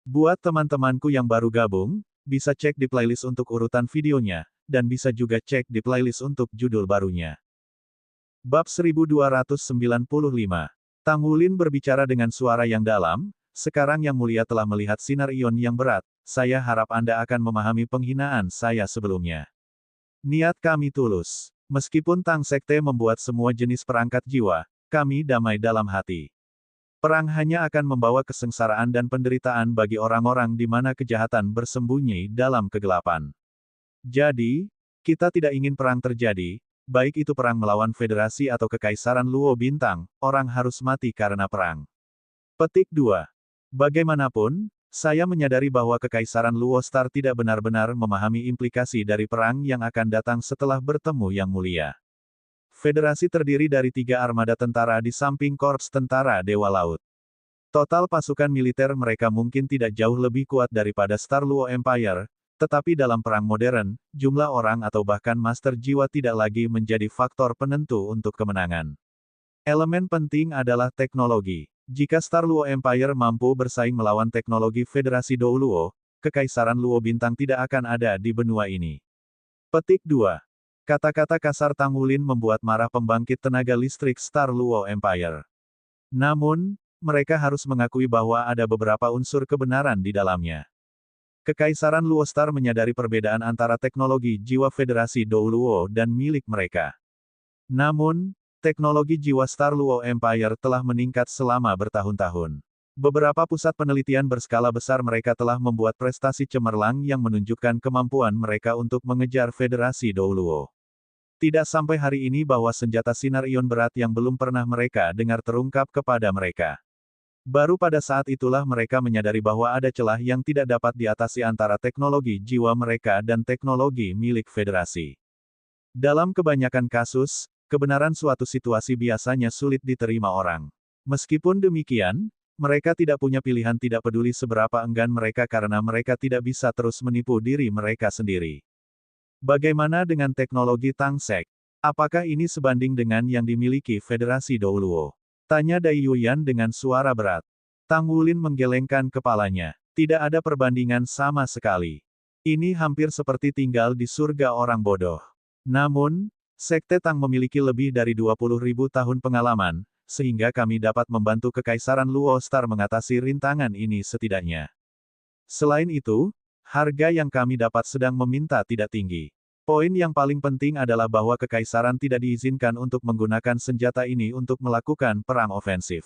Buat teman-temanku yang baru gabung, bisa cek di playlist untuk urutan videonya, dan bisa juga cek di playlist untuk judul barunya. Bab 1295. Tang Wulin berbicara dengan suara yang dalam, sekarang Yang Mulia telah melihat sinar ion yang berat, saya harap Anda akan memahami penghinaan saya sebelumnya. Niat kami tulus. Meskipun Tang Sekte membuat semua jenis perangkat jiwa, kami damai dalam hati. Perang hanya akan membawa kesengsaraan dan penderitaan bagi orang-orang di mana kejahatan bersembunyi dalam kegelapan. Jadi, kita tidak ingin perang terjadi, baik itu perang melawan federasi atau kekaisaran Luo Bintang, orang harus mati karena perang. Petik 2. Bagaimanapun, saya menyadari bahwa kekaisaran Luo Star tidak benar-benar memahami implikasi dari perang yang akan datang setelah bertemu Yang Mulia. Federasi terdiri dari 3 armada tentara di samping korps tentara Dewa Laut. Total pasukan militer mereka mungkin tidak jauh lebih kuat daripada Star Luo Empire, tetapi dalam perang modern, jumlah orang atau bahkan master jiwa tidak lagi menjadi faktor penentu untuk kemenangan. Elemen penting adalah teknologi. Jika Star Luo Empire mampu bersaing melawan teknologi Federasi Dou Luo, Kekaisaran Luo Bintang tidak akan ada di benua ini. Petik 2. Kata-kata kasar Tang Wulin membuat marah pembangkit tenaga listrik Star Luo Empire. Namun, mereka harus mengakui bahwa ada beberapa unsur kebenaran di dalamnya. Kekaisaran Luo Star menyadari perbedaan antara teknologi jiwa Federasi Dou Luo dan milik mereka. Namun, teknologi jiwa Star Luo Empire telah meningkat selama bertahun-tahun. Beberapa pusat penelitian berskala besar mereka telah membuat prestasi cemerlang yang menunjukkan kemampuan mereka untuk mengejar Federasi Dou Luo. Tidak sampai hari ini bahwa senjata sinar ion berat yang belum pernah mereka dengar terungkap kepada mereka. Baru pada saat itulah mereka menyadari bahwa ada celah yang tidak dapat diatasi antara teknologi jiwa mereka dan teknologi milik Federasi. Dalam kebanyakan kasus, kebenaran suatu situasi biasanya sulit diterima orang. Meskipun demikian, mereka tidak punya pilihan tidak peduli seberapa enggan mereka karena mereka tidak bisa terus menipu diri mereka sendiri. Bagaimana dengan teknologi Tang Sek? Apakah ini sebanding dengan yang dimiliki Federasi Dou Luo? Tanya Dai Yuyan dengan suara berat. Tang Wulin menggelengkan kepalanya. Tidak ada perbandingan sama sekali. Ini hampir seperti tinggal di surga orang bodoh. Namun, Sekte Tang memiliki lebih dari 20.000 tahun pengalaman, sehingga kami dapat membantu Kekaisaran Luo Star mengatasi rintangan ini setidaknya. Selain itu, harga yang kami dapat sedang meminta tidak tinggi. Poin yang paling penting adalah bahwa Kekaisaran tidak diizinkan untuk menggunakan senjata ini untuk melakukan perang ofensif.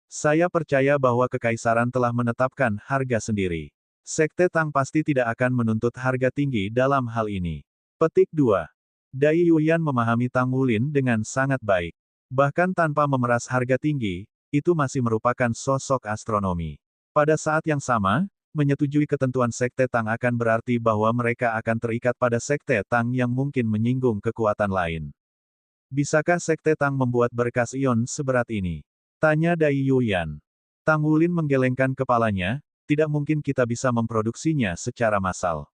Saya percaya bahwa Kekaisaran telah menetapkan harga sendiri. Sekte Tang pasti tidak akan menuntut harga tinggi dalam hal ini. Petik 2. Dai Yuyan memahami Tang Wulin dengan sangat baik. Bahkan tanpa memeras harga tinggi, itu masih merupakan sosok astronomi. Pada saat yang sama, menyetujui ketentuan Sekte Tang akan berarti bahwa mereka akan terikat pada Sekte Tang yang mungkin menyinggung kekuatan lain. Bisakah Sekte Tang membuat berkas ion seberat ini? Tanya Dai Yuyan. Tang Wulin menggelengkan kepalanya, tidak mungkin kita bisa memproduksinya secara massal.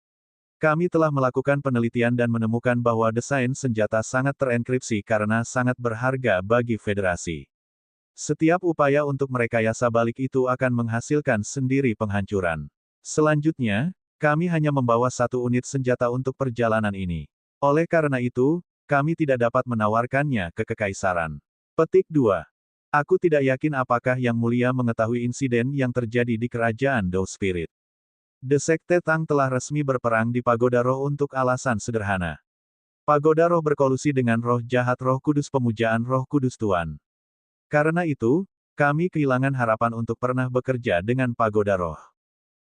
Kami telah melakukan penelitian dan menemukan bahwa desain senjata sangat terenkripsi karena sangat berharga bagi Federasi. Setiap upaya untuk merekayasa balik itu akan menghasilkan sendiri penghancuran. Selanjutnya, kami hanya membawa 1 unit senjata untuk perjalanan ini. Oleh karena itu, kami tidak dapat menawarkannya ke Kekaisaran. Petik 2. Aku tidak yakin apakah Yang Mulia mengetahui insiden yang terjadi di Kerajaan Dou Spirit. The Sekte Tang telah resmi berperang di Pagoda Roh untuk alasan sederhana. Pagoda Roh berkolusi dengan roh jahat Roh Kudus Pemujaan Roh Kudus Tuan. Karena itu, kami kehilangan harapan untuk pernah bekerja dengan Pagoda Roh.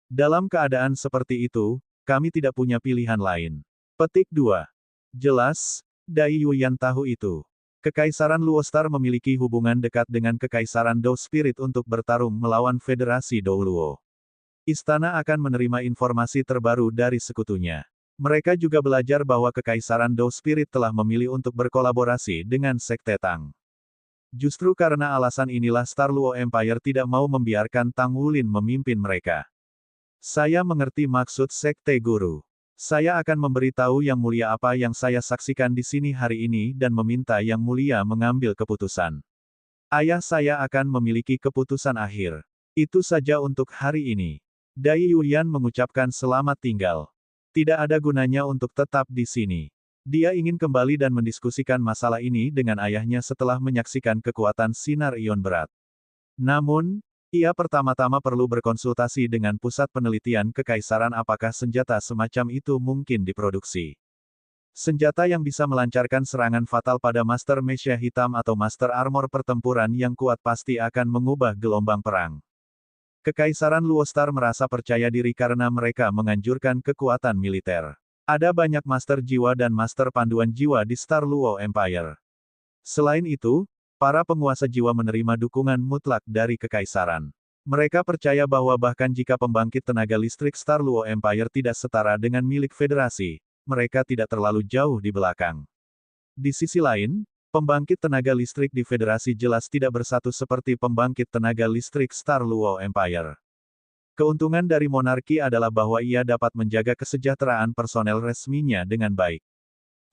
Dalam keadaan seperti itu, kami tidak punya pilihan lain. Petik 2. Jelas, Dai Yuyan tahu itu. Kekaisaran Luo Star memiliki hubungan dekat dengan Kekaisaran Dou Spirit untuk bertarung melawan Federasi Dou Luo. Istana akan menerima informasi terbaru dari sekutunya. Mereka juga belajar bahwa Kekaisaran Dou Spirit telah memilih untuk berkolaborasi dengan Sekte Tang. Justru karena alasan inilah Star Luo Empire tidak mau membiarkan Tang Wulin memimpin mereka. Saya mengerti maksud Sekte Guru. Saya akan memberitahu Yang Mulia apa yang saya saksikan di sini hari ini dan meminta Yang Mulia mengambil keputusan. Ayah saya akan memiliki keputusan akhir. Itu saja untuk hari ini. Dai Yuyan mengucapkan selamat tinggal. Tidak ada gunanya untuk tetap di sini. Dia ingin kembali dan mendiskusikan masalah ini dengan ayahnya setelah menyaksikan kekuatan sinar ion berat. Namun, ia pertama-tama perlu berkonsultasi dengan pusat penelitian kekaisaran apakah senjata semacam itu mungkin diproduksi. Senjata yang bisa melancarkan serangan fatal pada Master Mesha Hitam atau Master Armor pertempuran yang kuat pasti akan mengubah gelombang perang. Kekaisaran Luostar merasa percaya diri karena mereka menganjurkan kekuatan militer. Ada banyak Master Jiwa dan Master Panduan Jiwa di Star Luo Empire. Selain itu, para penguasa jiwa menerima dukungan mutlak dari kekaisaran. Mereka percaya bahwa bahkan jika pembangkit tenaga listrik Star Luo Empire tidak setara dengan milik federasi, mereka tidak terlalu jauh di belakang. Di sisi lain, pembangkit tenaga listrik di federasi jelas tidak bersatu seperti pembangkit tenaga listrik Star Luo Empire. Keuntungan dari monarki adalah bahwa ia dapat menjaga kesejahteraan personel resminya dengan baik.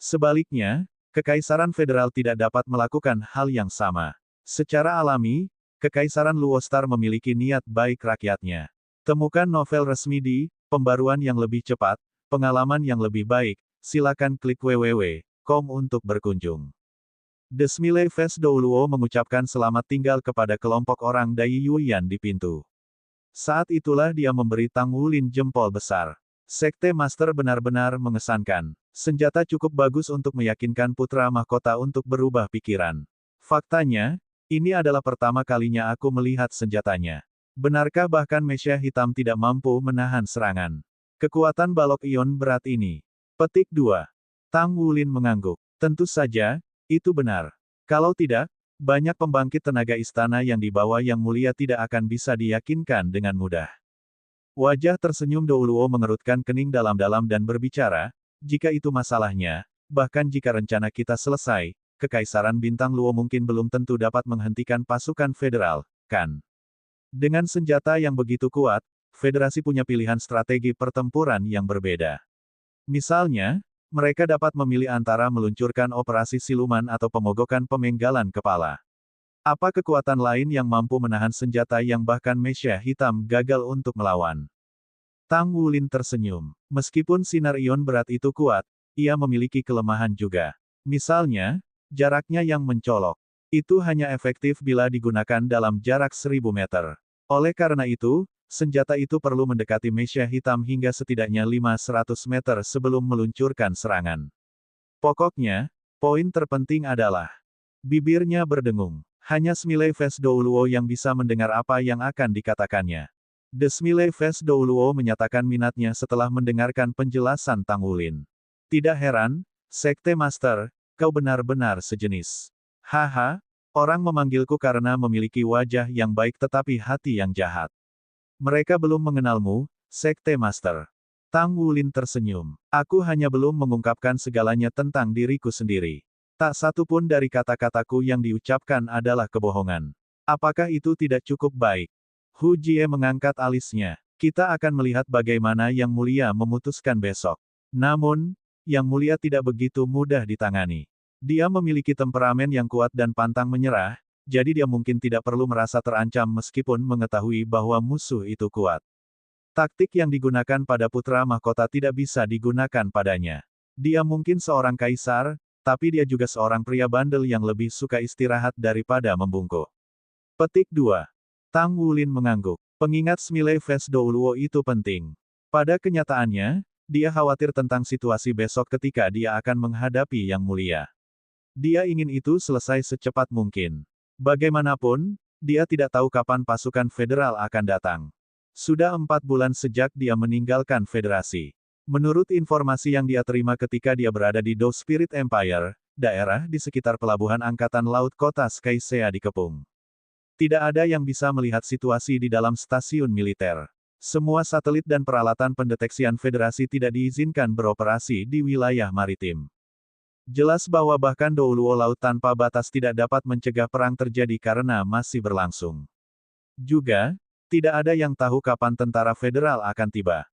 Sebaliknya, Kekaisaran Federal tidak dapat melakukan hal yang sama. Secara alami, Kekaisaran Luostar memiliki niat baik rakyatnya. Temukan novel resmi di Pembaruan yang lebih cepat, pengalaman yang lebih baik. Silakan klik www.com untuk berkunjung. The Smiley Face Douluo mengucapkan selamat tinggal kepada kelompok orang Dai Yuyan di pintu. Saat itulah dia memberi Tang Wulin jempol besar. Sekte Master benar-benar mengesankan. Senjata cukup bagus untuk meyakinkan putra mahkota untuk berubah pikiran. Faktanya, ini adalah pertama kalinya aku melihat senjatanya. Benarkah bahkan Mesha Hitam tidak mampu menahan serangan? Kekuatan balok ion berat ini. Petik 2. Tang Wulin mengangguk. Tentu saja, itu benar. Kalau tidak, banyak pembangkit tenaga istana yang dibawa Yang Mulia tidak akan bisa diyakinkan dengan mudah. Wajah tersenyum Douluo mengerutkan kening dalam-dalam dan berbicara, jika itu masalahnya, bahkan jika rencana kita selesai, Kekaisaran Bintang Luo mungkin belum tentu dapat menghentikan pasukan federal, kan? Dengan senjata yang begitu kuat, federasi punya pilihan strategi pertempuran yang berbeda. Misalnya, mereka dapat memilih antara meluncurkan operasi siluman atau pemogokan pemenggalan kepala. Apa kekuatan lain yang mampu menahan senjata yang bahkan Mesha Hitam gagal untuk melawan? Tang Wulin tersenyum. Meskipun sinar ion berat itu kuat, ia memiliki kelemahan juga. Misalnya, jaraknya yang mencolok. Itu hanya efektif bila digunakan dalam jarak 1000 meter. Oleh karena itu, senjata itu perlu mendekati Mesha Hitam hingga setidaknya 500 meter sebelum meluncurkan serangan. Pokoknya, poin terpenting adalah bibirnya berdengung. Hanya Smiley Face Douluo yang bisa mendengar apa yang akan dikatakannya. The Smiley Face Douluo menyatakan minatnya setelah mendengarkan penjelasan Tang Wulin. Tidak heran, Sekte Master, kau benar-benar sejenis. Haha, orang memanggilku karena memiliki wajah yang baik tetapi hati yang jahat. Mereka belum mengenalmu, Sekte Master. Tang Wulin tersenyum. Aku hanya belum mengungkapkan segalanya tentang diriku sendiri. Tak satu pun dari kata-kataku yang diucapkan adalah kebohongan. Apakah itu tidak cukup baik? Hu Jie mengangkat alisnya. Kita akan melihat bagaimana Yang Mulia memutuskan besok. Namun, Yang Mulia tidak begitu mudah ditangani. Dia memiliki temperamen yang kuat dan pantang menyerah, jadi dia mungkin tidak perlu merasa terancam meskipun mengetahui bahwa musuh itu kuat. Taktik yang digunakan pada putra mahkota tidak bisa digunakan padanya. Dia mungkin seorang kaisar, tapi dia juga seorang pria bandel yang lebih suka istirahat daripada membungkuk. Petik 2. Tang Wulin mengangguk. Pengingat Smiley Face Douluo itu penting. Pada kenyataannya, dia khawatir tentang situasi besok ketika dia akan menghadapi Yang Mulia. Dia ingin itu selesai secepat mungkin. Bagaimanapun, dia tidak tahu kapan pasukan federal akan datang. Sudah 4 bulan sejak dia meninggalkan federasi. Menurut informasi yang dia terima ketika dia berada di Do Spirit Empire, daerah di sekitar pelabuhan Angkatan Laut kota Skycea dikepung. Tidak ada yang bisa melihat situasi di dalam stasiun militer. Semua satelit dan peralatan pendeteksian federasi tidak diizinkan beroperasi di wilayah maritim. Jelas bahwa bahkan Douluo Laut tanpa batas tidak dapat mencegah perang terjadi karena masih berlangsung. Juga, tidak ada yang tahu kapan tentara federal akan tiba.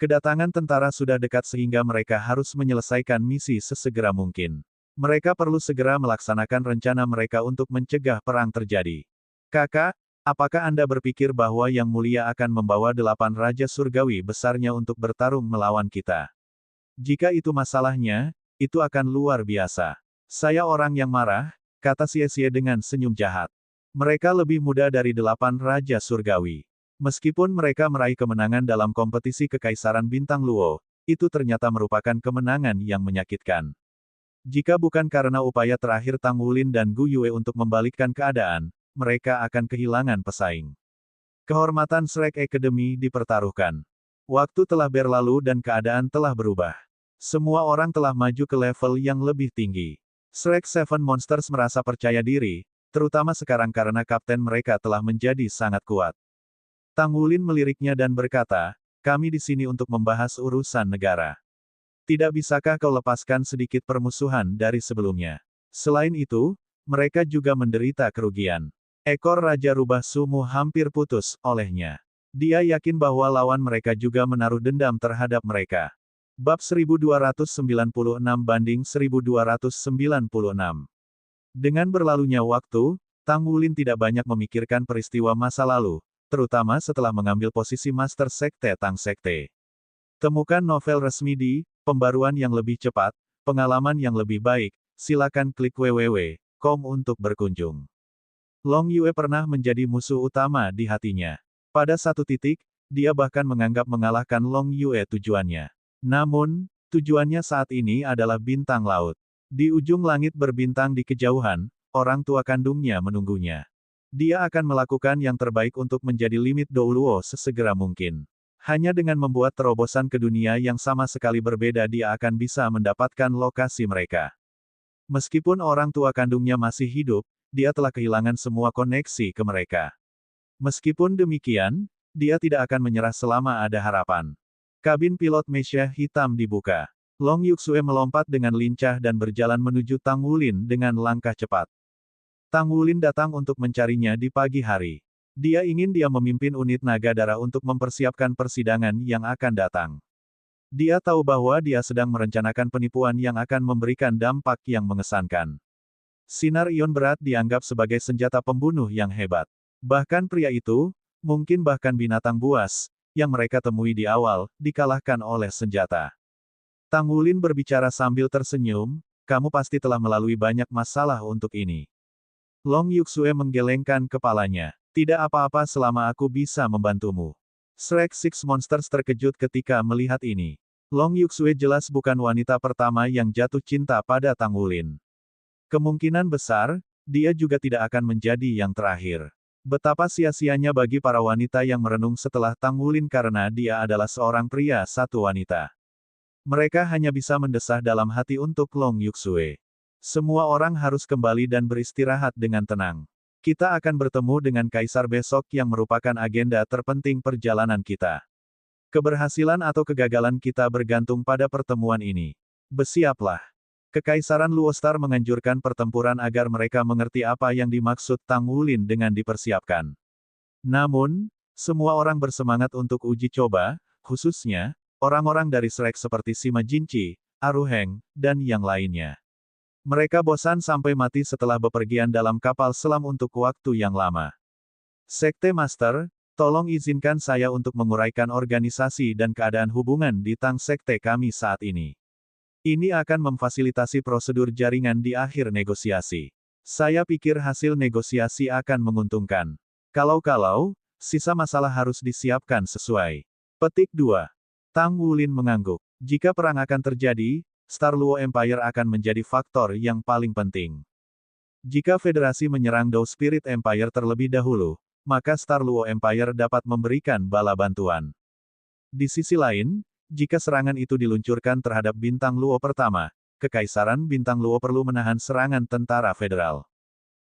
Kedatangan tentara sudah dekat sehingga mereka harus menyelesaikan misi sesegera mungkin. Mereka perlu segera melaksanakan rencana mereka untuk mencegah perang terjadi. Kakak, Apakah Anda berpikir bahwa Yang Mulia akan membawa 8 Raja Surgawi besarnya untuk bertarung melawan kita? Jika itu masalahnya, itu akan luar biasa. Saya orang yang marah, kata Xie dengan senyum jahat. Mereka lebih muda dari 8 Raja Surgawi. Meskipun mereka meraih kemenangan dalam kompetisi Kekaisaran Bintang Luo, itu ternyata merupakan kemenangan yang menyakitkan. Jika bukan karena upaya terakhir Tang Wulin dan Gu Yue untuk membalikkan keadaan, mereka akan kehilangan pesaing. Kehormatan Shrek Academy dipertaruhkan. Waktu telah berlalu dan keadaan telah berubah. Semua orang telah maju ke level yang lebih tinggi. Shrek Seven Monsters merasa percaya diri, terutama sekarang karena kapten mereka telah menjadi sangat kuat. Tang Wulin meliriknya dan berkata, kami di sini untuk membahas urusan negara. Tidak bisakah kau lepaskan sedikit permusuhan dari sebelumnya? Selain itu, mereka juga menderita kerugian. Ekor Raja Rubah Sumu hampir putus olehnya. Dia yakin bahwa lawan mereka juga menaruh dendam terhadap mereka. Bab 1296 banding 1296. Dengan berlalunya waktu, Tang Wulin tidak banyak memikirkan peristiwa masa lalu, terutama setelah mengambil posisi Master Sekte Tang Sekte. Temukan novel resmi di Pembaruan yang lebih cepat, pengalaman yang lebih baik, silakan klik www.com untuk berkunjung. Long Yue pernah menjadi musuh utama di hatinya. Pada satu titik, dia bahkan menganggap mengalahkan Long Yue tujuannya. Namun, tujuannya saat ini adalah bintang laut. Di ujung langit berbintang di kejauhan, orang tua kandungnya menunggunya. Dia akan melakukan yang terbaik untuk menjadi limit Douluo sesegera mungkin. Hanya dengan membuat terobosan ke dunia yang sama sekali berbeda dia akan bisa mendapatkan lokasi mereka. Meskipun orang tua kandungnya masih hidup, dia telah kehilangan semua koneksi ke mereka. Meskipun demikian, dia tidak akan menyerah selama ada harapan. Kabin pilot mecha hitam dibuka. Long Yuxue melompat dengan lincah dan berjalan menuju Tang Wulin dengan langkah cepat. Tang Wulin datang untuk mencarinya di pagi hari. Dia ingin dia memimpin unit naga darah untuk mempersiapkan persidangan yang akan datang. Dia tahu bahwa dia sedang merencanakan penipuan yang akan memberikan dampak yang mengesankan. Sinar ion berat dianggap sebagai senjata pembunuh yang hebat. Bahkan pria itu, mungkin bahkan binatang buas, yang mereka temui di awal, dikalahkan oleh senjata. Tang Wulin berbicara sambil tersenyum, kamu pasti telah melalui banyak masalah untuk ini. Long Yuxue menggelengkan kepalanya. Tidak apa-apa selama aku bisa membantumu. Shrek Six Monsters terkejut ketika melihat ini. Long Yuxue jelas bukan wanita pertama yang jatuh cinta pada Tang Wulin. Kemungkinan besar, dia juga tidak akan menjadi yang terakhir. Betapa sia-sianya bagi para wanita yang merenung setelah Tang Wulin karena dia adalah seorang pria satu wanita. Mereka hanya bisa mendesah dalam hati untuk Long Yuxue. Semua orang harus kembali dan beristirahat dengan tenang. Kita akan bertemu dengan Kaisar besok yang merupakan agenda terpenting perjalanan kita. Keberhasilan atau kegagalan kita bergantung pada pertemuan ini. Bersiaplah. Kekaisaran Luostar menganjurkan pertempuran agar mereka mengerti apa yang dimaksud Tang Wulin dengan dipersiapkan. Namun, semua orang bersemangat untuk uji coba, khususnya, orang-orang dari Shrek seperti Sima Jinchi, Aruheng, dan yang lainnya. Mereka bosan sampai mati setelah bepergian dalam kapal selam untuk waktu yang lama. Sekte Master, tolong izinkan saya untuk menguraikan organisasi dan keadaan hubungan di Tang Sekte kami saat ini. Ini akan memfasilitasi prosedur jaringan di akhir negosiasi. Saya pikir hasil negosiasi akan menguntungkan. Kalau-kalau, sisa masalah harus disiapkan sesuai. Petik 2. Tang Wulin mengangguk. Jika perang akan terjadi, Star Luo Empire akan menjadi faktor yang paling penting. Jika Federasi menyerang Dao Spirit Empire terlebih dahulu, maka Star Luo Empire dapat memberikan bala bantuan. Di sisi lain, jika serangan itu diluncurkan terhadap Bintang Luo pertama, Kekaisaran Bintang Luo perlu menahan serangan tentara federal.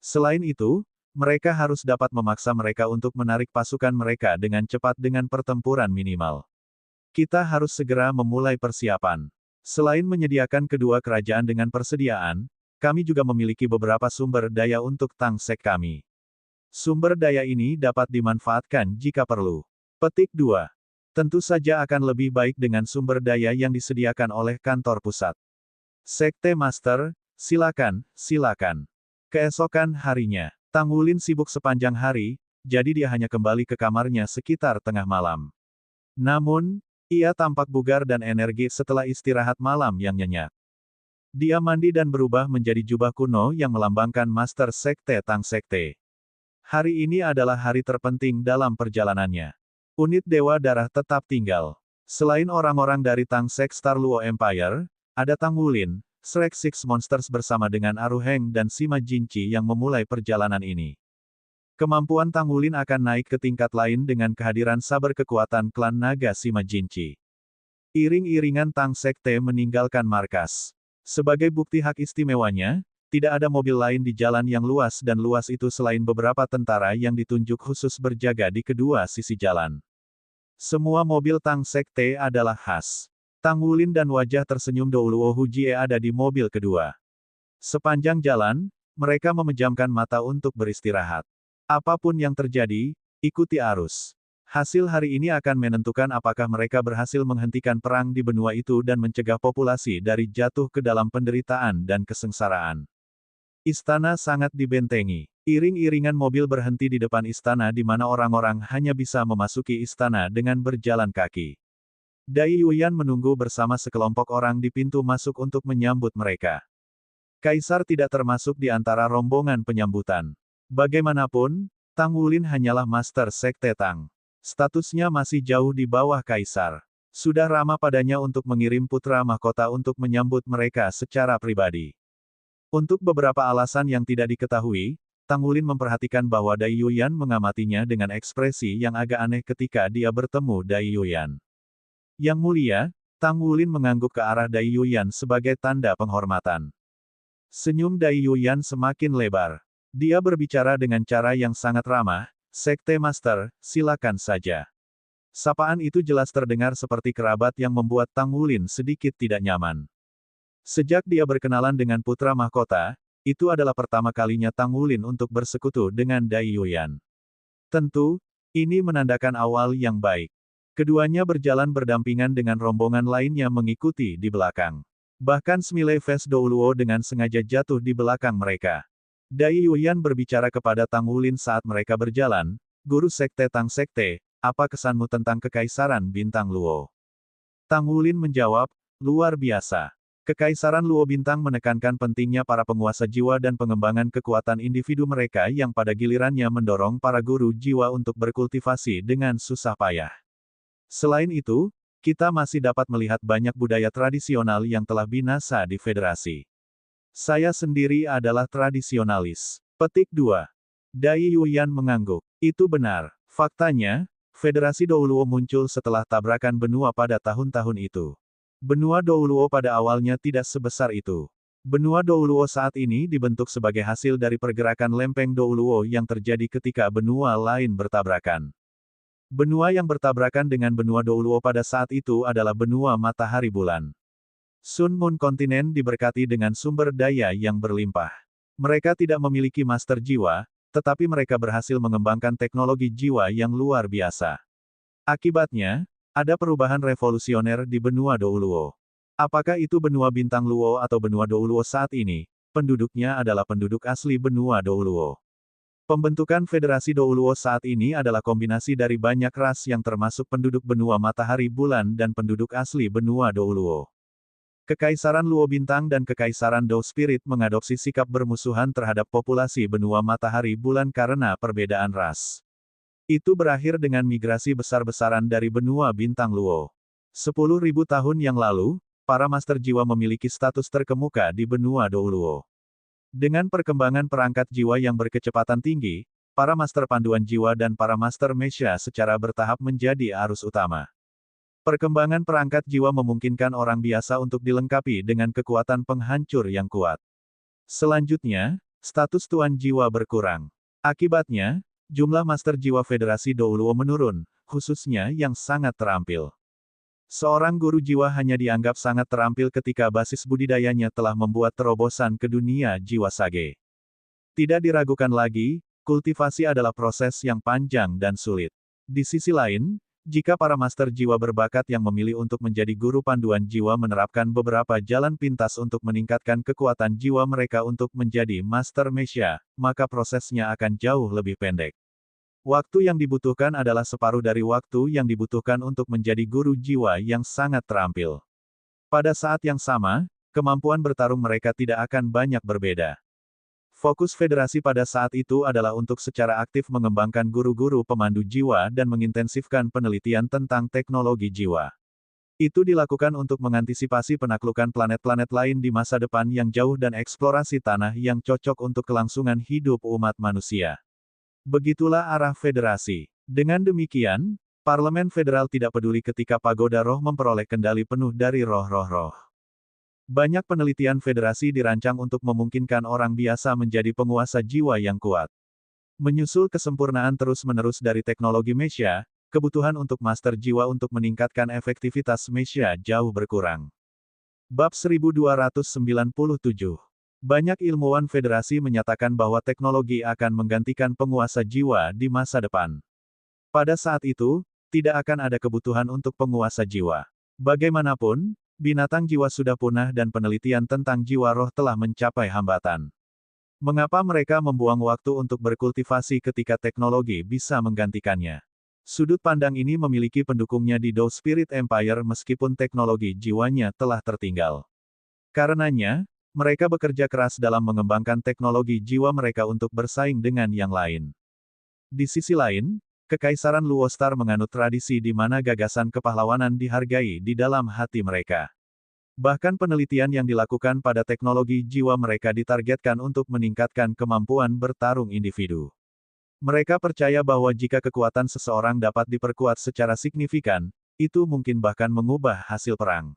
Selain itu, mereka harus dapat memaksa mereka untuk menarik pasukan mereka dengan cepat dengan pertempuran minimal. Kita harus segera memulai persiapan. Selain menyediakan kedua kerajaan dengan persediaan, kami juga memiliki beberapa sumber daya untuk Tang Sek kami. Sumber daya ini dapat dimanfaatkan jika perlu. Petik 2. Tentu saja akan lebih baik dengan sumber daya yang disediakan oleh kantor pusat. Sekte Master, silakan, silakan. Keesokan harinya, Tang Wulin sibuk sepanjang hari, jadi dia hanya kembali ke kamarnya sekitar tengah malam. Namun, ia tampak bugar dan energi setelah istirahat malam yang nyenyak. Dia mandi dan berubah menjadi jubah kuno yang melambangkan Master Sekte Tang Sekte. Hari ini adalah hari terpenting dalam perjalanannya. Unit Dewa Darah tetap tinggal. Selain orang-orang dari Tang Sek Star Luo Empire, ada Tang Wulin, Shrek Six Monsters bersama dengan Aruheng dan Sima Jinchi yang memulai perjalanan ini. Kemampuan Tang Wulin akan naik ke tingkat lain dengan kehadiran saber kekuatan klan naga Sima Jinchi. Iring-iringan Tang Sekte meninggalkan markas. Sebagai bukti hak istimewanya, tidak ada mobil lain di jalan yang luas dan luas itu selain beberapa tentara yang ditunjuk khusus berjaga di kedua sisi jalan. Semua mobil Tang Sekte adalah khas. Tang Wulin dan wajah tersenyum Douluo Hujie ada di mobil kedua. Sepanjang jalan, mereka memejamkan mata untuk beristirahat. Apapun yang terjadi, ikuti arus. Hasil hari ini akan menentukan apakah mereka berhasil menghentikan perang di benua itu dan mencegah populasi dari jatuh ke dalam penderitaan dan kesengsaraan. Istana sangat dibentengi. Iring-iringan mobil berhenti di depan istana di mana orang-orang hanya bisa memasuki istana dengan berjalan kaki. Dai Yuyan menunggu bersama sekelompok orang di pintu masuk untuk menyambut mereka. Kaisar tidak termasuk di antara rombongan penyambutan. Bagaimanapun, Tang Wulin hanyalah Master Sekte Tang. Statusnya masih jauh di bawah Kaisar. Sudah ramah padanya untuk mengirim putra mahkota untuk menyambut mereka secara pribadi. Untuk beberapa alasan yang tidak diketahui, Tang Wulin memperhatikan bahwa Dai Yuyan mengamatinya dengan ekspresi yang agak aneh ketika dia bertemu Dai Yuyan. Yang mulia, Tang Wulin mengangguk ke arah Dai Yuyan sebagai tanda penghormatan. Senyum Dai Yuyan semakin lebar. Dia berbicara dengan cara yang sangat ramah, "Sekte Master, silakan saja." Sapaan itu jelas terdengar seperti kerabat yang membuat Tang Wulin sedikit tidak nyaman. Sejak dia berkenalan dengan putra mahkota, itu adalah pertama kalinya Tang Wulin untuk bersekutu dengan Dai Yuyan. Tentu, ini menandakan awal yang baik. Keduanya berjalan berdampingan dengan rombongan lainnya mengikuti di belakang. Bahkan Smiley Face Douluo dengan sengaja jatuh di belakang mereka. Dai Yuyan berbicara kepada Tang Wulin saat mereka berjalan, "Guru Sekte Tang Sekte, apa kesanmu tentang Kekaisaran Bintang Luo?" Tang Wulin menjawab, "Luar biasa." Kekaisaran Luo Bintang menekankan pentingnya para penguasa jiwa dan pengembangan kekuatan individu mereka yang pada gilirannya mendorong para guru jiwa untuk berkultivasi dengan susah payah. Selain itu, kita masih dapat melihat banyak budaya tradisional yang telah binasa di Federasi. Saya sendiri adalah tradisionalis. Petik 2. Dai Yuyan mengangguk. Itu benar. Faktanya, Federasi Douluo muncul setelah tabrakan benua pada tahun-tahun itu. Benua Douluo pada awalnya tidak sebesar itu. Benua Douluo saat ini dibentuk sebagai hasil dari pergerakan lempeng Douluo yang terjadi ketika benua lain bertabrakan. Benua yang bertabrakan dengan benua Douluo pada saat itu adalah benua matahari bulan. Sun Moon kontinen diberkati dengan sumber daya yang berlimpah. Mereka tidak memiliki master jiwa, tetapi mereka berhasil mengembangkan teknologi jiwa yang luar biasa. Akibatnya, ada perubahan revolusioner di benua Douluo. Apakah itu benua Bintang Luo atau benua Douluo saat ini, penduduknya adalah penduduk asli benua Douluo. Pembentukan Federasi Douluo saat ini adalah kombinasi dari banyak ras yang termasuk penduduk benua matahari bulan dan penduduk asli benua Douluo. Kekaisaran Luo Bintang dan Kekaisaran Dou Spirit mengadopsi sikap bermusuhan terhadap populasi benua matahari bulan karena perbedaan ras. Itu berakhir dengan migrasi besar-besaran dari benua Bintang Luo. 10.000 tahun yang lalu, para master jiwa memiliki status terkemuka di benua Douluo. Dengan perkembangan perangkat jiwa yang berkecepatan tinggi, para master panduan jiwa dan para master mesya secara bertahap menjadi arus utama. Perkembangan perangkat jiwa memungkinkan orang biasa untuk dilengkapi dengan kekuatan penghancur yang kuat. Selanjutnya, status tuan jiwa berkurang. Akibatnya, jumlah master jiwa Federasi Douluo menurun, khususnya yang sangat terampil. Seorang guru jiwa hanya dianggap sangat terampil ketika basis budidayanya telah membuat terobosan ke dunia jiwa sage. Tidak diragukan lagi, kultivasi adalah proses yang panjang dan sulit. Di sisi lain, jika para master jiwa berbakat yang memilih untuk menjadi guru panduan jiwa menerapkan beberapa jalan pintas untuk meningkatkan kekuatan jiwa mereka untuk menjadi master mesya, maka prosesnya akan jauh lebih pendek. Waktu yang dibutuhkan adalah separuh dari waktu yang dibutuhkan untuk menjadi guru jiwa yang sangat terampil. Pada saat yang sama, kemampuan bertarung mereka tidak akan banyak berbeda. Fokus federasi pada saat itu adalah untuk secara aktif mengembangkan guru-guru pemandu jiwa dan mengintensifkan penelitian tentang teknologi jiwa. Itu dilakukan untuk mengantisipasi penaklukan planet-planet lain di masa depan yang jauh dan eksplorasi tanah yang cocok untuk kelangsungan hidup umat manusia. Begitulah arah federasi. Dengan demikian, Parlemen Federal tidak peduli ketika Pagoda Roh memperoleh kendali penuh dari roh-roh-roh. Banyak penelitian federasi dirancang untuk memungkinkan orang biasa menjadi penguasa jiwa yang kuat. Menyusul kesempurnaan terus-menerus dari teknologi Mesya, kebutuhan untuk master jiwa untuk meningkatkan efektivitas Mesya jauh berkurang. Bab 1297. Banyak ilmuwan federasi menyatakan bahwa teknologi akan menggantikan penguasa jiwa di masa depan. Pada saat itu, tidak akan ada kebutuhan untuk penguasa jiwa. Bagaimanapun, binatang jiwa sudah punah dan penelitian tentang jiwa roh telah mencapai hambatan. Mengapa mereka membuang waktu untuk berkultivasi ketika teknologi bisa menggantikannya? Sudut pandang ini memiliki pendukungnya di Dao Spirit Empire meskipun teknologi jiwanya telah tertinggal. Karenanya, mereka bekerja keras dalam mengembangkan teknologi jiwa mereka untuk bersaing dengan yang lain. Di sisi lain, Kekaisaran Luostar menganut tradisi di mana gagasan kepahlawanan dihargai di dalam hati mereka. Bahkan penelitian yang dilakukan pada teknologi jiwa mereka ditargetkan untuk meningkatkan kemampuan bertarung individu. Mereka percaya bahwa jika kekuatan seseorang dapat diperkuat secara signifikan, itu mungkin bahkan mengubah hasil perang.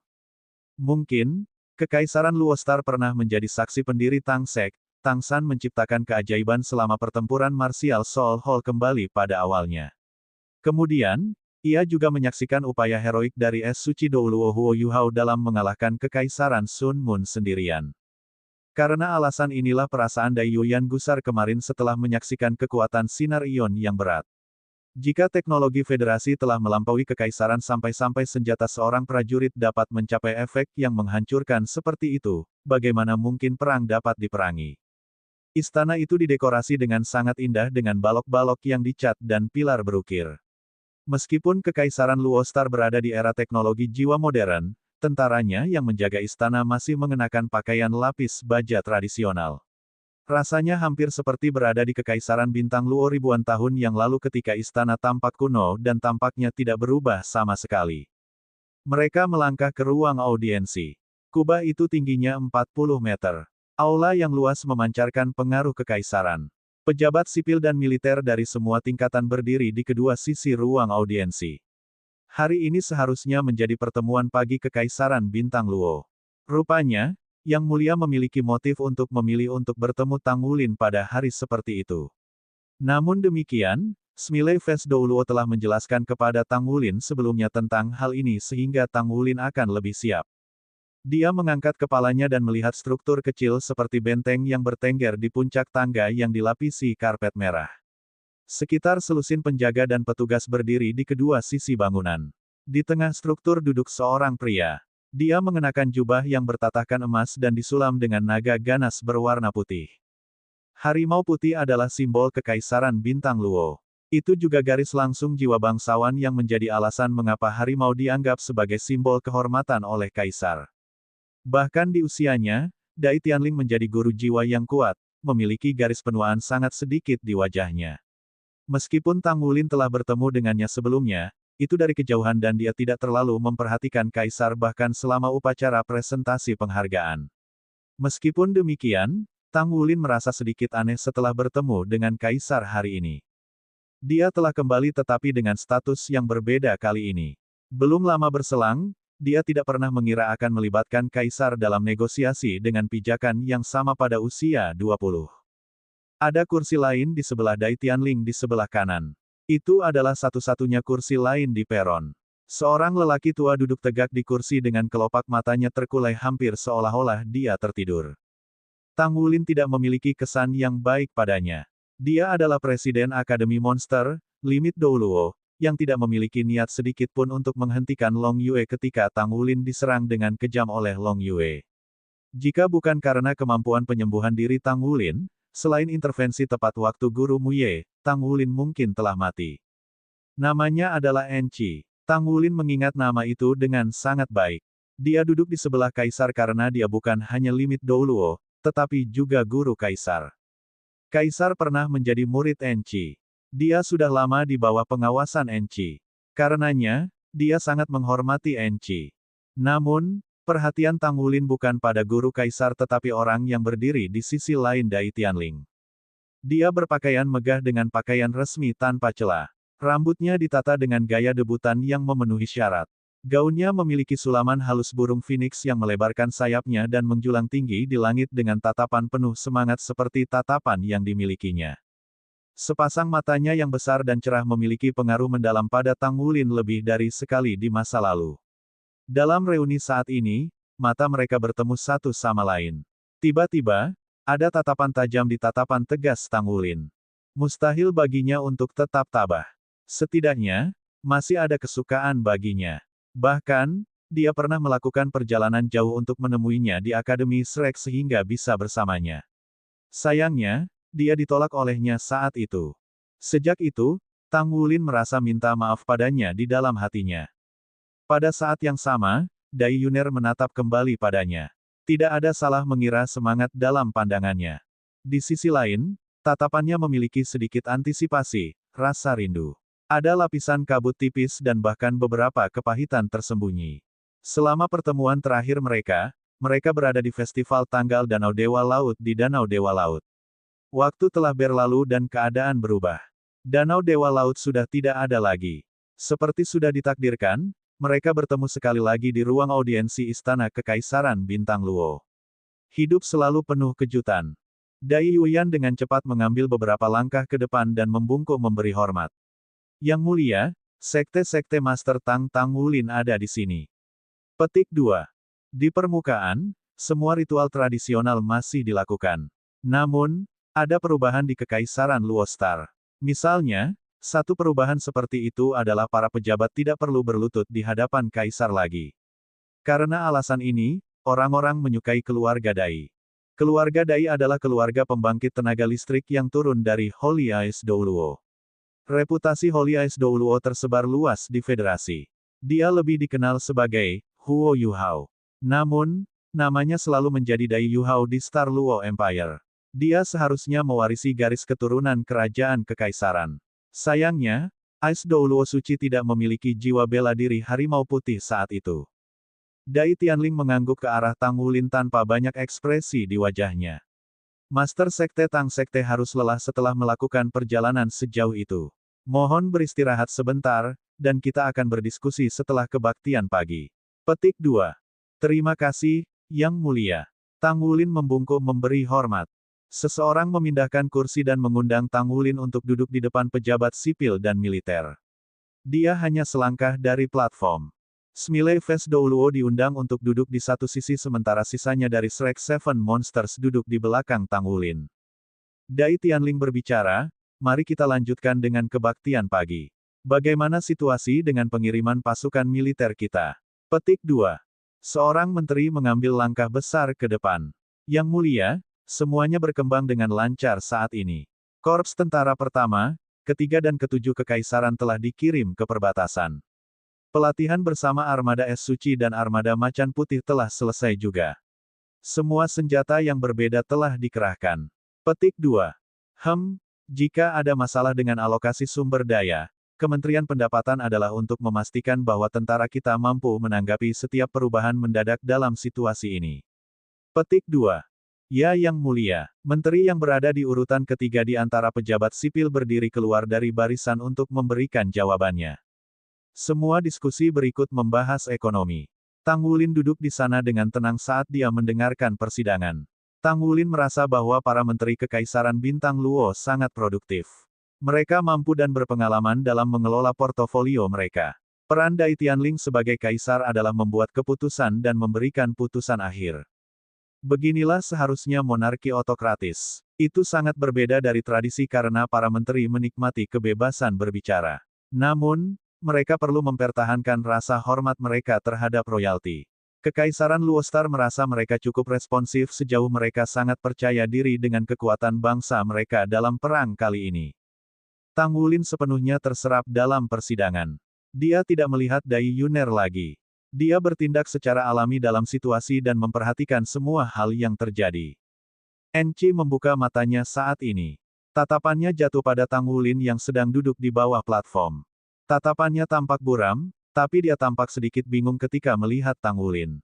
Mungkin, Kekaisaran Luostar pernah menjadi saksi pendiri Tang Sek. Tang San menciptakan keajaiban selama pertempuran marsial Soul Hall kembali pada awalnya. Kemudian, ia juga menyaksikan upaya heroik dari Es Suci Douluo Huo Yuhao dalam mengalahkan Kekaisaran Sun Mun sendirian. Karena alasan inilah perasaan Dai Yuyan gusar kemarin setelah menyaksikan kekuatan sinar ion yang berat. Jika teknologi federasi telah melampaui kekaisaran sampai-sampai senjata seorang prajurit dapat mencapai efek yang menghancurkan seperti itu, bagaimana mungkin perang dapat diperangi? Istana itu didekorasi dengan sangat indah dengan balok-balok yang dicat dan pilar berukir. Meskipun Kekaisaran Luostar berada di era teknologi jiwa modern, tentaranya yang menjaga istana masih mengenakan pakaian lapis baja tradisional. Rasanya hampir seperti berada di Kekaisaran Bintang Luo ribuan tahun yang lalu ketika istana tampak kuno dan tampaknya tidak berubah sama sekali. Mereka melangkah ke ruang audiensi. Kubah itu tingginya 40 meter. Aula yang luas memancarkan pengaruh kekaisaran. Pejabat sipil dan militer dari semua tingkatan berdiri di kedua sisi ruang audiensi. Hari ini seharusnya menjadi pertemuan pagi Kekaisaran Bintang Luo. Rupanya, Yang Mulia memiliki motif untuk memilih untuk bertemu Tang Wulin pada hari seperti itu. Namun demikian, Smiley Face Douluo telah menjelaskan kepada Tang Wulin sebelumnya tentang hal ini sehingga Tang Wulin akan lebih siap. Dia mengangkat kepalanya dan melihat struktur kecil seperti benteng yang bertengger di puncak tangga yang dilapisi karpet merah. Sekitar selusin penjaga dan petugas berdiri di kedua sisi bangunan. Di tengah struktur duduk seorang pria. Dia mengenakan jubah yang bertatahkan emas dan disulam dengan naga ganas berwarna putih. Harimau putih adalah simbol Kekaisaran Bintang Luo. Itu juga garis langsung jiwa bangsawan yang menjadi alasan mengapa harimau dianggap sebagai simbol kehormatan oleh kaisar. Bahkan di usianya, Dai Tianling menjadi guru jiwa yang kuat, memiliki garis penuaan sangat sedikit di wajahnya. Meskipun Tang Wulin telah bertemu dengannya sebelumnya, itu dari kejauhan dan dia tidak terlalu memperhatikan kaisar bahkan selama upacara presentasi penghargaan. Meskipun demikian, Tang Wulin merasa sedikit aneh setelah bertemu dengan kaisar hari ini. Dia telah kembali tetapi dengan status yang berbeda kali ini. Belum lama berselang, dia tidak pernah mengira akan melibatkan kaisar dalam negosiasi dengan pijakan yang sama pada usia 20. Ada kursi lain di sebelah Dai Tianling di sebelah kanan. Itu adalah satu-satunya kursi lain di peron. Seorang lelaki tua duduk tegak di kursi dengan kelopak matanya terkulai hampir seolah-olah dia tertidur. Tang Wulin tidak memiliki kesan yang baik padanya. Dia adalah Presiden Akademi Monster, Limit Douluo, yang tidak memiliki niat sedikit pun untuk menghentikan Long Yue ketika Tang Wulin diserang dengan kejam oleh Long Yue. Jika bukan karena kemampuan penyembuhan diri Tang Wulin, selain intervensi tepat waktu Guru Muye, Tang Wulin mungkin telah mati. Namanya adalah Enci. Tang Wulin mengingat nama itu dengan sangat baik. Dia duduk di sebelah kaisar karena dia bukan hanya limit Douluo, tetapi juga guru kaisar. Kaisar pernah menjadi murid Enci. Dia sudah lama di bawah pengawasan Enci. Karenanya, dia sangat menghormati Enci. Namun, perhatian Tang Wulin bukan pada guru kaisar tetapi orang yang berdiri di sisi lain Dai Tianling. Dia berpakaian megah dengan pakaian resmi tanpa celah. Rambutnya ditata dengan gaya debutan yang memenuhi syarat. Gaunnya memiliki sulaman halus burung phoenix yang melebarkan sayapnya dan menjulang tinggi di langit dengan tatapan penuh semangat seperti tatapan yang dimilikinya. Sepasang matanya yang besar dan cerah memiliki pengaruh mendalam pada Tang Wulin lebih dari sekali di masa lalu. Dalam reuni saat ini, mata mereka bertemu satu sama lain. Tiba-tiba, ada tatapan tajam di tatapan tegas Tang Wulin. Mustahil baginya untuk tetap tabah. Setidaknya, masih ada kesukaan baginya. Bahkan, dia pernah melakukan perjalanan jauh untuk menemuinya di Akademi Shrek sehingga bisa bersamanya. Sayangnya, dia ditolak olehnya saat itu. Sejak itu, Tang Wulin merasa minta maaf padanya di dalam hatinya. Pada saat yang sama, Dai Yuner menatap kembali padanya. Tidak ada salah mengira semangat dalam pandangannya. Di sisi lain, tatapannya memiliki sedikit antisipasi, rasa rindu. Ada lapisan kabut tipis dan bahkan beberapa kepahitan tersembunyi. Selama pertemuan terakhir mereka berada di festival tanggal Danau Dewa Laut di Danau Dewa Laut. Waktu telah berlalu dan keadaan berubah. Danau Dewa Laut sudah tidak ada lagi. Seperti sudah ditakdirkan, mereka bertemu sekali lagi di ruang audiensi Istana Kekaisaran Bintang Luo. Hidup selalu penuh kejutan. Dai Yuyan dengan cepat mengambil beberapa langkah ke depan dan membungkuk memberi hormat. Yang mulia, sekte-sekte Master Tang Wulin ada di sini. Petik 2. Di permukaan, semua ritual tradisional masih dilakukan. Namun, ada perubahan di Kekaisaran Luostar. Misalnya, satu perubahan seperti itu adalah para pejabat tidak perlu berlutut di hadapan kaisar lagi. Karena alasan ini, orang-orang menyukai keluarga Dai. Keluarga Dai adalah keluarga pembangkit tenaga listrik yang turun dari Holy Ice Douluo. Reputasi Holy Ice Douluo tersebar luas di federasi. Dia lebih dikenal sebagai Huo Yuhao. Namun, namanya selalu menjadi Dai Yuhao di Star Luo Empire. Dia seharusnya mewarisi garis keturunan kerajaan kekaisaran. Sayangnya, Ice Douluo Suci tidak memiliki jiwa bela diri harimau putih saat itu. Dai Tianling mengangguk ke arah Tang Wulin tanpa banyak ekspresi di wajahnya. Master Sekte Tang Sekte harus lelah setelah melakukan perjalanan sejauh itu. Mohon beristirahat sebentar, dan kita akan berdiskusi setelah kebaktian pagi. Petik 2. Terima kasih, Yang Mulia. Tang Wulin membungkuk memberi hormat. Seseorang memindahkan kursi dan mengundang Tang Wulin untuk duduk di depan pejabat sipil dan militer. Dia hanya selangkah dari platform. Smiley Face Douluo diundang untuk duduk di satu sisi sementara sisanya dari Shrek Seven Monsters duduk di belakang Tang Wulin. Dai Tianling berbicara, mari kita lanjutkan dengan kebaktian pagi. Bagaimana situasi dengan pengiriman pasukan militer kita? Petik 2. Seorang menteri mengambil langkah besar ke depan. Yang mulia, semuanya berkembang dengan lancar saat ini. Korps tentara pertama, ketiga dan ketujuh kekaisaran telah dikirim ke perbatasan. Pelatihan bersama Armada Es Suci dan Armada Macan Putih telah selesai juga. Semua senjata yang berbeda telah dikerahkan. Petik 2. Jika ada masalah dengan alokasi sumber daya, Kementerian Pendapatan adalah untuk memastikan bahwa tentara kita mampu menanggapi setiap perubahan mendadak dalam situasi ini. Petik 2. Ya Yang Mulia, menteri yang berada di urutan ketiga di antara pejabat sipil berdiri keluar dari barisan untuk memberikan jawabannya. Semua diskusi berikut membahas ekonomi. Tang Wulin duduk di sana dengan tenang saat dia mendengarkan persidangan. Tang Wulin merasa bahwa para menteri Kekaisaran Bintang Luo sangat produktif. Mereka mampu dan berpengalaman dalam mengelola portofolio mereka. Peran Dai Tianling sebagai kaisar adalah membuat keputusan dan memberikan putusan akhir. Beginilah seharusnya monarki otokratis. Itu sangat berbeda dari tradisi karena para menteri menikmati kebebasan berbicara. Namun, mereka perlu mempertahankan rasa hormat mereka terhadap royalti. Kekaisaran Luostar merasa mereka cukup responsif sejauh mereka sangat percaya diri dengan kekuatan bangsa mereka dalam perang kali ini. Tang Wulin sepenuhnya terserap dalam persidangan. Dia tidak melihat Dai Yuner lagi. Dia bertindak secara alami dalam situasi dan memperhatikan semua hal yang terjadi. Enci membuka matanya saat ini. Tatapannya jatuh pada Tang Wulin yang sedang duduk di bawah platform. Tatapannya tampak buram, tapi dia tampak sedikit bingung ketika melihat Tang Wulin.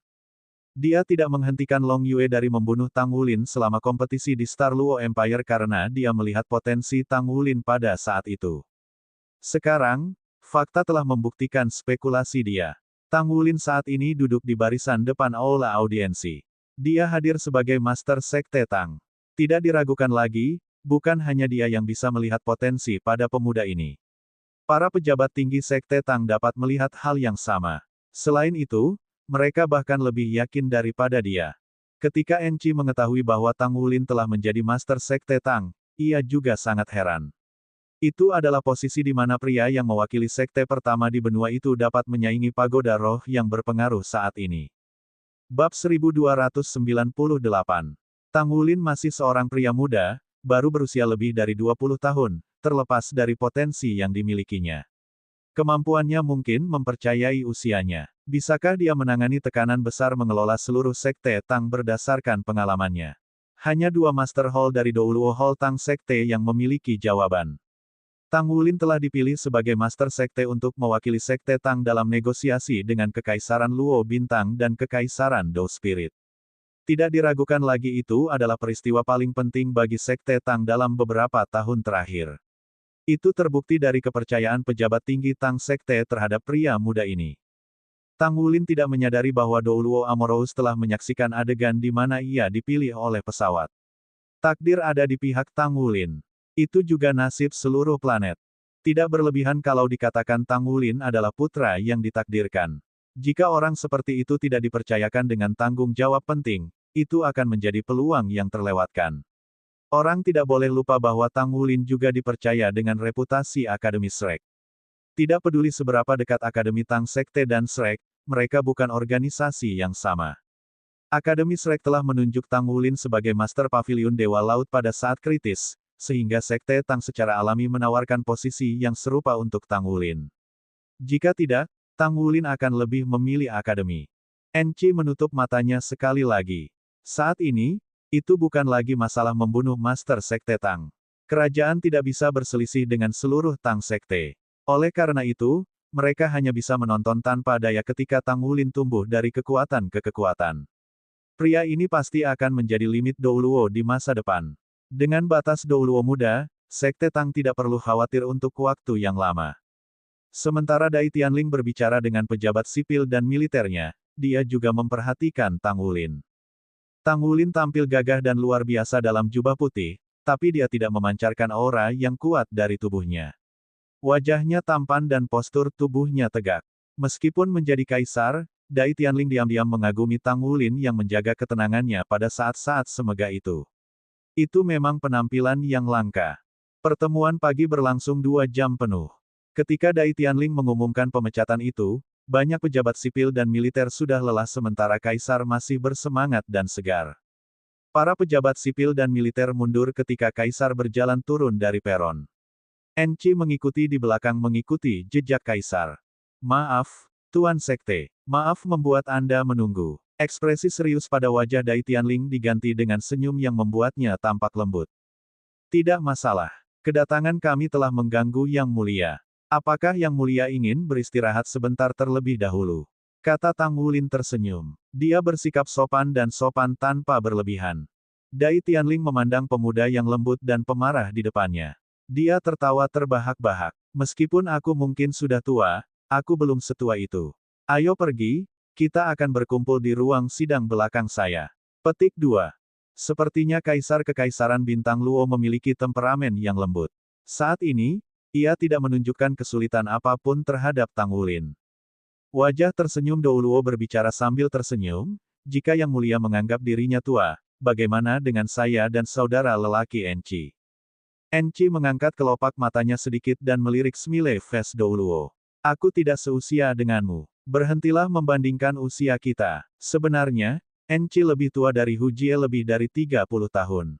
Dia tidak menghentikan Long Yue dari membunuh Tang Wulin selama kompetisi di Star Luo Empire karena dia melihat potensi Tang Wulin pada saat itu. Sekarang, fakta telah membuktikan spekulasi dia. Tang Wulin saat ini duduk di barisan depan aula audiensi. Dia hadir sebagai Master Sekte Tang. Tidak diragukan lagi, bukan hanya dia yang bisa melihat potensi pada pemuda ini. Para pejabat tinggi Sekte Tang dapat melihat hal yang sama. Selain itu, mereka bahkan lebih yakin daripada dia. Ketika Enci mengetahui bahwa Tang Wulin telah menjadi Master Sekte Tang, ia juga sangat heran. Itu adalah posisi di mana pria yang mewakili sekte pertama di benua itu dapat menyaingi pagoda roh yang berpengaruh saat ini. Bab 1298. Tang Wulin masih seorang pria muda, baru berusia lebih dari 20 tahun, terlepas dari potensi yang dimilikinya. Kemampuannya mungkin mempercayai usianya. Bisakah dia menangani tekanan besar mengelola seluruh sekte Tang berdasarkan pengalamannya? Hanya dua Master Hall dari Douluo Hall Tang Sekte yang memiliki jawaban. Tang Wulin telah dipilih sebagai Master Sekte untuk mewakili Sekte Tang dalam negosiasi dengan Kekaisaran Luo Bintang dan Kekaisaran Dou Spirit. Tidak diragukan lagi itu adalah peristiwa paling penting bagi Sekte Tang dalam beberapa tahun terakhir. Itu terbukti dari kepercayaan pejabat tinggi Tang Sekte terhadap pria muda ini. Tang Wulin tidak menyadari bahwa Douluo Amorous telah menyaksikan adegan di mana ia dipilih oleh pesawat. Takdir ada di pihak Tang Wulin. Itu juga nasib seluruh planet. Tidak berlebihan kalau dikatakan Tang Wulin adalah putra yang ditakdirkan. Jika orang seperti itu tidak dipercayakan dengan tanggung jawab penting, itu akan menjadi peluang yang terlewatkan. Orang tidak boleh lupa bahwa Tang Wulin juga dipercaya dengan reputasi Akademi Shrek. Tidak peduli seberapa dekat Akademi Tang Sekte dan Shrek, mereka bukan organisasi yang sama. Akademi Shrek telah menunjuk Tang Wulin sebagai Master Pavilion Dewa Laut pada saat kritis, sehingga Sekte Tang secara alami menawarkan posisi yang serupa untuk Tang Wulin. Jika tidak, Tang Wulin akan lebih memilih Akademi. Enci menutup matanya sekali lagi. Saat ini, itu bukan lagi masalah membunuh Master Sekte Tang. Kerajaan tidak bisa berselisih dengan seluruh Tang Sekte. Oleh karena itu, mereka hanya bisa menonton tanpa daya ketika Tang Wulin tumbuh dari kekuatan ke kekuatan. Pria ini pasti akan menjadi limit Douluo di masa depan. Dengan batas Douluo muda, Sekte Tang tidak perlu khawatir untuk waktu yang lama. Sementara Dai Tianling berbicara dengan pejabat sipil dan militernya, dia juga memperhatikan Tang Wulin. Tang Wulin tampil gagah dan luar biasa dalam jubah putih, tapi dia tidak memancarkan aura yang kuat dari tubuhnya. Wajahnya tampan dan postur tubuhnya tegak. Meskipun menjadi kaisar, Dai Tianling diam-diam mengagumi Tang Wulin yang menjaga ketenangannya pada saat-saat semegah itu. Itu memang penampilan yang langka. Pertemuan pagi berlangsung 2 jam penuh. Ketika Dai Tianling mengumumkan pemecatan itu, banyak pejabat sipil dan militer sudah lelah sementara kaisar masih bersemangat dan segar. Para pejabat sipil dan militer mundur ketika kaisar berjalan turun dari peron. Enci mengikuti di belakang mengikuti jejak kaisar. Maaf, Tuan Sekte. Maaf membuat Anda menunggu. Ekspresi serius pada wajah Dai Tianling diganti dengan senyum yang membuatnya tampak lembut. Tidak masalah. Kedatangan kami telah mengganggu Yang Mulia. Apakah Yang Mulia ingin beristirahat sebentar terlebih dahulu? Kata Tang Wulin tersenyum. Dia bersikap sopan dan sopan tanpa berlebihan. Dai Tianling memandang pemuda yang lembut dan pemarah di depannya. Dia tertawa terbahak-bahak. Meskipun aku mungkin sudah tua, aku belum setua itu. Ayo pergi, kita akan berkumpul di ruang sidang belakang saya. Petik 2. Sepertinya Kaisar Kekaisaran Bintang Luo memiliki temperamen yang lembut. Saat ini, ia tidak menunjukkan kesulitan apapun terhadap Tang Wulin. Wajah tersenyum Douluo berbicara sambil tersenyum, jika Yang Mulia menganggap dirinya tua, bagaimana dengan saya dan saudara lelaki Enci? Enci mengangkat kelopak matanya sedikit dan melirik Smile Face Douluo. Aku tidak seusia denganmu. Berhentilah membandingkan usia kita. Sebenarnya, Enci lebih tua dari Hu Jie lebih dari 30 tahun.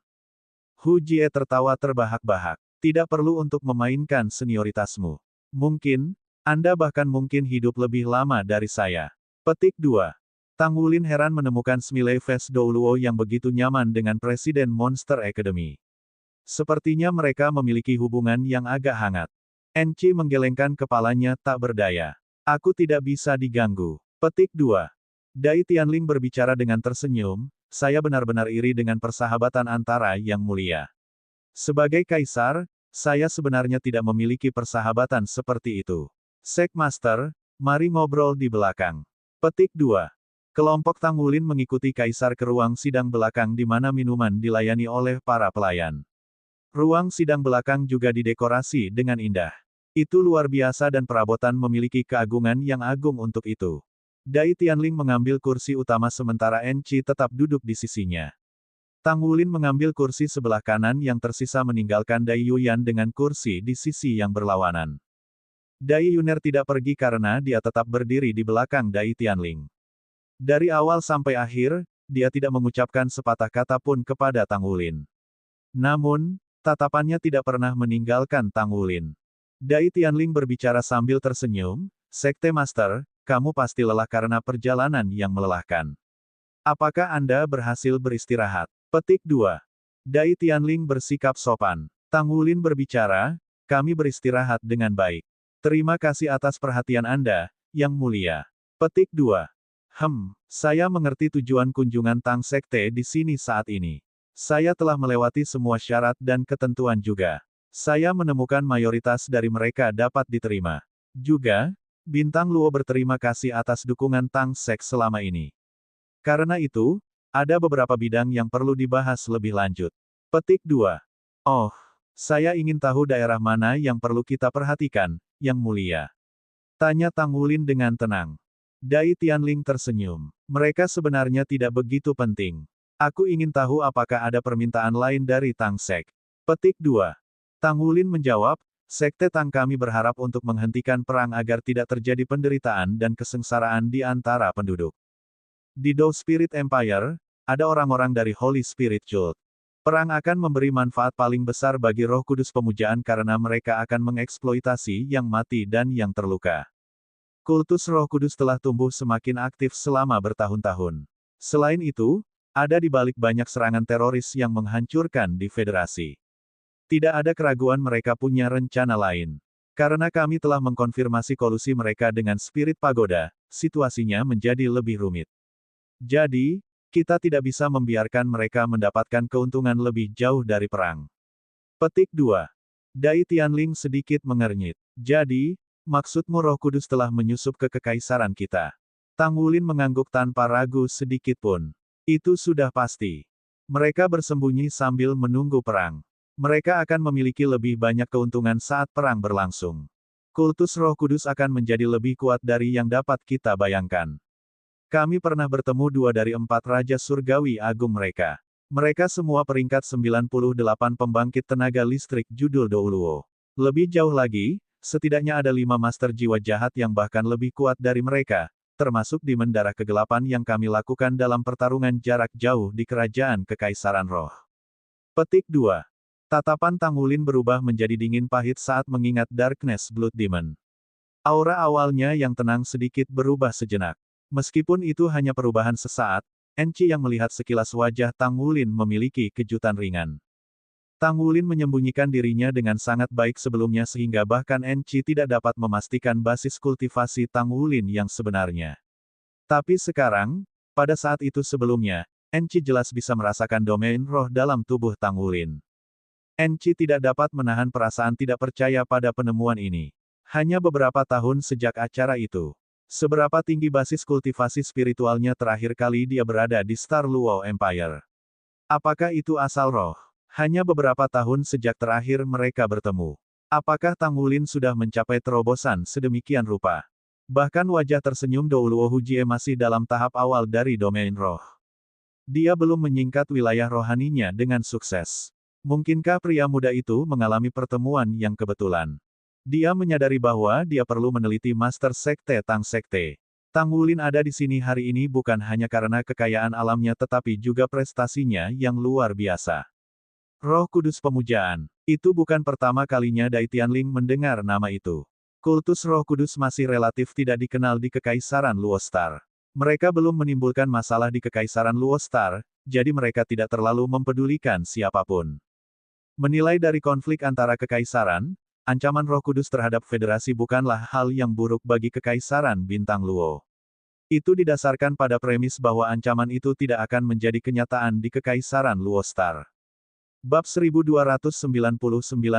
Hu Jie tertawa terbahak-bahak. Tidak perlu untuk memainkan senioritasmu. Mungkin, Anda bahkan mungkin hidup lebih lama dari saya. Petik 2. Tang Wulin heran menemukan Smiley Face Douluo yang begitu nyaman dengan Presiden Monster Academy. Sepertinya mereka memiliki hubungan yang agak hangat. Enci menggelengkan kepalanya tak berdaya. Aku tidak bisa diganggu. Petik 2. Dai Tianling berbicara dengan tersenyum, saya benar-benar iri dengan persahabatan antara Yang Mulia. Sebagai kaisar, saya sebenarnya tidak memiliki persahabatan seperti itu. Sekmaster, mari ngobrol di belakang. Petik 2. Kelompok Tang Wulin mengikuti kaisar ke ruang sidang belakang di mana minuman dilayani oleh para pelayan. Ruang sidang belakang juga didekorasi dengan indah. Itu luar biasa dan perabotan memiliki keagungan yang agung untuk itu. Dai Tianling mengambil kursi utama sementara Enci tetap duduk di sisinya. Tang Wulin mengambil kursi sebelah kanan yang tersisa meninggalkan Dai Yuyan dengan kursi di sisi yang berlawanan. Dai Yuner tidak pergi karena dia tetap berdiri di belakang Dai Tianling. Dari awal sampai akhir, dia tidak mengucapkan sepatah kata pun kepada Tang Wulin. Namun, tatapannya tidak pernah meninggalkan Tang Wulin. Dai Tianling berbicara sambil tersenyum, Sekte Master, kamu pasti lelah karena perjalanan yang melelahkan. Apakah Anda berhasil beristirahat? Petik 2. Dai Tianling bersikap sopan. Tang Wulin berbicara, kami beristirahat dengan baik. Terima kasih atas perhatian Anda, Yang Mulia. Petik 2. Saya mengerti tujuan kunjungan Tang Sekte di sini saat ini. Saya telah melewati semua syarat dan ketentuan juga. Saya menemukan mayoritas dari mereka dapat diterima. Juga, Bintang Luo berterima kasih atas dukungan Tang Sek selama ini. Karena itu, ada beberapa bidang yang perlu dibahas lebih lanjut. Petik 2. Oh, saya ingin tahu daerah mana yang perlu kita perhatikan, Yang Mulia. Tanya Tang Wulin dengan tenang. Dai Tianling tersenyum. Mereka sebenarnya tidak begitu penting. Aku ingin tahu apakah ada permintaan lain dari Tang Sek. Petik 2. Tang Wulin menjawab, Sekte Tang kami berharap untuk menghentikan perang agar tidak terjadi penderitaan dan kesengsaraan di antara penduduk. Di Dou Spirit Empire, ada orang-orang dari Holy Spirit Cult. Perang akan memberi manfaat paling besar bagi Roh Kudus Pemujaan karena mereka akan mengeksploitasi yang mati dan yang terluka. Kultus Roh Kudus telah tumbuh semakin aktif selama bertahun-tahun. Selain itu, ada di balik banyak serangan teroris yang menghancurkan di Federasi. Tidak ada keraguan mereka punya rencana lain. Karena kami telah mengkonfirmasi kolusi mereka dengan Spirit Pagoda, situasinya menjadi lebih rumit. Jadi, kita tidak bisa membiarkan mereka mendapatkan keuntungan lebih jauh dari perang. Petik 2. Dai Tianling sedikit mengernyit. Jadi, maksudmu Roh Kudus telah menyusup ke kekaisaran kita. Tang Wulin mengangguk tanpa ragu sedikit pun. Itu sudah pasti. Mereka bersembunyi sambil menunggu perang. Mereka akan memiliki lebih banyak keuntungan saat perang berlangsung. Kultus Roh Kudus akan menjadi lebih kuat dari yang dapat kita bayangkan. Kami pernah bertemu 2 dari 4 Raja Surgawi Agung mereka. Mereka semua peringkat 98 pembangkit tenaga listrik judul Douluo. Lebih jauh lagi, setidaknya ada 5 Master Jiwa Jahat yang bahkan lebih kuat dari mereka, termasuk di Mendarah Kegelapan yang kami lakukan dalam pertarungan jarak jauh di Kerajaan Kekaisaran Roh. Petik 2. Tatapan Tang Wulin berubah menjadi dingin pahit saat mengingat Darkness Blood Demon. Aura awalnya yang tenang sedikit berubah sejenak. Meskipun itu hanya perubahan sesaat, Enci yang melihat sekilas wajah Tang Wulin memiliki kejutan ringan. Tang Wulin menyembunyikan dirinya dengan sangat baik sebelumnya sehingga bahkan Enci tidak dapat memastikan basis kultivasi Tang Wulin yang sebenarnya. Tapi sekarang, pada saat itu sebelumnya, Enci jelas bisa merasakan domain roh dalam tubuh Tang Wulin. Enci tidak dapat menahan perasaan tidak percaya pada penemuan ini. Hanya beberapa tahun sejak acara itu. Seberapa tinggi basis kultivasi spiritualnya terakhir kali dia berada di Star Luo Empire? Apakah itu asal roh? Hanya beberapa tahun sejak terakhir mereka bertemu. Apakah Tang Wulin sudah mencapai terobosan sedemikian rupa? Bahkan wajah tersenyum Douluo Hujie masih dalam tahap awal dari domain roh. Dia belum menyingkat wilayah rohaninya dengan sukses. Mungkinkah pria muda itu mengalami pertemuan yang kebetulan? Dia menyadari bahwa dia perlu meneliti Master Sekte Tang Sekte. Tang Wulin ada di sini hari ini bukan hanya karena kekayaan alamnya tetapi juga prestasinya yang luar biasa. Roh Kudus Pemujaan. Itu bukan pertama kalinya Dai Tianling mendengar nama itu. Kultus Roh Kudus masih relatif tidak dikenal di Kekaisaran Luostar. Mereka belum menimbulkan masalah di Kekaisaran Luostar, jadi mereka tidak terlalu mempedulikan siapapun. Menilai dari konflik antara kekaisaran, ancaman Roh Kudus terhadap federasi bukanlah hal yang buruk bagi Kekaisaran Bintang Luo. Itu didasarkan pada premis bahwa ancaman itu tidak akan menjadi kenyataan di Kekaisaran Luostar. Bab 1299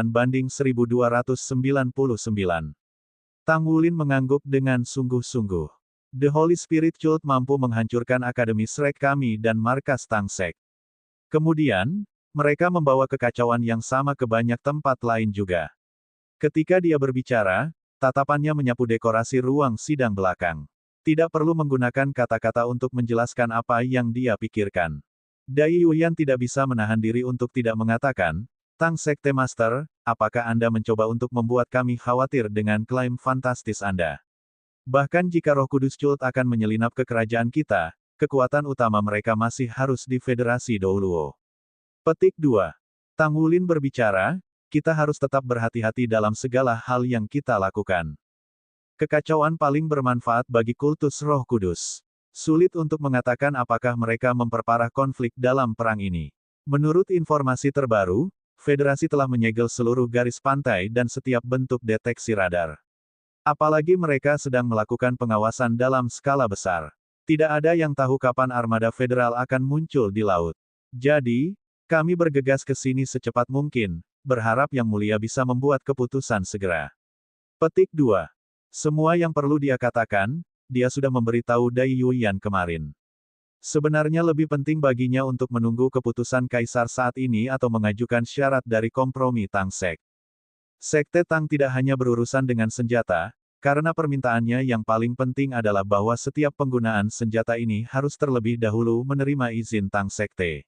banding 1299. Tang Wulin mengangguk dengan sungguh-sungguh. The Holy Spirit Cult mampu menghancurkan Akademi Shrek kami dan markas Tang Sek. Kemudian, mereka membawa kekacauan yang sama ke banyak tempat lain juga. Ketika dia berbicara, tatapannya menyapu dekorasi ruang sidang belakang. Tidak perlu menggunakan kata-kata untuk menjelaskan apa yang dia pikirkan. Dai Yuyan tidak bisa menahan diri untuk tidak mengatakan, Tang Sekte Master, apakah Anda mencoba untuk membuat kami khawatir dengan klaim fantastis Anda? Bahkan jika Roh Kudus Cult akan menyelinap ke kerajaan kita, kekuatan utama mereka masih harus di Federasi Douluo. Petik 2. Tang Wulin berbicara, kita harus tetap berhati-hati dalam segala hal yang kita lakukan. Kekacauan paling bermanfaat bagi kultus Roh Kudus. Sulit untuk mengatakan apakah mereka memperparah konflik dalam perang ini. Menurut informasi terbaru, Federasi telah menyegel seluruh garis pantai dan setiap bentuk deteksi radar. Apalagi mereka sedang melakukan pengawasan dalam skala besar. Tidak ada yang tahu kapan armada federal akan muncul di laut. Jadi, kami bergegas ke sini secepat mungkin, berharap Yang Mulia bisa membuat keputusan segera. Petik 2. Semua yang perlu dia katakan, dia sudah memberitahu Dai Yuyan kemarin. Sebenarnya lebih penting baginya untuk menunggu keputusan Kaisar saat ini atau mengajukan syarat dari kompromi Tang Sek. Sekte Tang tidak hanya berurusan dengan senjata, karena permintaannya yang paling penting adalah bahwa setiap penggunaan senjata ini harus terlebih dahulu menerima izin Tang Sekte.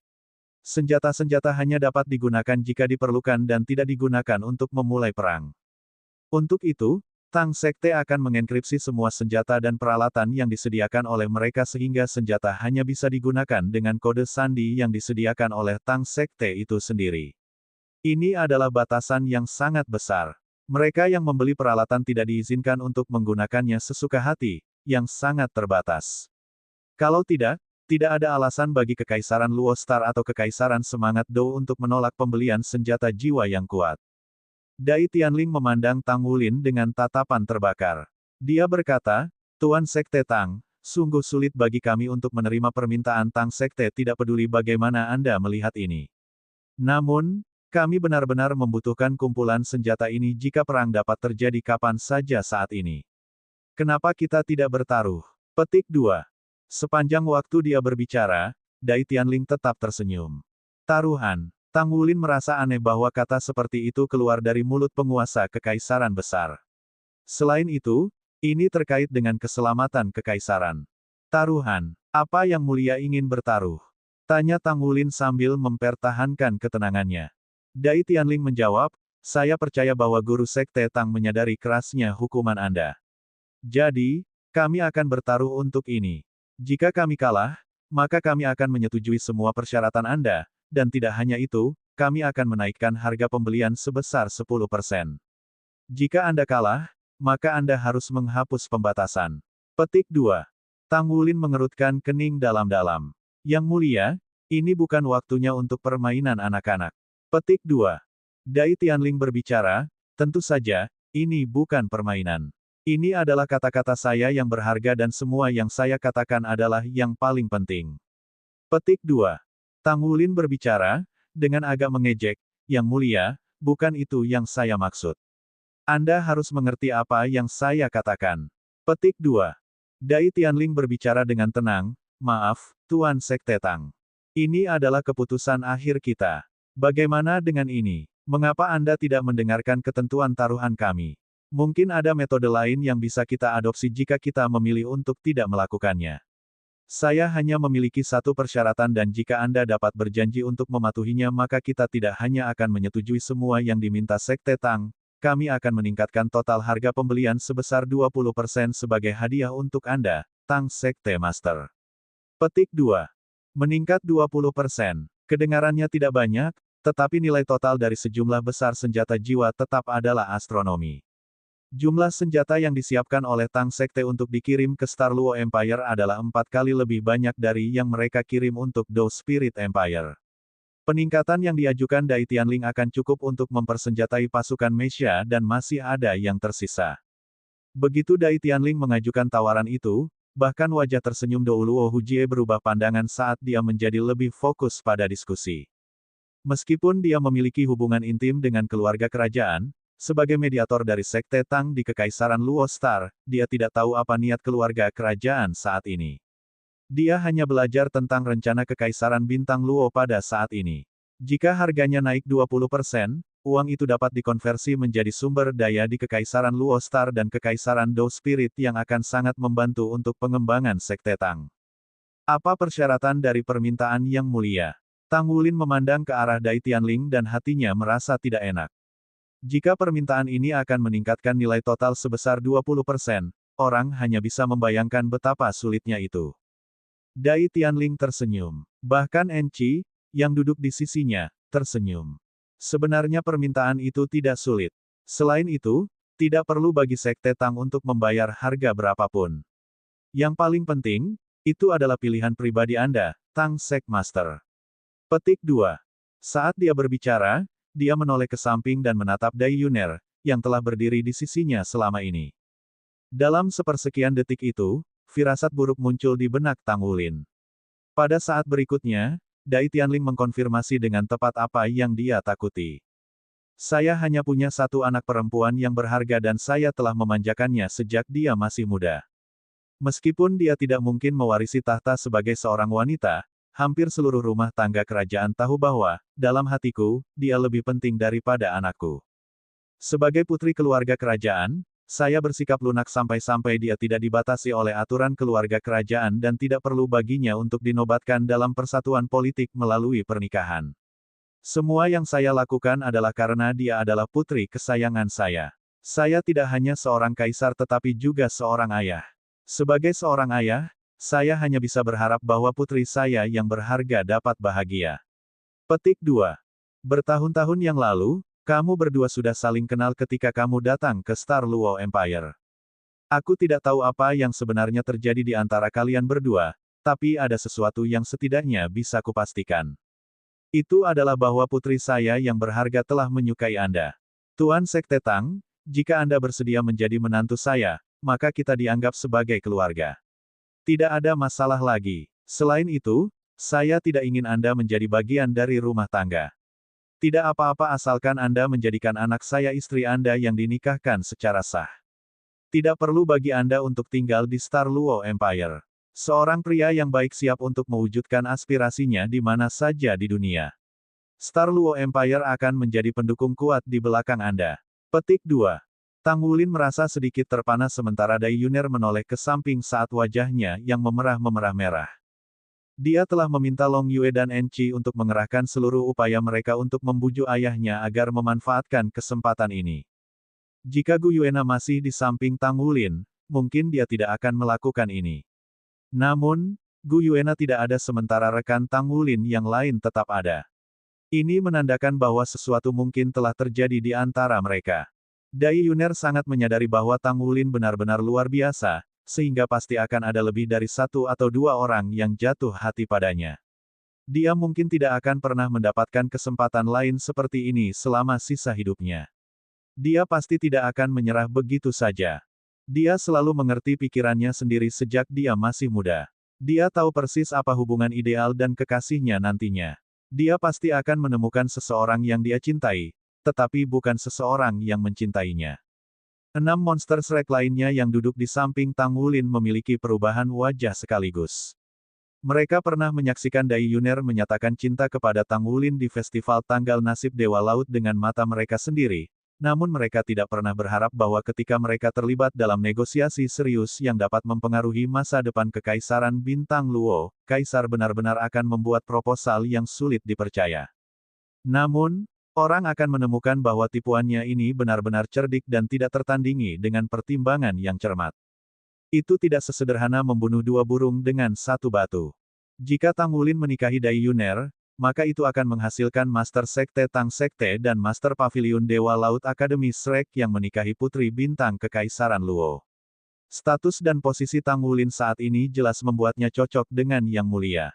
Senjata-senjata hanya dapat digunakan jika diperlukan dan tidak digunakan untuk memulai perang. Untuk itu, Tang Sekte akan mengenkripsi semua senjata dan peralatan yang disediakan oleh mereka sehingga senjata hanya bisa digunakan dengan kode sandi yang disediakan oleh Tang Sekte itu sendiri. Ini adalah batasan yang sangat besar. Mereka yang membeli peralatan tidak diizinkan untuk menggunakannya sesuka hati, yang sangat terbatas. Kalau tidak ada alasan bagi Kekaisaran Luostar atau Kekaisaran Semangat Dou untuk menolak pembelian senjata jiwa yang kuat. Dai Tianling memandang Tang Wulin dengan tatapan terbakar. Dia berkata, Tuan Sekte Tang, sungguh sulit bagi kami untuk menerima permintaan Tang Sekte tidak peduli bagaimana Anda melihat ini. Namun, kami benar-benar membutuhkan kumpulan senjata ini jika perang dapat terjadi kapan saja saat ini. Kenapa kita tidak bertaruh? Petik 2. Sepanjang waktu dia berbicara, Dai Tianling tetap tersenyum. Taruhan. Tang Wulin merasa aneh bahwa kata seperti itu keluar dari mulut penguasa kekaisaran besar. Selain itu, ini terkait dengan keselamatan kekaisaran. Taruhan. Apa Yang Mulia ingin bertaruh? Tanya Tang Wulin sambil mempertahankan ketenangannya. Dai Tianling menjawab, saya percaya bahwa guru sekte Tang menyadari kerasnya hukuman Anda. Jadi, kami akan bertaruh untuk ini. Jika kami kalah, maka kami akan menyetujui semua persyaratan Anda. Dan tidak hanya itu, kami akan menaikkan harga pembelian sebesar 10%. Jika Anda kalah, maka Anda harus menghapus pembatasan. Petik 2. Tang Wulin mengerutkan kening dalam-dalam. Yang Mulia, ini bukan waktunya untuk permainan anak-anak. Petik 2. Dai Tianling berbicara, tentu saja, ini bukan permainan. Ini adalah kata-kata saya yang berharga dan semua yang saya katakan adalah yang paling penting. Petik 2. Tang Wulin berbicara, dengan agak mengejek, Yang Mulia, bukan itu yang saya maksud. Anda harus mengerti apa yang saya katakan. Petik 2. Dai Tianling berbicara dengan tenang, maaf, Tuan Sekte Tang. Ini adalah keputusan akhir kita. Bagaimana dengan ini? Mengapa Anda tidak mendengarkan ketentuan taruhan kami? Mungkin ada metode lain yang bisa kita adopsi jika kita memilih untuk tidak melakukannya. Saya hanya memiliki satu persyaratan dan jika Anda dapat berjanji untuk mematuhinya maka kita tidak hanya akan menyetujui semua yang diminta Sekte Tang, kami akan meningkatkan total harga pembelian sebesar 20% sebagai hadiah untuk Anda, Tang Sekte Master. Petik 2. Meningkat 20%. Kedengarannya tidak banyak, Tetapi nilai total dari sejumlah besar senjata jiwa tetap adalah astronomi. Jumlah senjata yang disiapkan oleh Tang Sekte untuk dikirim ke Star Luo Empire adalah 4 kali lebih banyak dari yang mereka kirim untuk Do Spirit Empire. Peningkatan yang diajukan Dai Tianling akan cukup untuk mempersenjatai pasukan Meisha dan masih ada yang tersisa. Begitu Dai Tianling mengajukan tawaran itu, bahkan wajah tersenyum Dou Luo Hujie berubah pandangan saat dia menjadi lebih fokus pada diskusi. Meskipun dia memiliki hubungan intim dengan keluarga kerajaan, sebagai mediator dari Sekte Tang di Kekaisaran Luo Star, dia tidak tahu apa niat keluarga kerajaan saat ini. Dia hanya belajar tentang rencana Kekaisaran Bintang Luo pada saat ini. Jika harganya naik 20%, uang itu dapat dikonversi menjadi sumber daya di Kekaisaran Luo Star dan Kekaisaran Do Spirit yang akan sangat membantu untuk pengembangan Sekte Tang. Apa persyaratan dari permintaan yang mulia? Tang Wulin memandang ke arah Dai Tianling dan hatinya merasa tidak enak. Jika permintaan ini akan meningkatkan nilai total sebesar 20%, orang hanya bisa membayangkan betapa sulitnya itu. Dai Tianling tersenyum. Bahkan Enci, yang duduk di sisinya, tersenyum. Sebenarnya permintaan itu tidak sulit. Selain itu, tidak perlu bagi Sekte Tang untuk membayar harga berapapun. Yang paling penting, itu adalah pilihan pribadi Anda, Tang Sek Master. Petik 2. Saat dia berbicara, dia menoleh ke samping dan menatap Dai Yuner, yang telah berdiri di sisinya selama ini. Dalam sepersekian detik itu, firasat buruk muncul di benak Tang Wulin. Pada saat berikutnya, Dai Tianling mengkonfirmasi dengan tepat apa yang dia takuti. Saya hanya punya satu anak perempuan yang berharga dan saya telah memanjakannya sejak dia masih muda. Meskipun dia tidak mungkin mewarisi tahta sebagai seorang wanita, hampir seluruh rumah tangga kerajaan tahu bahwa, dalam hatiku, dia lebih penting daripada anakku. Sebagai putri keluarga kerajaan, saya bersikap lunak sampai-sampai dia tidak dibatasi oleh aturan keluarga kerajaan dan tidak perlu baginya untuk dinobatkan dalam persatuan politik melalui pernikahan. Semua yang saya lakukan adalah karena dia adalah putri kesayangan saya. Saya tidak hanya seorang kaisar tetapi juga seorang ayah. Sebagai seorang ayah, saya hanya bisa berharap bahwa putri saya yang berharga dapat bahagia. Petik 2. Bertahun-tahun yang lalu, kamu berdua sudah saling kenal ketika kamu datang ke Star Luo Empire. Aku tidak tahu apa yang sebenarnya terjadi di antara kalian berdua, tapi ada sesuatu yang setidaknya bisa kupastikan. Itu adalah bahwa putri saya yang berharga telah menyukai Anda. Tuan Sekte Tang, jika Anda bersedia menjadi menantu saya, maka kita dianggap sebagai keluarga. Tidak ada masalah lagi. Selain itu, saya tidak ingin Anda menjadi bagian dari rumah tangga. Tidak apa-apa asalkan Anda menjadikan anak saya istri Anda yang dinikahkan secara sah. Tidak perlu bagi Anda untuk tinggal di Star Luo Empire. Seorang pria yang baik siap untuk mewujudkan aspirasinya di mana saja di dunia. Star Luo Empire akan menjadi pendukung kuat di belakang Anda. Petik 2. Tang Wulin merasa sedikit terpana sementara Dai Yuner menoleh ke samping saat wajahnya yang memerah-memerah merah. Dia telah meminta Long Yue dan Enci untuk mengerahkan seluruh upaya mereka untuk membujuk ayahnya agar memanfaatkan kesempatan ini. Jika Gu Yuena masih di samping Tang Wulin, mungkin dia tidak akan melakukan ini. Namun, Gu Yuena tidak ada sementara rekan Tang Wulin yang lain tetap ada. Ini menandakan bahwa sesuatu mungkin telah terjadi di antara mereka. Dai Yuner sangat menyadari bahwa Tang Wulin benar-benar luar biasa, sehingga pasti akan ada lebih dari satu atau dua orang yang jatuh hati padanya. Dia mungkin tidak akan pernah mendapatkan kesempatan lain seperti ini selama sisa hidupnya. Dia pasti tidak akan menyerah begitu saja. Dia selalu mengerti pikirannya sendiri sejak dia masih muda. Dia tahu persis apa hubungan ideal dan kekasihnya nantinya. Dia pasti akan menemukan seseorang yang dia cintai, tetapi bukan seseorang yang mencintainya. 6 monster Shrek lainnya yang duduk di samping Tang Wulin memiliki perubahan wajah sekaligus. Mereka pernah menyaksikan Dai Yuner menyatakan cinta kepada Tang Wulin di festival tanggal nasib Dewa Laut dengan mata mereka sendiri, namun mereka tidak pernah berharap bahwa ketika mereka terlibat dalam negosiasi serius yang dapat mempengaruhi masa depan Kekaisaran Bintang Luo, Kaisar benar-benar akan membuat proposal yang sulit dipercaya. Namun, orang akan menemukan bahwa tipuannya ini benar-benar cerdik dan tidak tertandingi dengan pertimbangan yang cermat. Itu tidak sesederhana membunuh dua burung dengan satu batu. Jika Tang Wulin menikahi Dai Yuner, maka itu akan menghasilkan Master Sekte Tang Sekte dan Master Pavilion Dewa Laut Akademi Shrek yang menikahi Putri Bintang Kekaisaran Luo. Status dan posisi Tang Wulin saat ini jelas membuatnya cocok dengan Yang Mulia.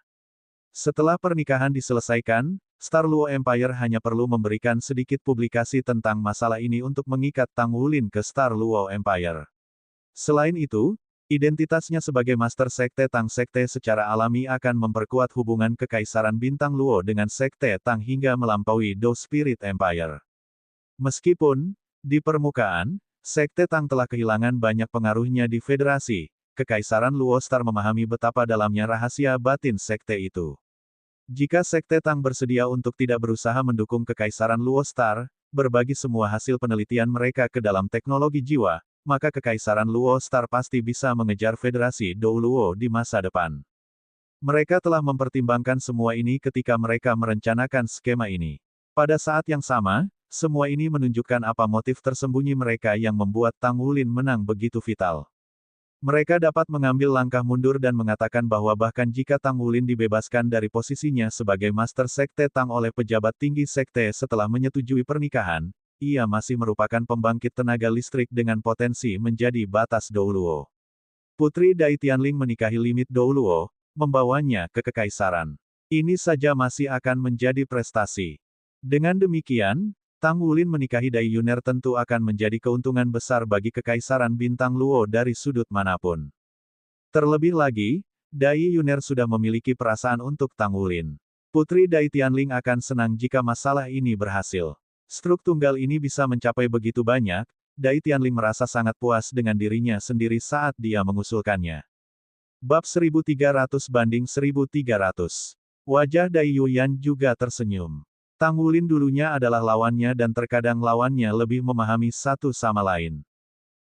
Setelah pernikahan diselesaikan, Star Luo Empire hanya perlu memberikan sedikit publikasi tentang masalah ini untuk mengikat Tang Wulin ke Star Luo Empire. Selain itu, identitasnya sebagai Master Sekte Tang Sekte secara alami akan memperkuat hubungan Kekaisaran Bintang Luo dengan Sekte Tang hingga melampaui Do Spirit Empire. Meskipun, di permukaan, Sekte Tang telah kehilangan banyak pengaruhnya di Federasi, Kekaisaran Luo Star memahami betapa dalamnya rahasia batin Sekte itu. Jika Sekte Tang bersedia untuk tidak berusaha mendukung Kekaisaran Luo Star, berbagi semua hasil penelitian mereka ke dalam teknologi jiwa, maka Kekaisaran Luo Star pasti bisa mengejar Federasi Dou Luo di masa depan. Mereka telah mempertimbangkan semua ini ketika mereka merencanakan skema ini. Pada saat yang sama, semua ini menunjukkan apa motif tersembunyi mereka yang membuat Tang Wulin menang begitu vital. Mereka dapat mengambil langkah mundur dan mengatakan bahwa bahkan jika Tang Wulin dibebaskan dari posisinya sebagai Master Sekte Tang oleh pejabat tinggi Sekte setelah menyetujui pernikahan, ia masih merupakan pembangkit tenaga listrik dengan potensi menjadi batas Dou Luo. Putri Dai Tianling menikahi limit Dou Luo, membawanya ke kekaisaran. Ini saja masih akan menjadi prestasi. Dengan demikian, Tang Wulin menikahi Dai Yuner tentu akan menjadi keuntungan besar bagi Kekaisaran Bintang Luo dari sudut manapun. Terlebih lagi, Dai Yuner sudah memiliki perasaan untuk Tang Wulin. Putri Dai Tianling akan senang jika masalah ini berhasil. Struk tunggal ini bisa mencapai begitu banyak, Dai Tianling merasa sangat puas dengan dirinya sendiri saat dia mengusulkannya. Bab 1300 banding 1300. Wajah Dai Yuyan juga tersenyum. Tang Wulin dulunya adalah lawannya dan terkadang lawannya lebih memahami satu sama lain.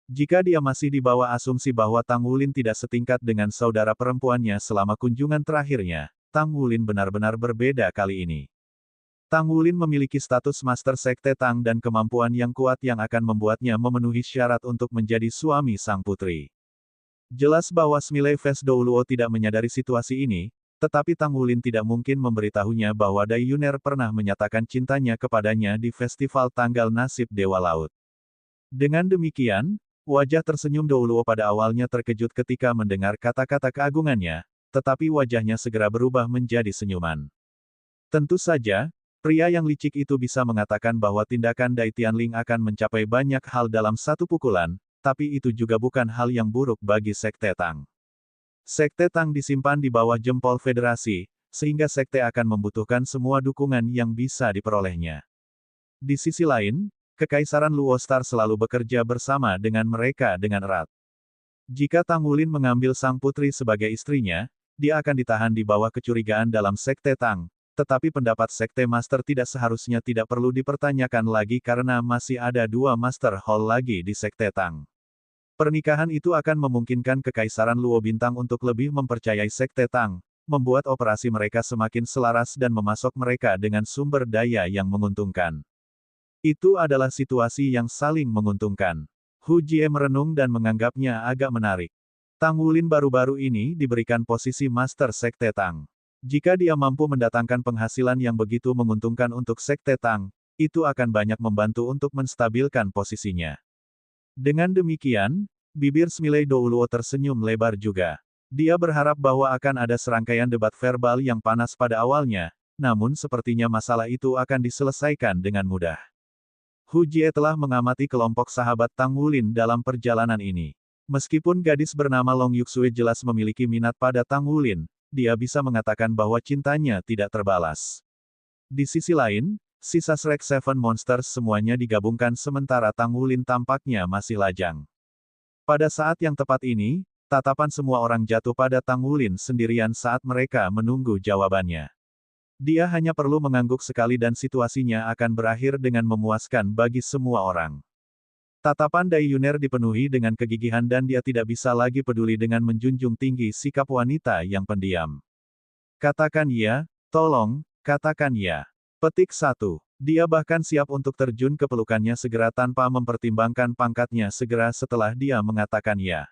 Jika dia masih dibawa asumsi bahwa Tang Wulin tidak setingkat dengan saudara perempuannya selama kunjungan terakhirnya, Tang Wulin benar-benar berbeda kali ini. Tang Wulin memiliki status Master Sekte Tang dan kemampuan yang kuat yang akan membuatnya memenuhi syarat untuk menjadi suami sang putri. Jelas bahwa Smiley Face Dou Luo tidak menyadari situasi ini, tetapi Tang Wulin tidak mungkin memberitahunya bahwa Dai Yuner pernah menyatakan cintanya kepadanya di Festival Tanggal Nasib Dewa Laut. Dengan demikian, wajah tersenyum Dou Luo pada awalnya terkejut ketika mendengar kata-kata keagungannya, tetapi wajahnya segera berubah menjadi senyuman. Tentu saja, pria yang licik itu bisa mengatakan bahwa tindakan Dai Tianling akan mencapai banyak hal dalam satu pukulan, tapi itu juga bukan hal yang buruk bagi Sekte Tang. Sekte Tang disimpan di bawah jempol Federasi, sehingga Sekte akan membutuhkan semua dukungan yang bisa diperolehnya. Di sisi lain, Kekaisaran Luo Star selalu bekerja bersama dengan mereka dengan erat. Jika Tang Wulin mengambil sang putri sebagai istrinya, dia akan ditahan di bawah kecurigaan dalam Sekte Tang, tetapi pendapat Sekte Master tidak seharusnya tidak perlu dipertanyakan lagi karena masih ada 2 Master Hall lagi di Sekte Tang. Pernikahan itu akan memungkinkan Kekaisaran Luo Bintang untuk lebih mempercayai Sekte Tang, membuat operasi mereka semakin selaras dan memasok mereka dengan sumber daya yang menguntungkan. Itu adalah situasi yang saling menguntungkan. Hu Jie merenung dan menganggapnya agak menarik. Tang Wulin baru-baru ini diberikan posisi Master Sekte Tang. Jika dia mampu mendatangkan penghasilan yang begitu menguntungkan untuk Sekte Tang, itu akan banyak membantu untuk menstabilkan posisinya. Dengan demikian, bibir Smiley Dou Luo tersenyum lebar juga. Dia berharap bahwa akan ada serangkaian debat verbal yang panas pada awalnya, namun sepertinya masalah itu akan diselesaikan dengan mudah. Hu Jie telah mengamati kelompok sahabat Tang Wulin dalam perjalanan ini. Meskipun gadis bernama Long Yuxue jelas memiliki minat pada Tang Wulin, dia bisa mengatakan bahwa cintanya tidak terbalas. Di sisi lain, sisa Shrek Seven Monsters semuanya digabungkan sementara Tang Wulin tampaknya masih lajang. Pada saat yang tepat ini, tatapan semua orang jatuh pada Tang Wulin sendirian saat mereka menunggu jawabannya. Dia hanya perlu mengangguk sekali dan situasinya akan berakhir dengan memuaskan bagi semua orang. Tatapan Dai Yuner dipenuhi dengan kegigihan dan dia tidak bisa lagi peduli dengan menjunjung tinggi sikap wanita yang pendiam. Katakan ya, tolong, katakan ya. Petik 1. Dia bahkan siap untuk terjun ke pelukannya segera tanpa mempertimbangkan pangkatnya segera setelah dia mengatakan ya.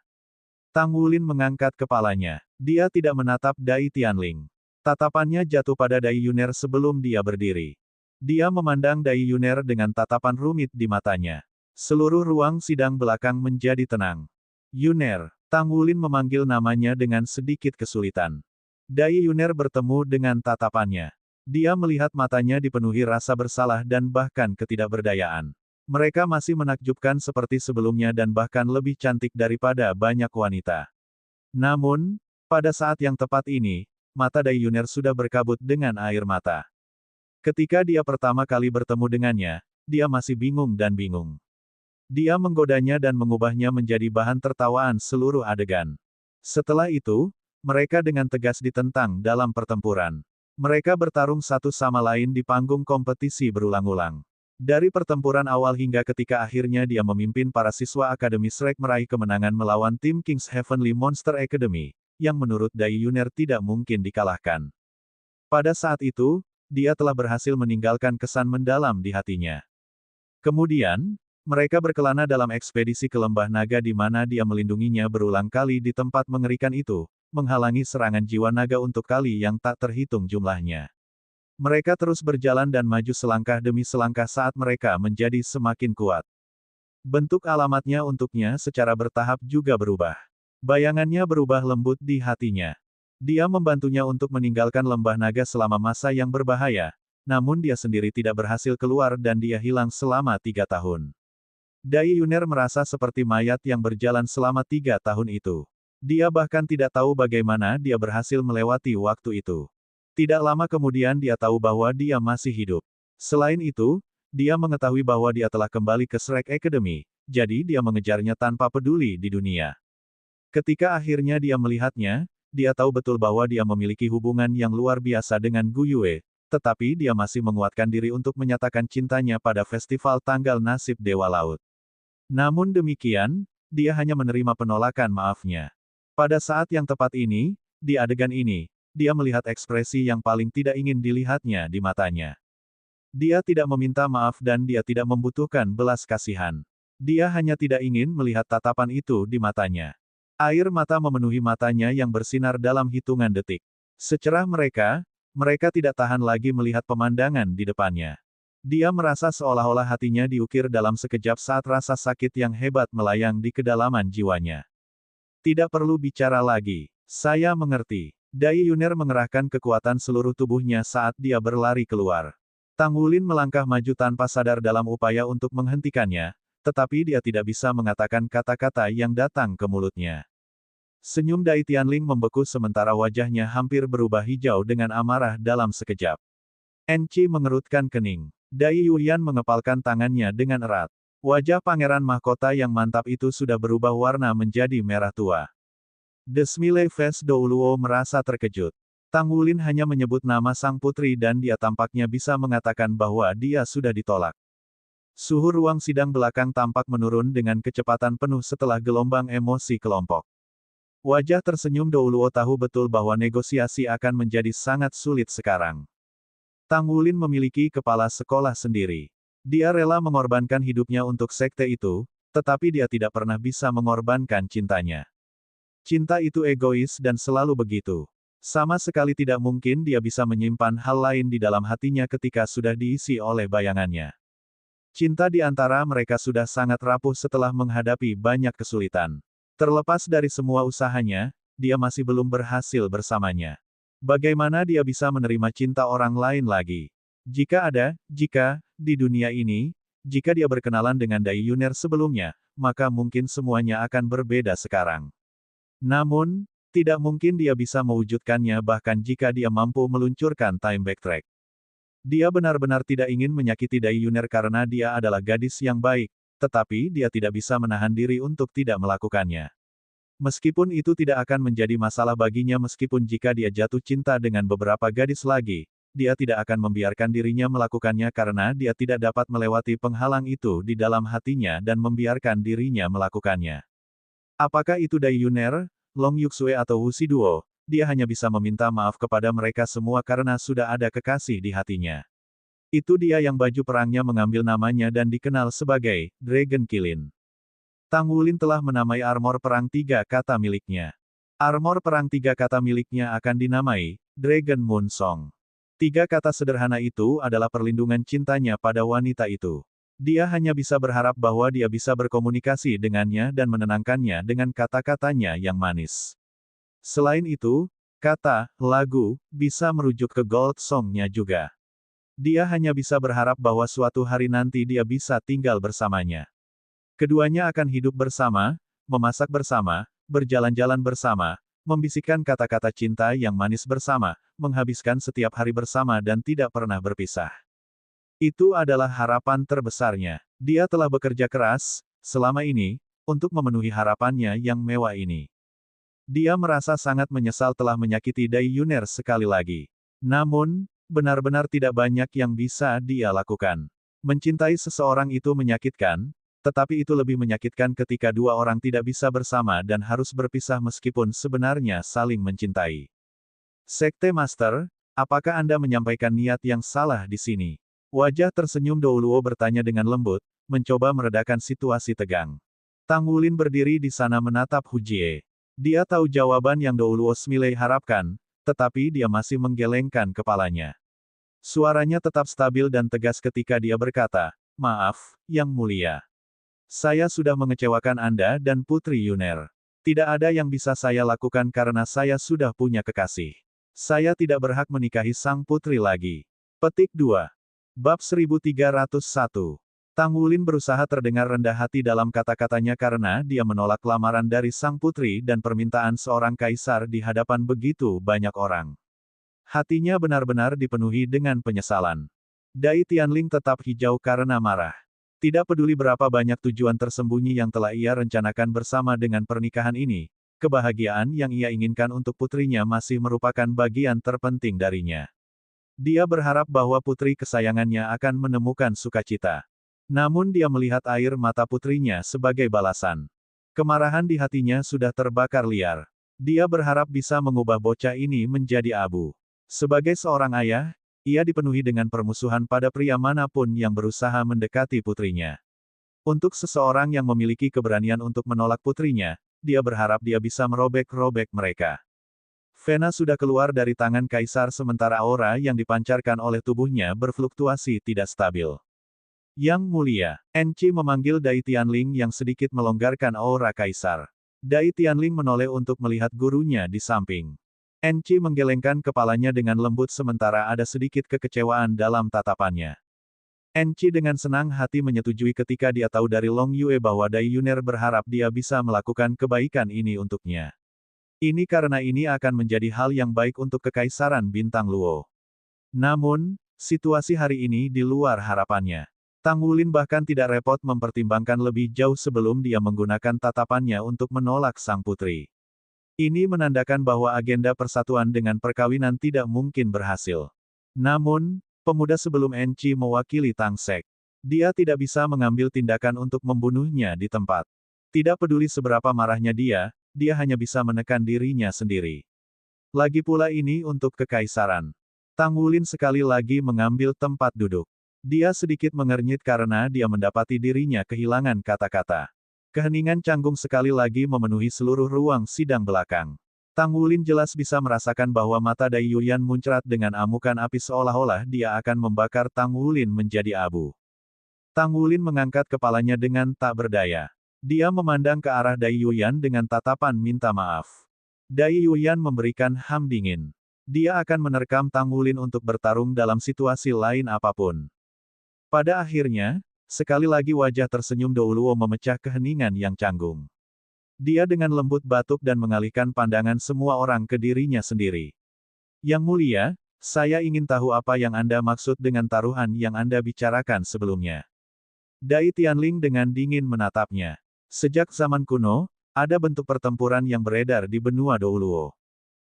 Tang Wulin mengangkat kepalanya. Dia tidak menatap Dai Tianling. Tatapannya jatuh pada Dai Yuner sebelum dia berdiri. Dia memandang Dai Yuner dengan tatapan rumit di matanya. Seluruh ruang sidang belakang menjadi tenang. Yuner, Tang Wulin memanggil namanya dengan sedikit kesulitan. Dai Yuner bertemu dengan tatapannya. Dia melihat matanya dipenuhi rasa bersalah dan bahkan ketidakberdayaan. Mereka masih menakjubkan seperti sebelumnya dan bahkan lebih cantik daripada banyak wanita. Namun, pada saat yang tepat ini, mata Dai Yuner sudah berkabut dengan air mata. Ketika dia pertama kali bertemu dengannya, dia masih bingung dan bingung. Dia menggodanya dan mengubahnya menjadi bahan tertawaan seluruh adegan. Setelah itu, mereka dengan tegas ditentang dalam pertempuran. Mereka bertarung satu sama lain di panggung kompetisi berulang-ulang. Dari pertempuran awal hingga ketika akhirnya dia memimpin para siswa Akademi Shrek meraih kemenangan melawan tim King's Heavenly Monster Academy, yang menurut Dai Yuner tidak mungkin dikalahkan. Pada saat itu, dia telah berhasil meninggalkan kesan mendalam di hatinya. Kemudian, mereka berkelana dalam ekspedisi ke Lembah Naga di mana dia melindunginya berulang kali di tempat mengerikan itu, menghalangi serangan jiwa naga untuk kali yang tak terhitung jumlahnya. Mereka terus berjalan dan maju selangkah demi selangkah saat mereka menjadi semakin kuat. Bentuk alamatnya untuknya secara bertahap juga berubah. Bayangannya berubah lembut di hatinya. Dia membantunya untuk meninggalkan Lembah Naga selama masa yang berbahaya, namun dia sendiri tidak berhasil keluar dan dia hilang selama 3 tahun. Dai Yuner merasa seperti mayat yang berjalan selama 3 tahun itu. Dia bahkan tidak tahu bagaimana dia berhasil melewati waktu itu. Tidak lama kemudian dia tahu bahwa dia masih hidup. Selain itu, dia mengetahui bahwa dia telah kembali ke Shrek Academy, jadi dia mengejarnya tanpa peduli di dunia. Ketika akhirnya dia melihatnya, dia tahu betul bahwa dia memiliki hubungan yang luar biasa dengan Gu Yue, tetapi dia masih menguatkan diri untuk menyatakan cintanya pada festival tanggal nasib Dewa Laut. Namun demikian, dia hanya menerima penolakan maafnya. Pada saat yang tepat ini, di adegan ini, dia melihat ekspresi yang paling tidak ingin dilihatnya di matanya. Dia tidak meminta maaf dan dia tidak membutuhkan belas kasihan. Dia hanya tidak ingin melihat tatapan itu di matanya. Air mata memenuhi matanya yang bersinar dalam hitungan detik. Secerah mereka, mereka tidak tahan lagi melihat pemandangan di depannya. Dia merasa seolah-olah hatinya diukir dalam sekejap saat rasa sakit yang hebat melayang di kedalaman jiwanya. Tidak perlu bicara lagi. Saya mengerti. Dai Yuner mengerahkan kekuatan seluruh tubuhnya saat dia berlari keluar. Tang Wulin melangkah maju tanpa sadar dalam upaya untuk menghentikannya, tetapi dia tidak bisa mengatakan kata-kata yang datang ke mulutnya. Senyum Dai Tianling membeku sementara wajahnya hampir berubah hijau dengan amarah dalam sekejap. Enci mengerutkan kening. Dai Yuyan mengepalkan tangannya dengan erat. Wajah pangeran mahkota yang mantap itu sudah berubah warna menjadi merah tua. Desmile Face Douluo merasa terkejut. Tang Wulin hanya menyebut nama sang putri dan dia tampaknya bisa mengatakan bahwa dia sudah ditolak. Suhu ruang sidang belakang tampak menurun dengan kecepatan penuh setelah gelombang emosi kelompok. Wajah tersenyum Douluo tahu betul bahwa negosiasi akan menjadi sangat sulit sekarang. Tang Wulin memiliki kepala sekolah sendiri. Dia rela mengorbankan hidupnya untuk sekte itu, tetapi dia tidak pernah bisa mengorbankan cintanya. Cinta itu egois dan selalu begitu. Sama sekali tidak mungkin dia bisa menyimpan hal lain di dalam hatinya ketika sudah diisi oleh bayangannya. Cinta di antara mereka sudah sangat rapuh setelah menghadapi banyak kesulitan. Terlepas dari semua usahanya, dia masih belum berhasil bersamanya. Bagaimana dia bisa menerima cinta orang lain lagi? Jika di dunia ini, jika dia berkenalan dengan Dai Yuner sebelumnya, maka mungkin semuanya akan berbeda sekarang. Namun, tidak mungkin dia bisa mewujudkannya bahkan jika dia mampu meluncurkan time backtrack. Dia benar-benar tidak ingin menyakiti Dai Yuner karena dia adalah gadis yang baik, tetapi dia tidak bisa menahan diri untuk tidak melakukannya. Meskipun itu tidak akan menjadi masalah baginya meskipun jika dia jatuh cinta dengan beberapa gadis lagi, dia tidak akan membiarkan dirinya melakukannya karena dia tidak dapat melewati penghalang itu di dalam hatinya dan membiarkan dirinya melakukannya. Apakah itu Dai Yuner, Long Yuxue atau Wu Shiduo, dia hanya bisa meminta maaf kepada mereka semua karena sudah ada kekasih di hatinya. Itu dia yang baju perangnya mengambil namanya dan dikenal sebagai Dragon Kilin. Tang Wulin telah menamai armor perang 3 kata miliknya. Armor perang 3 kata miliknya akan dinamai Dragon Moon Song. Tiga kata sederhana itu adalah perlindungan cintanya pada wanita itu. Dia hanya bisa berharap bahwa dia bisa berkomunikasi dengannya dan menenangkannya dengan kata-katanya yang manis. Selain itu, kata, lagu, bisa merujuk ke Gold Song-nya juga. Dia hanya bisa berharap bahwa suatu hari nanti dia bisa tinggal bersamanya. Keduanya akan hidup bersama, memasak bersama, berjalan-jalan bersama, membisikkan kata-kata cinta yang manis bersama, menghabiskan setiap hari bersama dan tidak pernah berpisah. Itu adalah harapan terbesarnya. Dia telah bekerja keras, selama ini, untuk memenuhi harapannya yang mewah ini. Dia merasa sangat menyesal telah menyakiti Dai Yuner sekali lagi. Namun, benar-benar tidak banyak yang bisa dia lakukan. Mencintai seseorang itu menyakitkan, tetapi itu lebih menyakitkan ketika dua orang tidak bisa bersama dan harus berpisah meskipun sebenarnya saling mencintai. Sekte Master, apakah Anda menyampaikan niat yang salah di sini? Wajah tersenyum Douluo bertanya dengan lembut, mencoba meredakan situasi tegang. Tang Wulin berdiri di sana menatap Hujie. Dia tahu jawaban yang Douluo Smiley harapkan, tetapi dia masih menggelengkan kepalanya. Suaranya tetap stabil dan tegas ketika dia berkata, "Maaf, Yang Mulia. Saya sudah mengecewakan Anda dan Putri Yuner. Tidak ada yang bisa saya lakukan karena saya sudah punya kekasih. Saya tidak berhak menikahi sang putri lagi." Petik 2. Bab 1301. Tang Wulin berusaha terdengar rendah hati dalam kata-katanya karena dia menolak lamaran dari sang putri dan permintaan seorang kaisar di hadapan begitu banyak orang. Hatinya benar-benar dipenuhi dengan penyesalan. Dai Tianling tetap hijau karena marah. Tidak peduli berapa banyak tujuan tersembunyi yang telah ia rencanakan bersama dengan pernikahan ini, kebahagiaan yang ia inginkan untuk putrinya masih merupakan bagian terpenting darinya. Dia berharap bahwa putri kesayangannya akan menemukan sukacita. Namun dia melihat air mata putrinya sebagai balasan. Kemarahan di hatinya sudah terbakar liar. Dia berharap bisa mengubah bocah ini menjadi abu. Sebagai seorang ayah, ia dipenuhi dengan permusuhan pada pria manapun yang berusaha mendekati putrinya. Untuk seseorang yang memiliki keberanian untuk menolak putrinya, dia berharap dia bisa merobek-robek mereka. Vena sudah keluar dari tangan kaisar sementara aura yang dipancarkan oleh tubuhnya berfluktuasi tidak stabil. Yang Mulia, Enci memanggil Dai Tianling yang sedikit melonggarkan aura kaisar. Dai Tianling menoleh untuk melihat gurunya di samping. Enci menggelengkan kepalanya dengan lembut sementara ada sedikit kekecewaan dalam tatapannya. Enci dengan senang hati menyetujui ketika dia tahu dari Long Yue bahwa Dai Yuner berharap dia bisa melakukan kebaikan ini untuknya. Ini karena ini akan menjadi hal yang baik untuk Kekaisaran Bintang Luo. Namun, situasi hari ini di luar harapannya. Tang Wulin bahkan tidak repot mempertimbangkan lebih jauh sebelum dia menggunakan tatapannya untuk menolak sang putri. Ini menandakan bahwa agenda persatuan dengan perkawinan tidak mungkin berhasil. Namun, pemuda sebelum Enci mewakili Tang Sek. Dia tidak bisa mengambil tindakan untuk membunuhnya di tempat. Tidak peduli seberapa marahnya dia hanya bisa menekan dirinya sendiri. Lagi pula ini untuk kekaisaran. Tang Wulin sekali lagi mengambil tempat duduk. Dia sedikit mengernyit karena dia mendapati dirinya kehilangan kata-kata. Keheningan canggung sekali lagi memenuhi seluruh ruang sidang belakang. Tang Wulin jelas bisa merasakan bahwa mata Dai Yuyan muncrat dengan amukan api seolah-olah dia akan membakar Tang Wulin menjadi abu. Tang Wulin mengangkat kepalanya dengan tak berdaya. Dia memandang ke arah Dai Yuyan dengan tatapan minta maaf. Dai Yuyan memberikan ham dingin. Dia akan menerkam Tang Wulin untuk bertarung dalam situasi lain apapun. Pada akhirnya, sekali lagi wajah tersenyum Douluo memecah keheningan yang canggung. Dia dengan lembut batuk dan mengalihkan pandangan semua orang ke dirinya sendiri. Yang Mulia, saya ingin tahu apa yang Anda maksud dengan taruhan yang Anda bicarakan sebelumnya. Dai Tianling dengan dingin menatapnya. Sejak zaman kuno, ada bentuk pertempuran yang beredar di benua Douluo.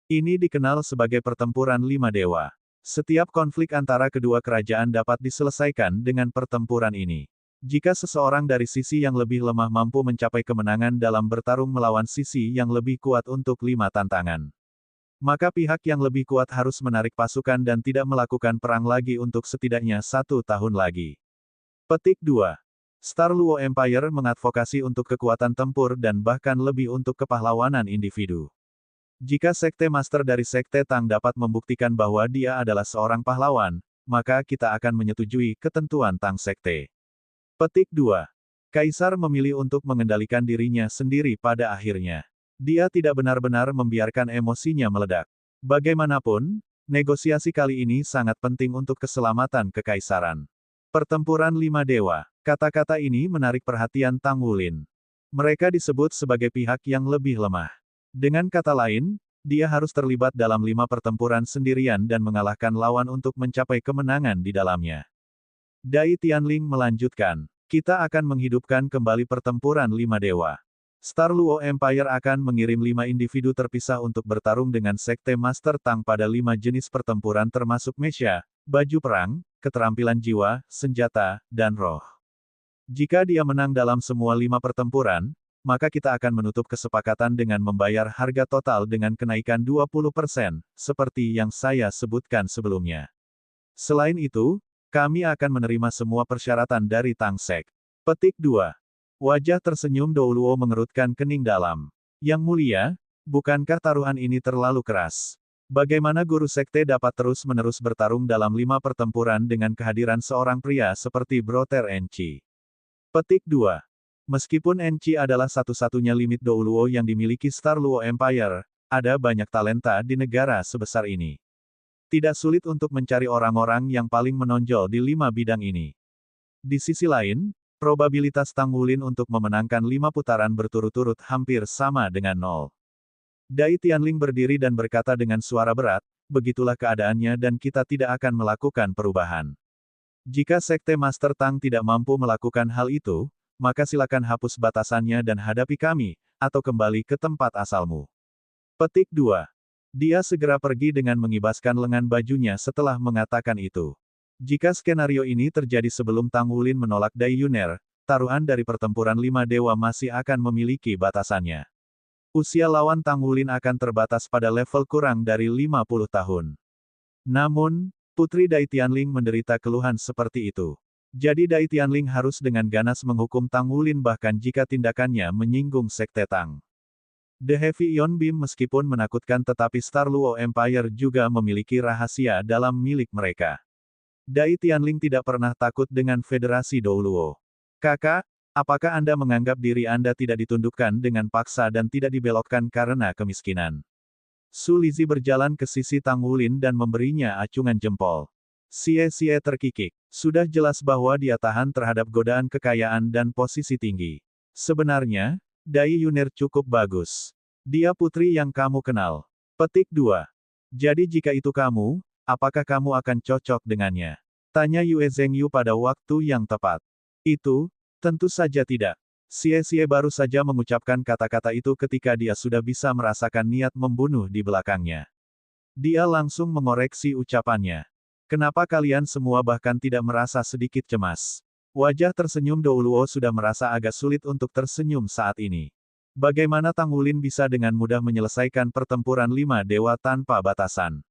Ini dikenal sebagai pertempuran lima dewa. Setiap konflik antara kedua kerajaan dapat diselesaikan dengan pertempuran ini. Jika seseorang dari sisi yang lebih lemah mampu mencapai kemenangan dalam bertarung melawan sisi yang lebih kuat untuk 5 tantangan, maka pihak yang lebih kuat harus menarik pasukan dan tidak melakukan perang lagi untuk setidaknya 1 tahun lagi. Petik 2. Star Luo Empire mengadvokasi untuk kekuatan tempur dan bahkan lebih untuk kepahlawanan individu. Jika Sekte Master dari Sekte Tang dapat membuktikan bahwa dia adalah seorang pahlawan, maka kita akan menyetujui ketentuan Tang Sekte. Petik 2. Kaisar memilih untuk mengendalikan dirinya sendiri pada akhirnya. Dia tidak benar-benar membiarkan emosinya meledak. Bagaimanapun, negosiasi kali ini sangat penting untuk keselamatan kekaisaran. Pertempuran Lima Dewa. Kata-kata ini menarik perhatian Tang Wulin. Mereka disebut sebagai pihak yang lebih lemah. Dengan kata lain, dia harus terlibat dalam 5 pertempuran sendirian dan mengalahkan lawan untuk mencapai kemenangan di dalamnya. Dai Tianling melanjutkan, kita akan menghidupkan kembali pertempuran Lima Dewa. Star Luo Empire akan mengirim 5 individu terpisah untuk bertarung dengan Sekte Master Tang pada 5 jenis pertempuran termasuk Mesha, baju perang, keterampilan jiwa, senjata, dan roh. Jika dia menang dalam semua 5 pertempuran, maka kita akan menutup kesepakatan dengan membayar harga total dengan kenaikan 20%, seperti yang saya sebutkan sebelumnya. Selain itu, kami akan menerima semua persyaratan dari Tang Sek. Petik 2. Wajah tersenyum Douluo mengerutkan kening dalam. Yang mulia, bukankah taruhan ini terlalu keras? Bagaimana guru sekte dapat terus-menerus bertarung dalam 5 pertempuran dengan kehadiran seorang pria seperti Brother Enchi? Petik 2. Meskipun Enchi adalah satu-satunya limit Douluo yang dimiliki Star Luo Empire, ada banyak talenta di negara sebesar ini. Tidak sulit untuk mencari orang-orang yang paling menonjol di 5 bidang ini. Di sisi lain, probabilitas Tang Wulin untuk memenangkan 5 putaran berturut-turut hampir sama dengan 0. Dai Tianling berdiri dan berkata dengan suara berat, begitulah keadaannya dan kita tidak akan melakukan perubahan. Jika Sekte Master Tang tidak mampu melakukan hal itu, maka silakan hapus batasannya dan hadapi kami, atau kembali ke tempat asalmu. Petik 2. Dia segera pergi dengan mengibaskan lengan bajunya setelah mengatakan itu. Jika skenario ini terjadi sebelum Tang Wulin menolak Dai Yuner, taruhan dari pertempuran 5 dewa masih akan memiliki batasannya. Usia lawan Tang Wulin akan terbatas pada level kurang dari 50 tahun. Namun, Putri Dai Tianling menderita keluhan seperti itu. Jadi Dai Tianling harus dengan ganas menghukum Tang Wulin bahkan jika tindakannya menyinggung Sekte Tang. The Heavy Ion Beam meskipun menakutkan tetapi Star Luo Empire juga memiliki rahasia dalam milik mereka. Dai Tianling tidak pernah takut dengan Federasi Douluo. Kakak, apakah Anda menganggap diri Anda tidak ditundukkan dengan paksa dan tidak dibelokkan karena kemiskinan? Su Lizhi berjalan ke sisi Tang Wulin dan memberinya acungan jempol. Xie terkikik. Sudah jelas bahwa dia tahan terhadap godaan kekayaan dan posisi tinggi. Sebenarnya, Dai Yuner cukup bagus. Dia putri yang kamu kenal. Petik 2. Jadi jika itu kamu, apakah kamu akan cocok dengannya? Tanya Yue Zhengyu pada waktu yang tepat. Itu, tentu saja tidak. Xie baru saja mengucapkan kata-kata itu ketika dia sudah bisa merasakan niat membunuh di belakangnya. Dia langsung mengoreksi ucapannya. Kenapa kalian semua bahkan tidak merasa sedikit cemas? Wajah tersenyum Douluo sudah merasa agak sulit untuk tersenyum saat ini. Bagaimana Tang Wulin bisa dengan mudah menyelesaikan pertempuran 5 dewa tanpa batasan?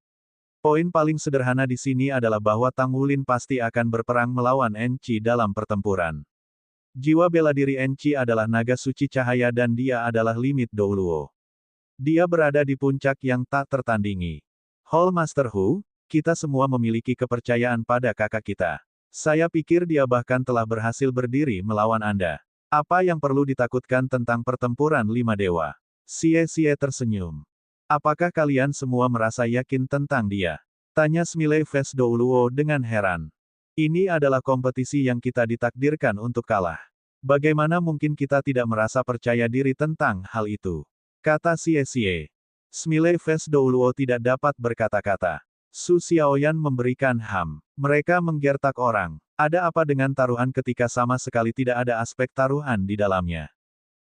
Poin paling sederhana di sini adalah bahwa Tang Wulin pasti akan berperang melawan Enchi dalam pertempuran. Jiwa bela diri Enchi adalah naga suci cahaya dan dia adalah limit Douluo. Dia berada di puncak yang tak tertandingi. Hall Master Hu, kita semua memiliki kepercayaan pada kakak kita. Saya pikir dia bahkan telah berhasil berdiri melawan Anda. Apa yang perlu ditakutkan tentang pertempuran 5 dewa? Xie tersenyum. Apakah kalian semua merasa yakin tentang dia? Tanya Smiley Face Douluo dengan heran. Ini adalah kompetisi yang kita ditakdirkan untuk kalah. Bagaimana mungkin kita tidak merasa percaya diri tentang hal itu? Kata Xie. Smiley Face Douluo tidak dapat berkata-kata. Su Xiaoyan memberikan ham. Mereka menggertak orang. Ada apa dengan taruhan ketika sama sekali tidak ada aspek taruhan di dalamnya?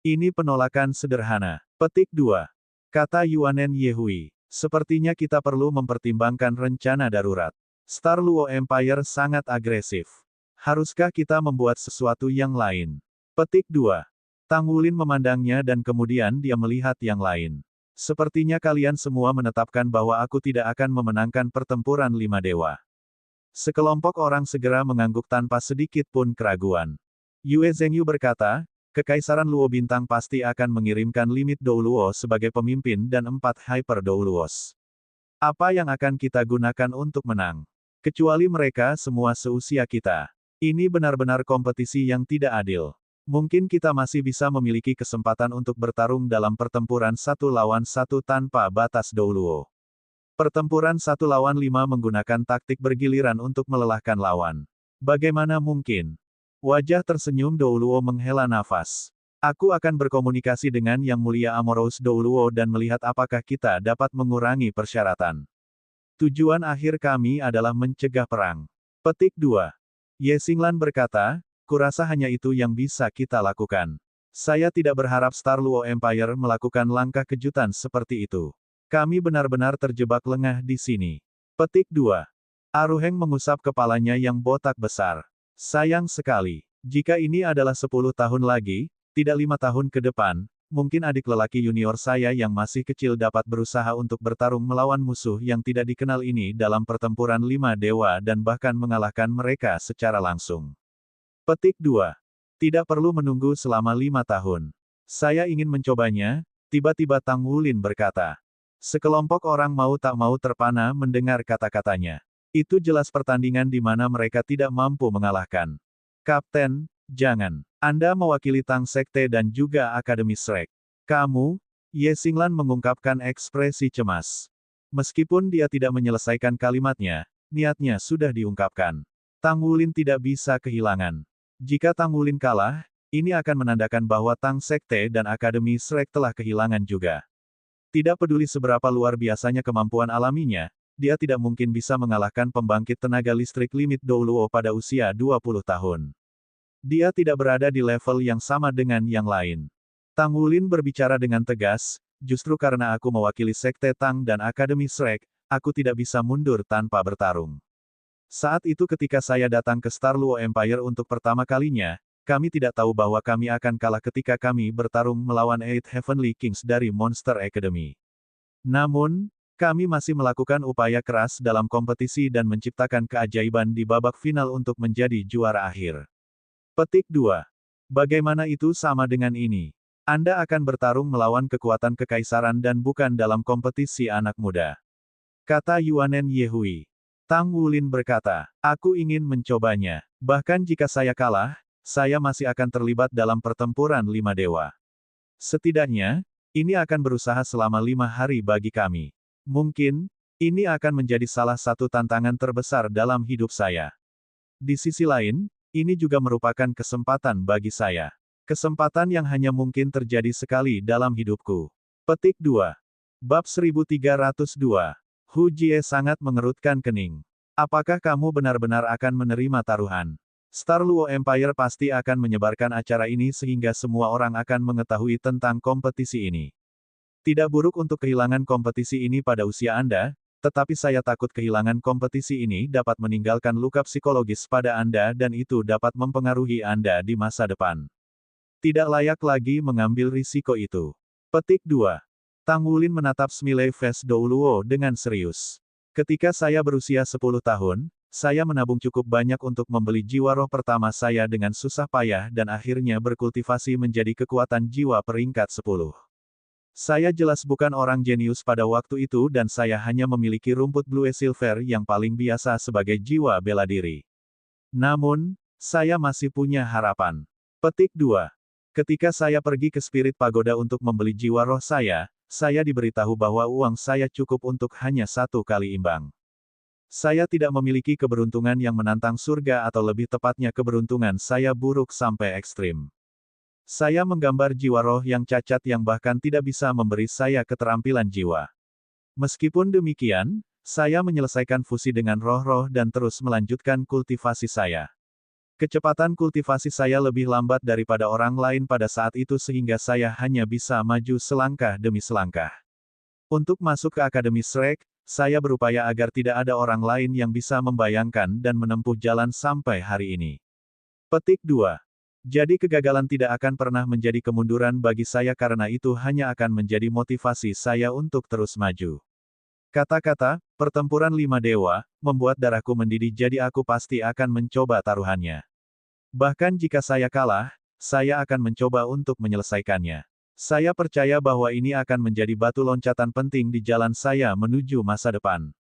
Ini penolakan sederhana. Petik 2. Kata Yuanen Yehui. Sepertinya kita perlu mempertimbangkan rencana darurat. Star Luo Empire sangat agresif. Haruskah kita membuat sesuatu yang lain? Petik 2. Tang Wulin memandangnya dan kemudian dia melihat yang lain. Sepertinya kalian semua menetapkan bahwa aku tidak akan memenangkan pertempuran 5 dewa. Sekelompok orang segera mengangguk tanpa sedikit pun keraguan. Yue Zhengyu berkata, Kekaisaran Luo Bintang pasti akan mengirimkan limit Dou Luo sebagai pemimpin dan 4 Hyper Dou Luos. Apa yang akan kita gunakan untuk menang? Kecuali mereka semua seusia kita. Ini benar-benar kompetisi yang tidak adil. Mungkin kita masih bisa memiliki kesempatan untuk bertarung dalam pertempuran 1 lawan 1 tanpa batas Dou Luo. Pertempuran 1 lawan 5 menggunakan taktik bergiliran untuk melelahkan lawan. Bagaimana mungkin? Wajah tersenyum Dou Luo menghela nafas. Aku akan berkomunikasi dengan Yang Mulia Amorous Dou Luo dan melihat apakah kita dapat mengurangi persyaratan. Tujuan akhir kami adalah mencegah perang. Petik 2. Ye Xinglan berkata, kurasa hanya itu yang bisa kita lakukan. Saya tidak berharap Star Luo Empire melakukan langkah kejutan seperti itu. Kami benar-benar terjebak lengah di sini. Petik 2. Aruheng mengusap kepalanya yang botak besar. Sayang sekali. Jika ini adalah 10 tahun lagi, tidak 5 tahun ke depan, mungkin adik lelaki junior saya yang masih kecil dapat berusaha untuk bertarung melawan musuh yang tidak dikenal ini dalam pertempuran 5 dewa dan bahkan mengalahkan mereka secara langsung. Petik 2. Tidak perlu menunggu selama 5 tahun. Saya ingin mencobanya, tiba-tiba Tang Wulin berkata. Sekelompok orang mau tak mau terpana mendengar kata-katanya. Itu jelas pertandingan di mana mereka tidak mampu mengalahkan. Kapten, jangan. Anda mewakili Tang Sekte dan juga Akademi Shrek. Kamu, Ye Xinglan mengungkapkan ekspresi cemas. Meskipun dia tidak menyelesaikan kalimatnya, niatnya sudah diungkapkan. Tang Wulin tidak bisa kehilangan. Jika Tang Wulin kalah, ini akan menandakan bahwa Tang Sekte dan Akademi Shrek telah kehilangan juga. Tidak peduli seberapa luar biasanya kemampuan alaminya, dia tidak mungkin bisa mengalahkan pembangkit tenaga listrik limit Dou Luo pada usia 20 tahun. Dia tidak berada di level yang sama dengan yang lain. Tang Wulin berbicara dengan tegas, justru karena aku mewakili Sekte Tang dan Akademi Shrek, aku tidak bisa mundur tanpa bertarung. Saat itu ketika saya datang ke Star Luo Empire untuk pertama kalinya, kami tidak tahu bahwa kami akan kalah ketika kami bertarung melawan Eight Heavenly Kings dari Monster Academy. Namun, kami masih melakukan upaya keras dalam kompetisi dan menciptakan keajaiban di babak final untuk menjadi juara akhir. Petik 2. Bagaimana itu sama dengan ini? Anda akan bertarung melawan kekuatan kekaisaran dan bukan dalam kompetisi anak muda. Kata Yuanen Yehui. Tang Wulin berkata, aku ingin mencobanya. Bahkan jika saya kalah, saya masih akan terlibat dalam pertempuran 5 dewa. Setidaknya, ini akan berusaha selama 5 hari bagi kami. Mungkin, ini akan menjadi salah satu tantangan terbesar dalam hidup saya. Di sisi lain, ini juga merupakan kesempatan bagi saya. Kesempatan yang hanya mungkin terjadi sekali dalam hidupku. Petik 2. Bab 1302. Hu Jie sangat mengerutkan kening. Apakah kamu benar-benar akan menerima taruhan? Star Luo Empire pasti akan menyebarkan acara ini sehingga semua orang akan mengetahui tentang kompetisi ini. Tidak buruk untuk kehilangan kompetisi ini pada usia Anda, tetapi saya takut kehilangan kompetisi ini dapat meninggalkan luka psikologis pada Anda dan itu dapat mempengaruhi Anda di masa depan. Tidak layak lagi mengambil risiko itu. Petik 2. Tang Wulin menatap Smiley Face Dou Luo dengan serius. Ketika saya berusia 10 tahun, saya menabung cukup banyak untuk membeli jiwa roh pertama saya dengan susah payah dan akhirnya berkultivasi menjadi kekuatan jiwa peringkat 10. Saya jelas bukan orang jenius pada waktu itu dan saya hanya memiliki rumput Blue Silver yang paling biasa sebagai jiwa bela diri. Namun, saya masih punya harapan. Petik 2. Ketika saya pergi ke Spirit Pagoda untuk membeli jiwa roh saya diberitahu bahwa uang saya cukup untuk hanya 1 kali imbang. Saya tidak memiliki keberuntungan yang menantang surga atau lebih tepatnya keberuntungan saya buruk sampai ekstrim. Saya menggambar jiwa roh yang cacat yang bahkan tidak bisa memberi saya keterampilan jiwa. Meskipun demikian, saya menyelesaikan fusi dengan roh-roh dan terus melanjutkan kultivasi saya. Kecepatan kultivasi saya lebih lambat daripada orang lain pada saat itu sehingga saya hanya bisa maju selangkah demi selangkah. Untuk masuk ke Akademi Shrek, saya berupaya agar tidak ada orang lain yang bisa membayangkan dan menempuh jalan sampai hari ini. Petik 2. Jadi kegagalan tidak akan pernah menjadi kemunduran bagi saya karena itu hanya akan menjadi motivasi saya untuk terus maju. Kata-kata, pertempuran 5 dewa, membuat darahku mendidih jadi aku pasti akan mencoba taruhannya. Bahkan jika saya kalah, saya akan mencoba untuk menyelesaikannya. Saya percaya bahwa ini akan menjadi batu loncatan penting di jalan saya menuju masa depan.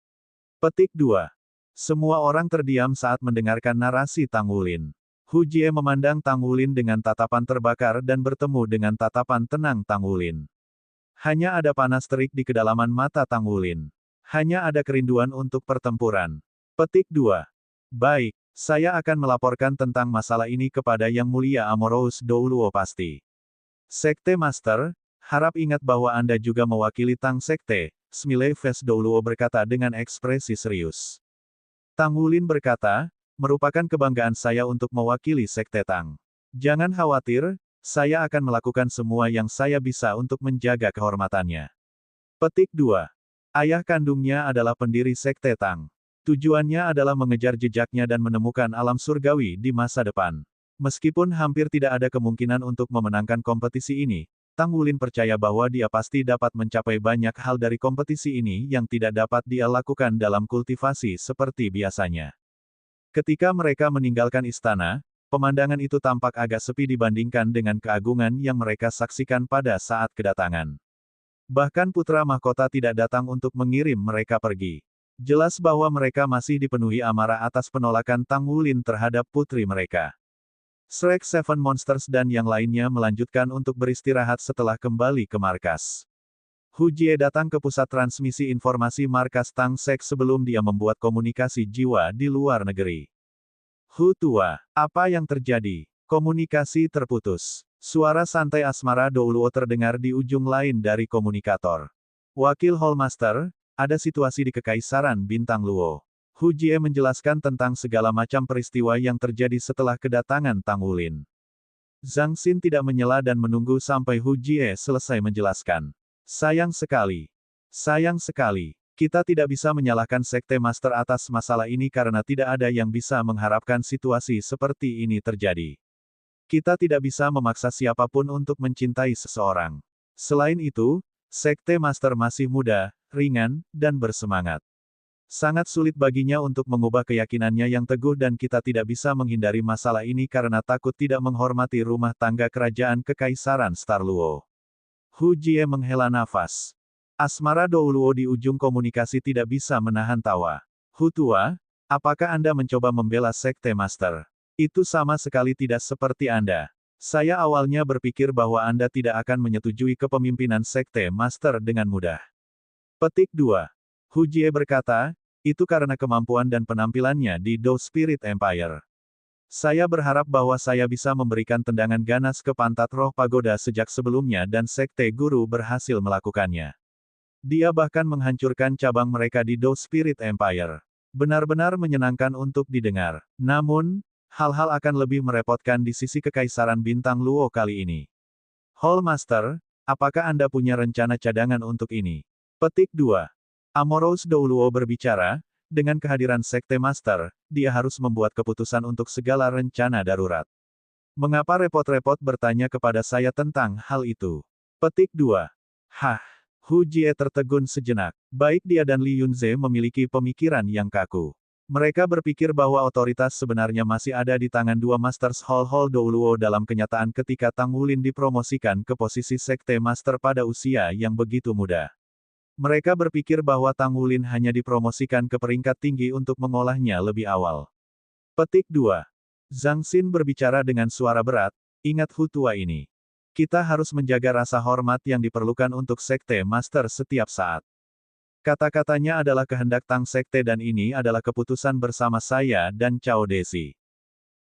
Petik 2. Semua orang terdiam saat mendengarkan narasi Tang Wulin. Hu Jie memandang Tang Wulin dengan tatapan terbakar dan bertemu dengan tatapan tenang Tang Wulin. Hanya ada panas terik di kedalaman mata Tang Wulin. Hanya ada kerinduan untuk pertempuran. Petik 2. Baik, saya akan melaporkan tentang masalah ini kepada Yang Mulia Amorous Douluo pasti. Sekte Master, harap ingat bahwa Anda juga mewakili Tang Sekte, Smiley Face Douluo berkata dengan ekspresi serius. Tang Wulin berkata, merupakan kebanggaan saya untuk mewakili Sekte Tang. Jangan khawatir, saya akan melakukan semua yang saya bisa untuk menjaga kehormatannya. Petik 2. Ayah kandungnya adalah pendiri Sekte Tang. Tujuannya adalah mengejar jejaknya dan menemukan alam surgawi di masa depan. Meskipun hampir tidak ada kemungkinan untuk memenangkan kompetisi ini, Tang Wulin percaya bahwa dia pasti dapat mencapai banyak hal dari kompetisi ini yang tidak dapat dia lakukan dalam kultivasi seperti biasanya. Ketika mereka meninggalkan istana, pemandangan itu tampak agak sepi dibandingkan dengan keagungan yang mereka saksikan pada saat kedatangan. Bahkan putra mahkota tidak datang untuk mengirim mereka pergi. Jelas bahwa mereka masih dipenuhi amarah atas penolakan Tang Wulin terhadap putri mereka. Shrek Seven Monsters dan yang lainnya melanjutkan untuk beristirahat setelah kembali ke markas. Hu Jie datang ke pusat transmisi informasi markas Tang Sek sebelum dia membuat komunikasi jiwa di luar negeri. Hu Tua, apa yang terjadi? Komunikasi terputus. Suara santai Asmara Douluo terdengar di ujung lain dari komunikator. Wakil Hallmaster, ada situasi di Kekaisaran Bintang Luo. Hu Jie menjelaskan tentang segala macam peristiwa yang terjadi setelah kedatangan Tang Wulin. Zhang Xin tidak menyela dan menunggu sampai Hu Jie selesai menjelaskan. Sayang sekali. Sayang sekali. Kita tidak bisa menyalahkan Sekte Master atas masalah ini karena tidak ada yang bisa mengharapkan situasi seperti ini terjadi. Kita tidak bisa memaksa siapapun untuk mencintai seseorang. Selain itu, Sekte Master masih muda, ringan, dan bersemangat. Sangat sulit baginya untuk mengubah keyakinannya yang teguh dan kita tidak bisa menghindari masalah ini karena takut tidak menghormati rumah tangga kerajaan Kekaisaran Star Luo. Hu Jie menghela nafas. Asmara Douluo di ujung komunikasi tidak bisa menahan tawa. Hu Tua, apakah Anda mencoba membela Sekte Master? Itu sama sekali tidak seperti Anda. Saya awalnya berpikir bahwa Anda tidak akan menyetujui kepemimpinan Sekte Master dengan mudah. Petik 2. Hu Jie berkata, itu karena kemampuan dan penampilannya di Do Spirit Empire. Saya berharap bahwa saya bisa memberikan tendangan ganas ke pantat roh pagoda sejak sebelumnya dan Sekte Guru berhasil melakukannya. Dia bahkan menghancurkan cabang mereka di Do Spirit Empire. Benar-benar menyenangkan untuk didengar. Namun, hal-hal akan lebih merepotkan di sisi Kekaisaran Bintang Luo kali ini. Hallmaster, apakah Anda punya rencana cadangan untuk ini? Petik 2. Amorous Douluo berbicara, dengan kehadiran Sekte Master, dia harus membuat keputusan untuk segala rencana darurat. Mengapa repot-repot bertanya kepada saya tentang hal itu? Petik 2. Hah. Hu Jie tertegun sejenak. Baik dia dan Li Yunze memiliki pemikiran yang kaku. Mereka berpikir bahwa otoritas sebenarnya masih ada di tangan dua Masters Hall Douluo dalam kenyataan ketika Tang Wulin dipromosikan ke posisi Sekte Master pada usia yang begitu muda. Mereka berpikir bahwa Tang Wulin hanya dipromosikan ke peringkat tinggi untuk mengolahnya lebih awal. Petik 2. Zhang Xin berbicara dengan suara berat, ingat Hu Tua ini. Kita harus menjaga rasa hormat yang diperlukan untuk Sekte Master setiap saat. Kata-katanya adalah kehendak Tang Sekte dan ini adalah keputusan bersama saya dan Cao Desi.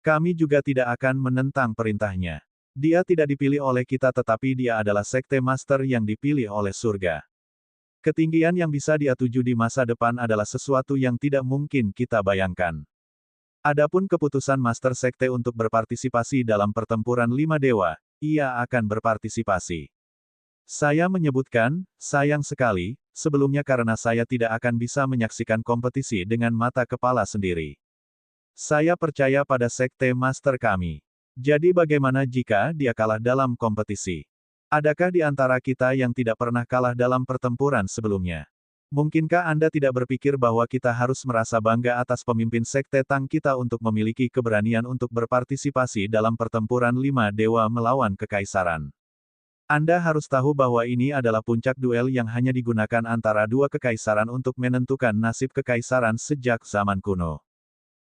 Kami juga tidak akan menentang perintahnya. Dia tidak dipilih oleh kita tetapi dia adalah Sekte Master yang dipilih oleh surga. Ketinggian yang bisa dia tuju di masa depan adalah sesuatu yang tidak mungkin kita bayangkan. Adapun keputusan Master Sekte untuk berpartisipasi dalam pertempuran lima dewa, ia akan berpartisipasi. Saya menyebutkan, sayang sekali, sebelumnya karena saya tidak akan bisa menyaksikan kompetisi dengan mata kepala sendiri. Saya percaya pada Sekte Master kami. Jadi bagaimana jika dia kalah dalam kompetisi? Adakah di antara kita yang tidak pernah kalah dalam pertempuran sebelumnya? Mungkinkah Anda tidak berpikir bahwa kita harus merasa bangga atas pemimpin Sekte Tang kita untuk memiliki keberanian untuk berpartisipasi dalam pertempuran 5 dewa melawan kekaisaran? Anda harus tahu bahwa ini adalah puncak duel yang hanya digunakan antara dua kekaisaran untuk menentukan nasib kekaisaran sejak zaman kuno.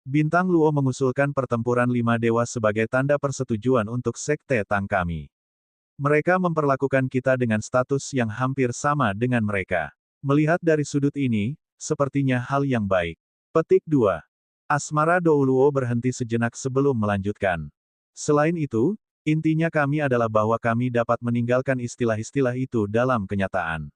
Bintang Luo mengusulkan pertempuran 5 dewa sebagai tanda persetujuan untuk Sekte Tang kami. Mereka memperlakukan kita dengan status yang hampir sama dengan mereka. Melihat dari sudut ini, sepertinya hal yang baik. Petik 2. Asmara Douluo berhenti sejenak sebelum melanjutkan. Selain itu, intinya kami adalah bahwa kami dapat meninggalkan istilah-istilah itu dalam kenyataan.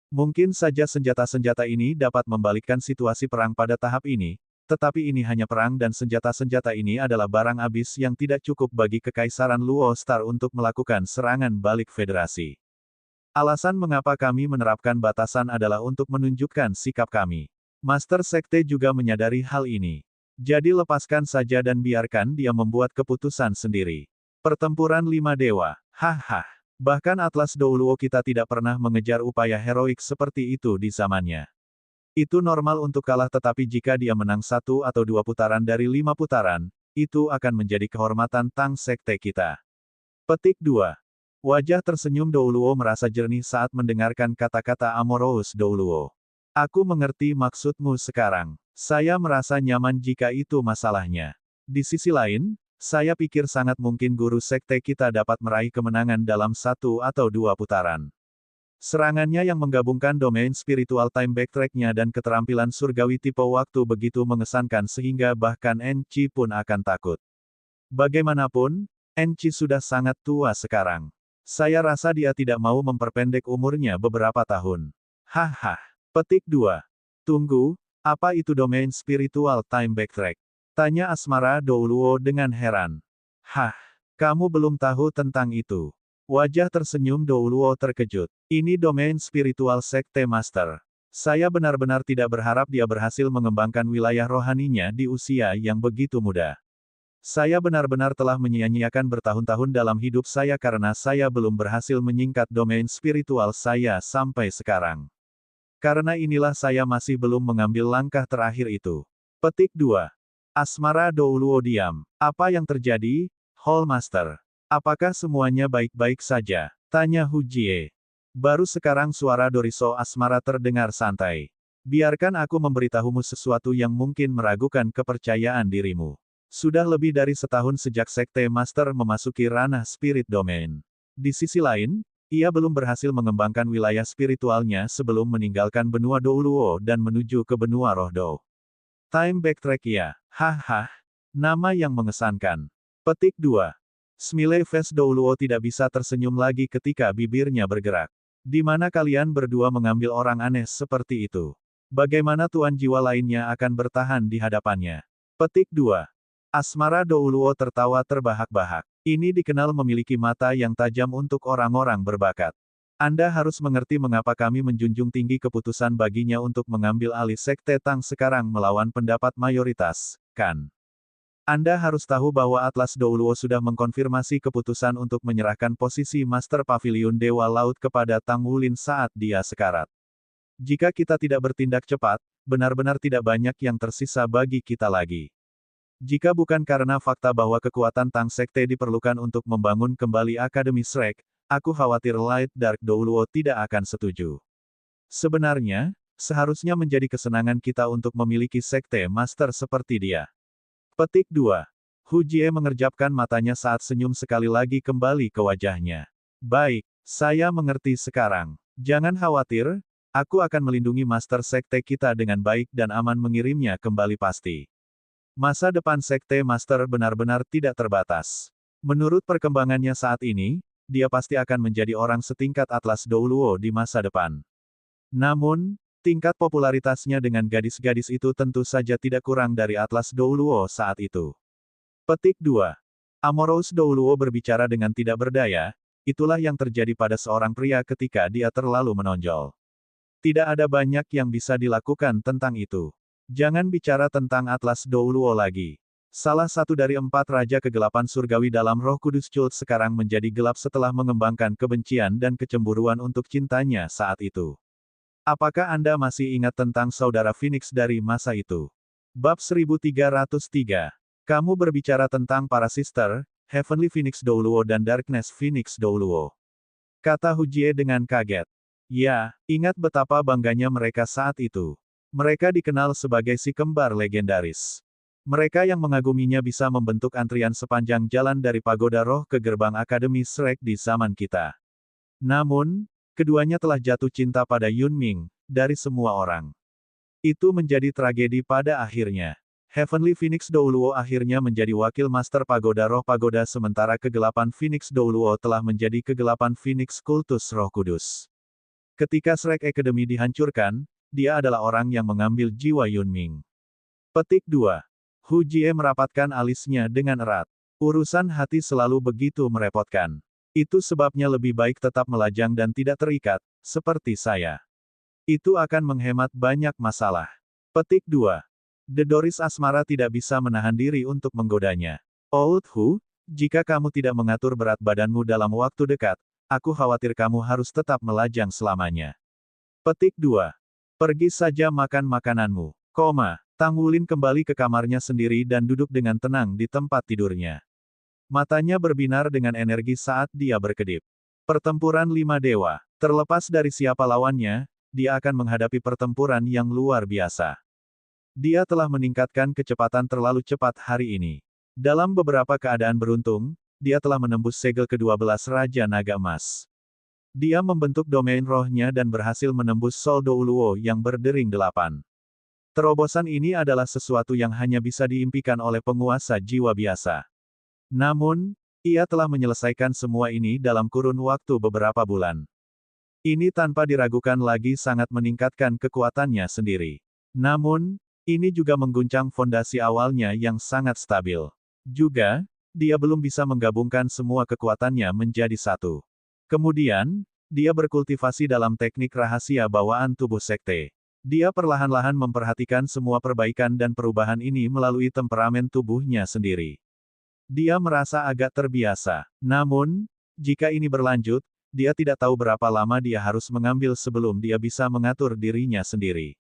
Mungkin saja senjata-senjata ini dapat membalikkan situasi perang pada tahap ini, tetapi ini hanya perang dan senjata-senjata ini adalah barang abis yang tidak cukup bagi Kekaisaran Luo Star untuk melakukan serangan balik federasi. Alasan mengapa kami menerapkan batasan adalah untuk menunjukkan sikap kami. Master Sekte juga menyadari hal ini. Jadi lepaskan saja dan biarkan dia membuat keputusan sendiri. Pertempuran 5 dewa. Haha. Bahkan Atlas Douluo kita tidak pernah mengejar upaya heroik seperti itu di zamannya. Itu normal untuk kalah, tetapi jika dia menang 1 atau 2 putaran dari 5 putaran, itu akan menjadi kehormatan Tang Sekte kita. Petik 2. Wajah tersenyum Douluo merasa jernih saat mendengarkan kata-kata Amorous Douluo. Aku mengerti maksudmu sekarang. Saya merasa nyaman jika itu masalahnya. Di sisi lain, saya pikir sangat mungkin guru sekte kita dapat meraih kemenangan dalam 1 atau 2 putaran. Serangannya yang menggabungkan domain spiritual time backtrack-nya dan keterampilan surgawi tipe waktu begitu mengesankan sehingga bahkan Enchi pun akan takut. Bagaimanapun, Enchi sudah sangat tua sekarang. Saya rasa dia tidak mau memperpendek umurnya beberapa tahun. Haha. Petik 2. Tunggu, apa itu domain spiritual time backtrack? Tanya Asmara Douluo dengan heran. Hah, kamu belum tahu tentang itu? Wajah tersenyum Douluo terkejut. Ini domain spiritual sekte master. Saya benar-benar tidak berharap dia berhasil mengembangkan wilayah rohaninya di usia yang begitu muda. Saya benar-benar telah menyia-nyiakan bertahun-tahun dalam hidup saya karena saya belum berhasil menyingkat domain spiritual saya sampai sekarang. Karena inilah saya masih belum mengambil langkah terakhir itu. Petik 2. Asmara Douluo diam. Apa yang terjadi, Hall Master? Apakah semuanya baik-baik saja? Tanya Hu Jie. Baru sekarang suara Doriso Asmara terdengar santai. Biarkan aku memberitahumu sesuatu yang mungkin meragukan kepercayaan dirimu. Sudah lebih dari setahun sejak Sekte Master memasuki ranah Spirit Domain. Di sisi lain, ia belum berhasil mengembangkan wilayah spiritualnya sebelum meninggalkan benua Douluo dan menuju ke benua Roh Dou. Time Backtrack ya, haha, nama yang mengesankan. Petik 2. Smiley Face Douluo tidak bisa tersenyum lagi ketika bibirnya bergerak. Di mana kalian berdua mengambil orang aneh seperti itu? Bagaimana tuan jiwa lainnya akan bertahan di hadapannya? Petik 2. Asmara Douluo tertawa terbahak-bahak. Ini dikenal memiliki mata yang tajam untuk orang-orang berbakat. Anda harus mengerti mengapa kami menjunjung tinggi keputusan baginya untuk mengambil alih Sekte Tang sekarang melawan pendapat mayoritas, kan? Anda harus tahu bahwa Atlas Douluo sudah mengkonfirmasi keputusan untuk menyerahkan posisi Master Pavilion Dewa Laut kepada Tang Wulin saat dia sekarat. Jika kita tidak bertindak cepat, benar-benar tidak banyak yang tersisa bagi kita lagi. Jika bukan karena fakta bahwa kekuatan Tang Sekte diperlukan untuk membangun kembali Akademi Shrek, aku khawatir Light Dark Douluo tidak akan setuju. Sebenarnya, seharusnya menjadi kesenangan kita untuk memiliki Sekte Master seperti dia. Petik 2. Hu Jie mengerjapkan matanya saat senyum sekali lagi kembali ke wajahnya. Baik, saya mengerti sekarang. Jangan khawatir, aku akan melindungi Master Sekte kita dengan baik dan aman mengirimnya kembali pasti. Masa depan Sekte Master benar-benar tidak terbatas. Menurut perkembangannya saat ini, dia pasti akan menjadi orang setingkat Atlas Douluo di masa depan. Namun, tingkat popularitasnya dengan gadis-gadis itu tentu saja tidak kurang dari Atlas Douluo saat itu. Petik 2. Amorous Douluo berbicara dengan tidak berdaya, itulah yang terjadi pada seorang pria ketika dia terlalu menonjol. Tidak ada banyak yang bisa dilakukan tentang itu. Jangan bicara tentang Atlas Douluo lagi. Salah satu dari 4 Raja Kegelapan Surgawi dalam Roh Kudus Cult sekarang menjadi gelap setelah mengembangkan kebencian dan kecemburuan untuk cintanya saat itu. Apakah Anda masih ingat tentang saudara Phoenix dari masa itu? Bab 1303. Kamu berbicara tentang para sister, Heavenly Phoenix Douluo dan Darkness Phoenix Douluo. Kata Hujie dengan kaget. Ya, ingat betapa bangganya mereka saat itu. Mereka dikenal sebagai si kembar legendaris. Mereka yang mengaguminya bisa membentuk antrian sepanjang jalan dari pagoda roh ke gerbang Akademi Shrek di zaman kita. Namun, keduanya telah jatuh cinta pada Yunming, dari semua orang. Itu menjadi tragedi pada akhirnya. Heavenly Phoenix Douluo akhirnya menjadi wakil Master Pagoda Roh Pagoda sementara kegelapan Phoenix Douluo telah menjadi kegelapan Phoenix Kultus Roh Kudus. Ketika Shrek Academy dihancurkan, dia adalah orang yang mengambil jiwa Yunming. Petik 2. Hujie merapatkan alisnya dengan erat. Urusan hati selalu begitu merepotkan. Itu sebabnya lebih baik tetap melajang dan tidak terikat, seperti saya. Itu akan menghemat banyak masalah. Petik 2. Doris Asmara tidak bisa menahan diri untuk menggodanya. Old Hu, jika kamu tidak mengatur berat badanmu dalam waktu dekat, aku khawatir kamu harus tetap melajang selamanya. Petik 2. Pergi saja makan makananmu. Tang Wulin kembali ke kamarnya sendiri dan duduk dengan tenang di tempat tidurnya. Matanya berbinar dengan energi saat dia berkedip. Pertempuran 5 dewa. Terlepas dari siapa lawannya, dia akan menghadapi pertempuran yang luar biasa. Dia telah meningkatkan kecepatan terlalu cepat hari ini. Dalam beberapa keadaan beruntung, dia telah menembus segel ke-12 Raja Naga Emas. Dia membentuk domain rohnya dan berhasil menembus Sol Douluo yang berdering 8. Terobosan ini adalah sesuatu yang hanya bisa diimpikan oleh penguasa jiwa biasa. Namun, ia telah menyelesaikan semua ini dalam kurun waktu beberapa bulan. Ini tanpa diragukan lagi sangat meningkatkan kekuatannya sendiri. Namun, ini juga mengguncang fondasi awalnya yang sangat stabil. Juga, dia belum bisa menggabungkan semua kekuatannya menjadi satu. Kemudian, dia berkultivasi dalam teknik rahasia bawaan tubuh sekte. Dia perlahan-lahan memperhatikan semua perbaikan dan perubahan ini melalui temperamen tubuhnya sendiri. Dia merasa agak terbiasa. Namun, jika ini berlanjut, dia tidak tahu berapa lama dia harus mengambil sebelum dia bisa mengatur dirinya sendiri.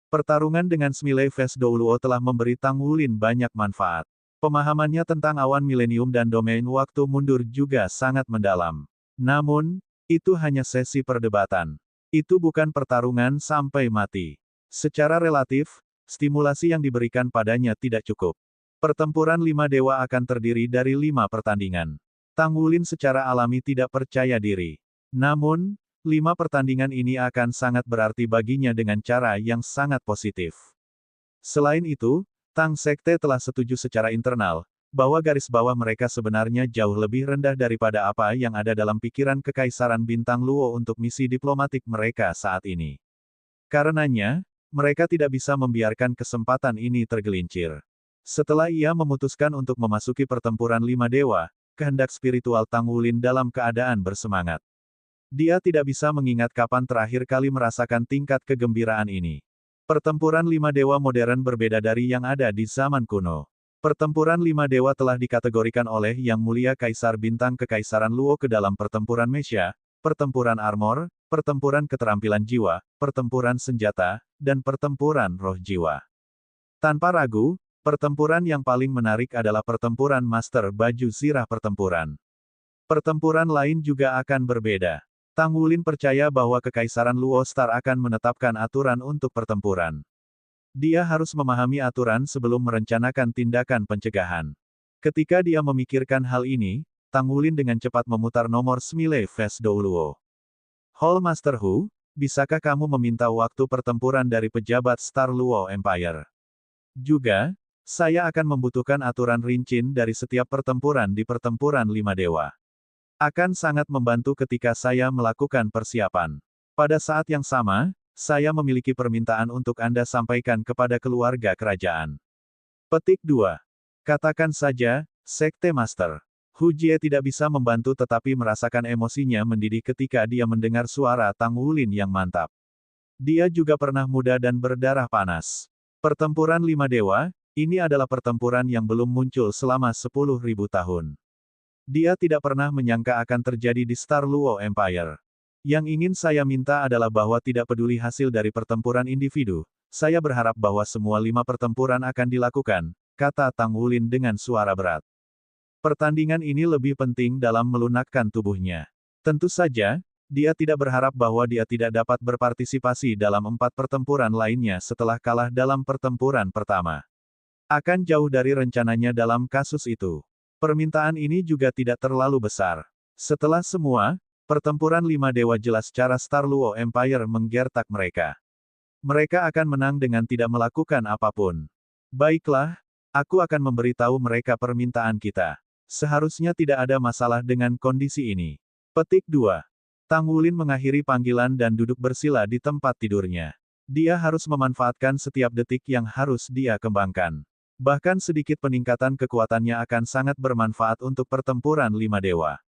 Pertarungan dengan Smiley Face Douluo telah memberi Tang Wulin banyak manfaat. Pemahamannya tentang awan milenium dan domain waktu mundur juga sangat mendalam. Namun, itu hanya sesi perdebatan. Itu bukan pertarungan sampai mati. Secara relatif, stimulasi yang diberikan padanya tidak cukup. Pertempuran 5 dewa akan terdiri dari 5 pertandingan. Tang Wulin secara alami tidak percaya diri. Namun, 5 pertandingan ini akan sangat berarti baginya dengan cara yang sangat positif. Selain itu, Tang Sekte telah setuju secara internal, bahwa garis bawah mereka sebenarnya jauh lebih rendah daripada apa yang ada dalam pikiran Kekaisaran Bintang Luo untuk misi diplomatik mereka saat ini. Karenanya, mereka tidak bisa membiarkan kesempatan ini tergelincir. Setelah ia memutuskan untuk memasuki pertempuran 5 dewa, kehendak spiritual Tang Wulin dalam keadaan bersemangat. Dia tidak bisa mengingat kapan terakhir kali merasakan tingkat kegembiraan ini. Pertempuran 5 dewa modern berbeda dari yang ada di zaman kuno. Pertempuran 5 dewa telah dikategorikan oleh Yang Mulia Kaisar Bintang Kekaisaran Luo ke dalam pertempuran Mesya, pertempuran armor, pertempuran keterampilan jiwa, pertempuran senjata, dan pertempuran roh jiwa. Tanpa ragu, pertempuran yang paling menarik adalah pertempuran Master Baju Zirah Pertempuran. Pertempuran lain juga akan berbeda. Tang Wulin percaya bahwa Kekaisaran Luo Star akan menetapkan aturan untuk pertempuran. Dia harus memahami aturan sebelum merencanakan tindakan pencegahan. Ketika dia memikirkan hal ini, Tang Wulin dengan cepat memutar nomor Smiley Face Douluo. Hall Master Hu, bisakah kamu meminta waktu pertempuran dari pejabat Star Luo Empire? Juga, saya akan membutuhkan aturan rincin dari setiap pertempuran di pertempuran 5 dewa. Akan sangat membantu ketika saya melakukan persiapan. Pada saat yang sama, saya memiliki permintaan untuk Anda sampaikan kepada keluarga kerajaan. Petik 2. Katakan saja, Sekte Master. Hujie tidak bisa membantu tetapi merasakan emosinya mendidih ketika dia mendengar suara Tang Wulin yang mantap. Dia juga pernah muda dan berdarah panas. Pertempuran 5 dewa, ini adalah pertempuran yang belum muncul selama 10.000 tahun. Dia tidak pernah menyangka akan terjadi di Star Luo Empire. Yang ingin saya minta adalah bahwa tidak peduli hasil dari pertempuran individu, saya berharap bahwa semua 5 pertempuran akan dilakukan, kata Tang Wulin dengan suara berat. Pertandingan ini lebih penting dalam melunakkan tubuhnya. Tentu saja, dia tidak berharap bahwa dia tidak dapat berpartisipasi dalam 4 pertempuran lainnya setelah kalah dalam pertempuran pertama. Akan jauh dari rencananya dalam kasus itu. Permintaan ini juga tidak terlalu besar. Setelah semua, pertempuran 5 dewa jelas cara Star Luo Empire menggertak mereka. Mereka akan menang dengan tidak melakukan apapun. Baiklah, aku akan memberitahu mereka permintaan kita. Seharusnya tidak ada masalah dengan kondisi ini. Petik 2. Tang Wulin mengakhiri panggilan dan duduk bersila di tempat tidurnya. Dia harus memanfaatkan setiap detik yang harus dia kembangkan. Bahkan sedikit peningkatan kekuatannya akan sangat bermanfaat untuk pertempuran 5 dewa.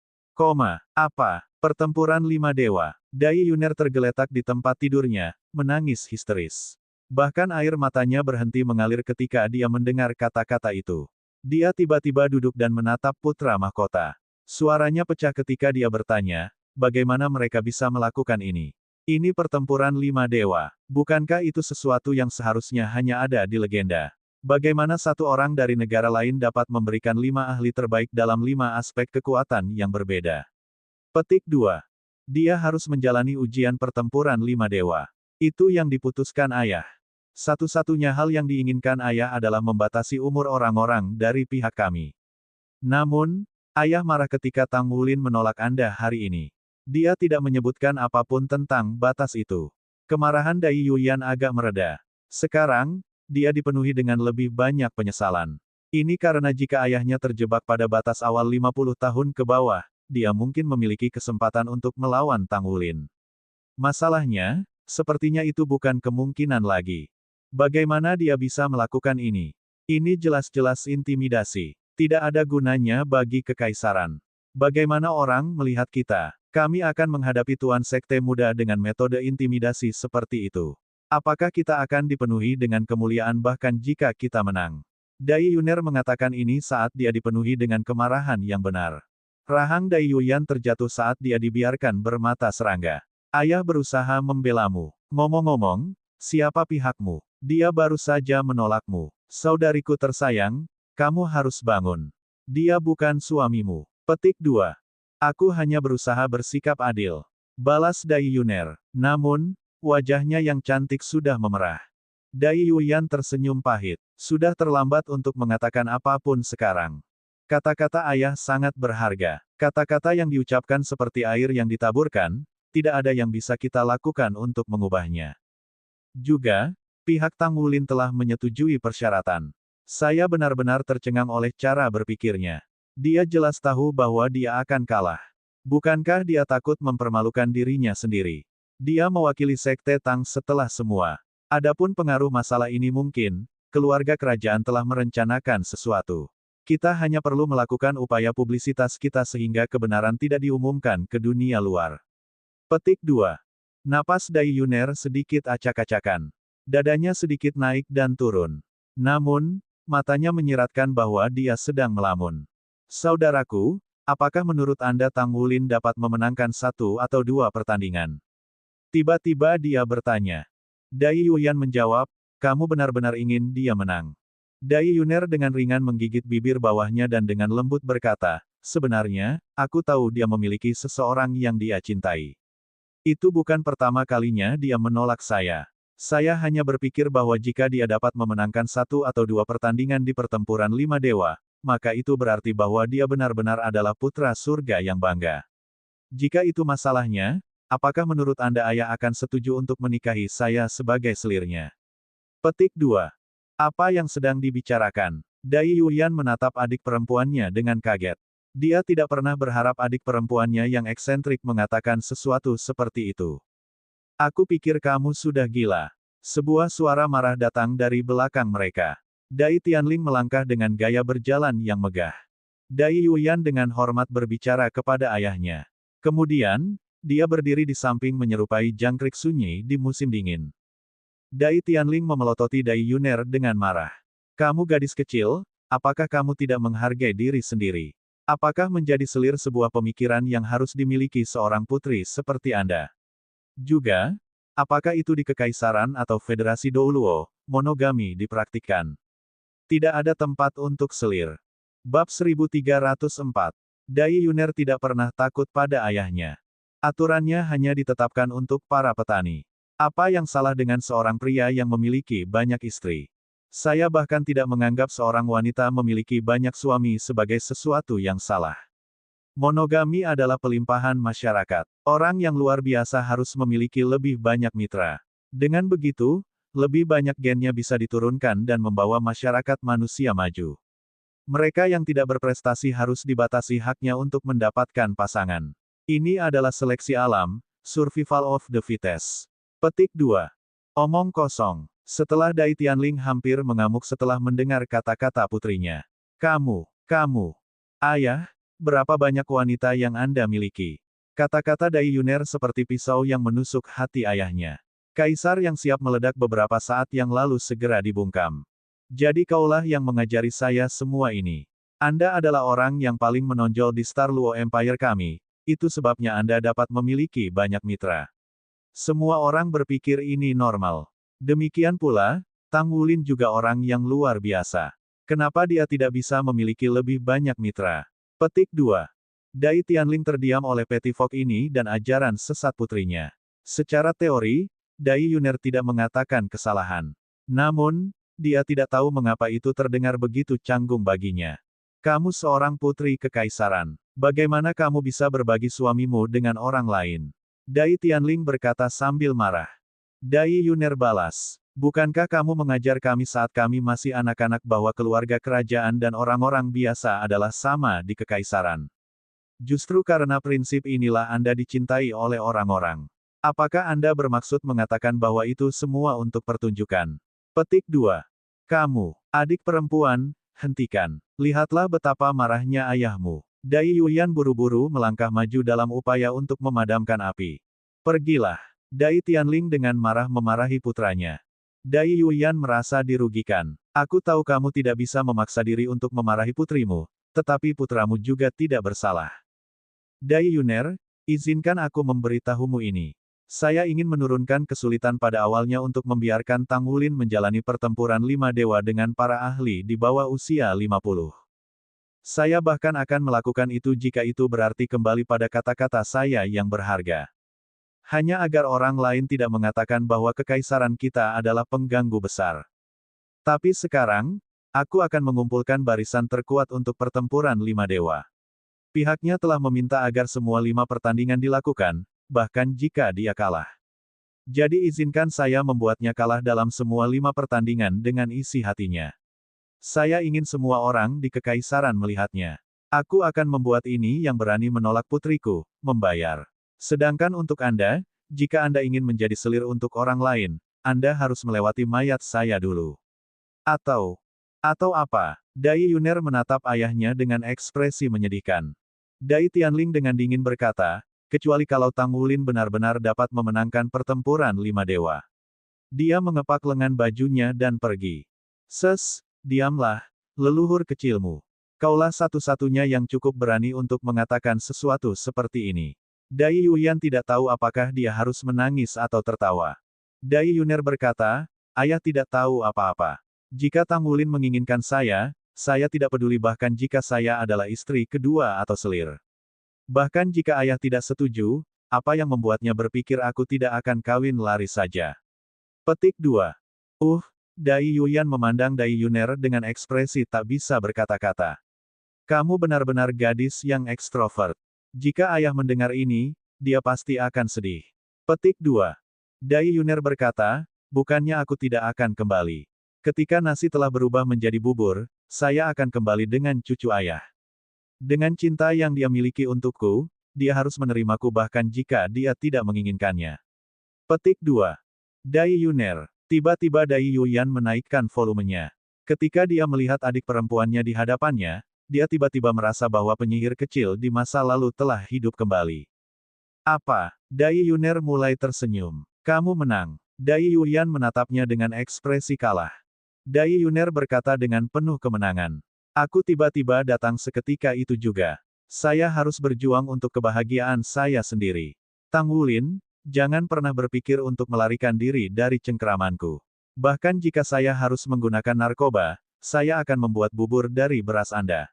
Apa? Pertempuran 5 dewa. Dai Yuner tergeletak di tempat tidurnya, menangis histeris. Bahkan air matanya berhenti mengalir ketika dia mendengar kata-kata itu. Dia tiba-tiba duduk dan menatap putra mahkota. Suaranya pecah ketika dia bertanya, bagaimana mereka bisa melakukan ini? Ini pertempuran 5 dewa. Bukankah itu sesuatu yang seharusnya hanya ada di legenda? Bagaimana satu orang dari negara lain dapat memberikan 5 ahli terbaik dalam 5 aspek kekuatan yang berbeda? Petik 2. Dia harus menjalani ujian pertempuran 5 dewa. Itu yang diputuskan ayah. Satu-satunya hal yang diinginkan ayah adalah membatasi umur orang-orang dari pihak kami. Namun, ayah marah ketika Tang Wulin menolak Anda hari ini. Dia tidak menyebutkan apapun tentang batas itu. Kemarahan Dai Yuyan agak mereda. Sekarang, dia dipenuhi dengan lebih banyak penyesalan. Ini karena jika ayahnya terjebak pada batas awal 50 tahun ke bawah, dia mungkin memiliki kesempatan untuk melawan Tang Wulin. Masalahnya, sepertinya itu bukan kemungkinan lagi. Bagaimana dia bisa melakukan ini? Ini jelas-jelas intimidasi. Tidak ada gunanya bagi kekaisaran. Bagaimana orang melihat kita? Kami akan menghadapi Tuan Sekte Muda dengan metode intimidasi seperti itu. Apakah kita akan dipenuhi dengan kemuliaan bahkan jika kita menang? Dai Yuner mengatakan ini saat dia dipenuhi dengan kemarahan yang benar. Rahang Dai Yuyan terjatuh saat dia dibiarkan bermata serangga. Ayah berusaha membelamu. Ngomong-ngomong, siapa pihakmu? Dia baru saja menolakmu. Saudariku tersayang, kamu harus bangun. Dia bukan suamimu. Petik 2. Aku hanya berusaha bersikap adil. Balas Dai Yuner. Namun, wajahnya yang cantik sudah memerah. Dai Yuyan tersenyum pahit. Sudah terlambat untuk mengatakan apapun sekarang. Kata-kata ayah sangat berharga. Kata-kata yang diucapkan seperti air yang ditaburkan, tidak ada yang bisa kita lakukan untuk mengubahnya. Juga, pihak Tang Wulin telah menyetujui persyaratan. Saya benar-benar tercengang oleh cara berpikirnya. Dia jelas tahu bahwa dia akan kalah. Bukankah dia takut mempermalukan dirinya sendiri? Dia mewakili Sekte Tang setelah semua. Adapun pengaruh masalah ini mungkin, keluarga kerajaan telah merencanakan sesuatu. Kita hanya perlu melakukan upaya publisitas kita sehingga kebenaran tidak diumumkan ke dunia luar. Petik 2. Napas Dai Yuner sedikit acak-acakan. Dadanya sedikit naik dan turun. Namun, matanya menyiratkan bahwa dia sedang melamun. Saudaraku, apakah menurut Anda Tang Wulin dapat memenangkan 1 atau 2 pertandingan? Tiba-tiba dia bertanya. Dai Yuyan menjawab, kamu benar-benar ingin dia menang. Dai Yuner dengan ringan menggigit bibir bawahnya dan dengan lembut berkata, sebenarnya, aku tahu dia memiliki seseorang yang dia cintai. Itu bukan pertama kalinya dia menolak saya. Saya hanya berpikir bahwa jika dia dapat memenangkan 1 atau 2 pertandingan di pertempuran 5 dewa, maka itu berarti bahwa dia benar-benar adalah putra surga yang bangga. Jika itu masalahnya, apakah menurut Anda ayah akan setuju untuk menikahi saya sebagai selirnya? Petik 2. Apa yang sedang dibicarakan? Dai Yuyan menatap adik perempuannya dengan kaget. Dia tidak pernah berharap adik perempuannya yang eksentrik mengatakan sesuatu seperti itu. Aku pikir kamu sudah gila. Sebuah suara marah datang dari belakang mereka. Dai Tianling melangkah dengan gaya berjalan yang megah. Dai Yuyan dengan hormat berbicara kepada ayahnya. Kemudian, dia berdiri di samping menyerupai jangkrik sunyi di musim dingin. Dai Tianling memelototi Dai Yuner dengan marah. Kamu gadis kecil, apakah kamu tidak menghargai diri sendiri? Apakah menjadi selir sebuah pemikiran yang harus dimiliki seorang putri seperti Anda? Juga, apakah itu di Kekaisaran atau Federasi Douluo, monogami dipraktikkan? Tidak ada tempat untuk selir. Bab 1304. Dai Yuner tidak pernah takut pada ayahnya. Aturannya hanya ditetapkan untuk para petani. Apa yang salah dengan seorang pria yang memiliki banyak istri? Saya bahkan tidak menganggap seorang wanita memiliki banyak suami sebagai sesuatu yang salah. Monogami adalah pelimpahan masyarakat. Orang yang luar biasa harus memiliki lebih banyak mitra. Dengan begitu, lebih banyak gennya bisa diturunkan dan membawa masyarakat manusia maju. Mereka yang tidak berprestasi harus dibatasi haknya untuk mendapatkan pasangan. Ini adalah seleksi alam, survival of the fittest. Petik 2. Omong kosong. Setelah Dai Tianling hampir mengamuk setelah mendengar kata-kata putrinya. Kamu, ayah, berapa banyak wanita yang Anda miliki? Kata-kata Dai Yuner seperti pisau yang menusuk hati ayahnya. Kaisar yang siap meledak beberapa saat yang lalu segera dibungkam. Jadi kaulah yang mengajari saya semua ini. Anda adalah orang yang paling menonjol di Star Luo Empire kami, itu sebabnya Anda dapat memiliki banyak mitra. Semua orang berpikir ini normal. Demikian pula, Tang Wulin juga orang yang luar biasa. Kenapa dia tidak bisa memiliki lebih banyak mitra? Petik 2. Dai Tianling terdiam oleh petifok ini dan ajaran sesat putrinya. Secara teori, Dai Yuner tidak mengatakan kesalahan. Namun, dia tidak tahu mengapa itu terdengar begitu canggung baginya. Kamu seorang putri kekaisaran. Bagaimana kamu bisa berbagi suamimu dengan orang lain? Dai Tianling berkata sambil marah. Dai Yuner balas. Bukankah kamu mengajar kami saat kami masih anak-anak bahwa keluarga kerajaan dan orang-orang biasa adalah sama di kekaisaran? Justru karena prinsip inilah Anda dicintai oleh orang-orang. Apakah Anda bermaksud mengatakan bahwa itu semua untuk pertunjukan? Petik 2. Kamu, adik perempuan, hentikan. Lihatlah betapa marahnya ayahmu. Dai Yuyan buru-buru melangkah maju dalam upaya untuk memadamkan api. Pergilah. Dai Tianling dengan marah memarahi putranya. Dai Yuyan merasa dirugikan. Aku tahu kamu tidak bisa memaksa diri untuk memarahi putrimu, tetapi putramu juga tidak bersalah. Dai Yuner, izinkan aku memberitahumu ini. Saya ingin menurunkan kesulitan pada awalnya untuk membiarkan Tang Wulin menjalani pertempuran 5 dewa dengan para ahli di bawah usia 50. Saya bahkan akan melakukan itu jika itu berarti kembali pada kata-kata saya yang berharga. Hanya agar orang lain tidak mengatakan bahwa kekaisaran kita adalah pengganggu besar. Tapi sekarang, aku akan mengumpulkan barisan terkuat untuk pertempuran 5 dewa. Pihaknya telah meminta agar semua 5 pertandingan dilakukan, bahkan jika dia kalah. Jadi izinkan saya membuatnya kalah dalam semua 5 pertandingan dengan isi hatinya. Saya ingin semua orang di kekaisaran melihatnya. Aku akan membuat ini yang berani menolak putriku, membayar. Sedangkan untuk Anda, jika Anda ingin menjadi selir untuk orang lain, Anda harus melewati mayat saya dulu. Atau apa? Dai Yuner menatap ayahnya dengan ekspresi menyedihkan. Dai Tianling dengan dingin berkata, kecuali kalau Tang Wulin benar-benar dapat memenangkan pertempuran 5 dewa. Dia mengepak lengan bajunya dan pergi. Diamlah, leluhur kecilmu. Kaulah satu-satunya yang cukup berani untuk mengatakan sesuatu seperti ini. Dai Yuyan tidak tahu apakah dia harus menangis atau tertawa. Dai Yuner berkata, ayah tidak tahu apa-apa. Jika Tang Wulin menginginkan saya tidak peduli bahkan jika saya adalah istri kedua atau selir. Bahkan jika ayah tidak setuju, apa yang membuatnya berpikir aku tidak akan kawin lari saja? Petik 2. Dai Yuyan memandang Dai Yuner dengan ekspresi tak bisa berkata-kata. Kamu benar-benar gadis yang ekstrovert. Jika ayah mendengar ini, dia pasti akan sedih. Petik 2. Dai Yuner berkata, bukannya aku tidak akan kembali. Ketika nasi telah berubah menjadi bubur, saya akan kembali dengan cucu ayah. Dengan cinta yang dia miliki untukku, dia harus menerimaku bahkan jika dia tidak menginginkannya. Petik 2. Dai Yuner. Tiba-tiba Dai Yuyan menaikkan volumenya. Ketika dia melihat adik perempuannya di hadapannya, dia tiba-tiba merasa bahwa penyihir kecil di masa lalu telah hidup kembali. Apa? Dai Yuner mulai tersenyum. Kamu menang. Dai Yuyan menatapnya dengan ekspresi kalah. Dai Yuner berkata dengan penuh kemenangan. Aku tiba-tiba datang seketika itu juga. Saya harus berjuang untuk kebahagiaan saya sendiri. Tang Wulin, jangan pernah berpikir untuk melarikan diri dari cengkeramanku. Bahkan jika saya harus menggunakan narkoba, saya akan membuat bubur dari beras Anda.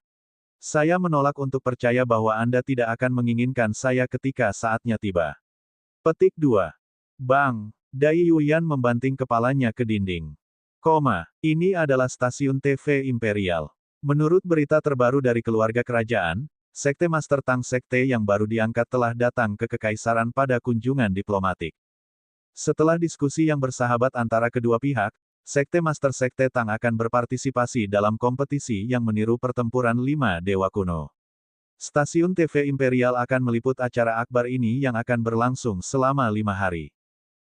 Saya menolak untuk percaya bahwa Anda tidak akan menginginkan saya ketika saatnya tiba. Petik 2. Bang, Dai Yuyan membanting kepalanya ke dinding. Ini adalah stasiun TV Imperial. Menurut berita terbaru dari keluarga kerajaan, Sekte Master Tang Sekte yang baru diangkat telah datang ke Kekaisaran pada kunjungan diplomatik. Setelah diskusi yang bersahabat antara kedua pihak, Sekte Master Sekte Tang akan berpartisipasi dalam kompetisi yang meniru pertempuran 5 Dewa Kuno. Stasiun TV Imperial akan meliput acara akbar ini yang akan berlangsung selama 5 hari.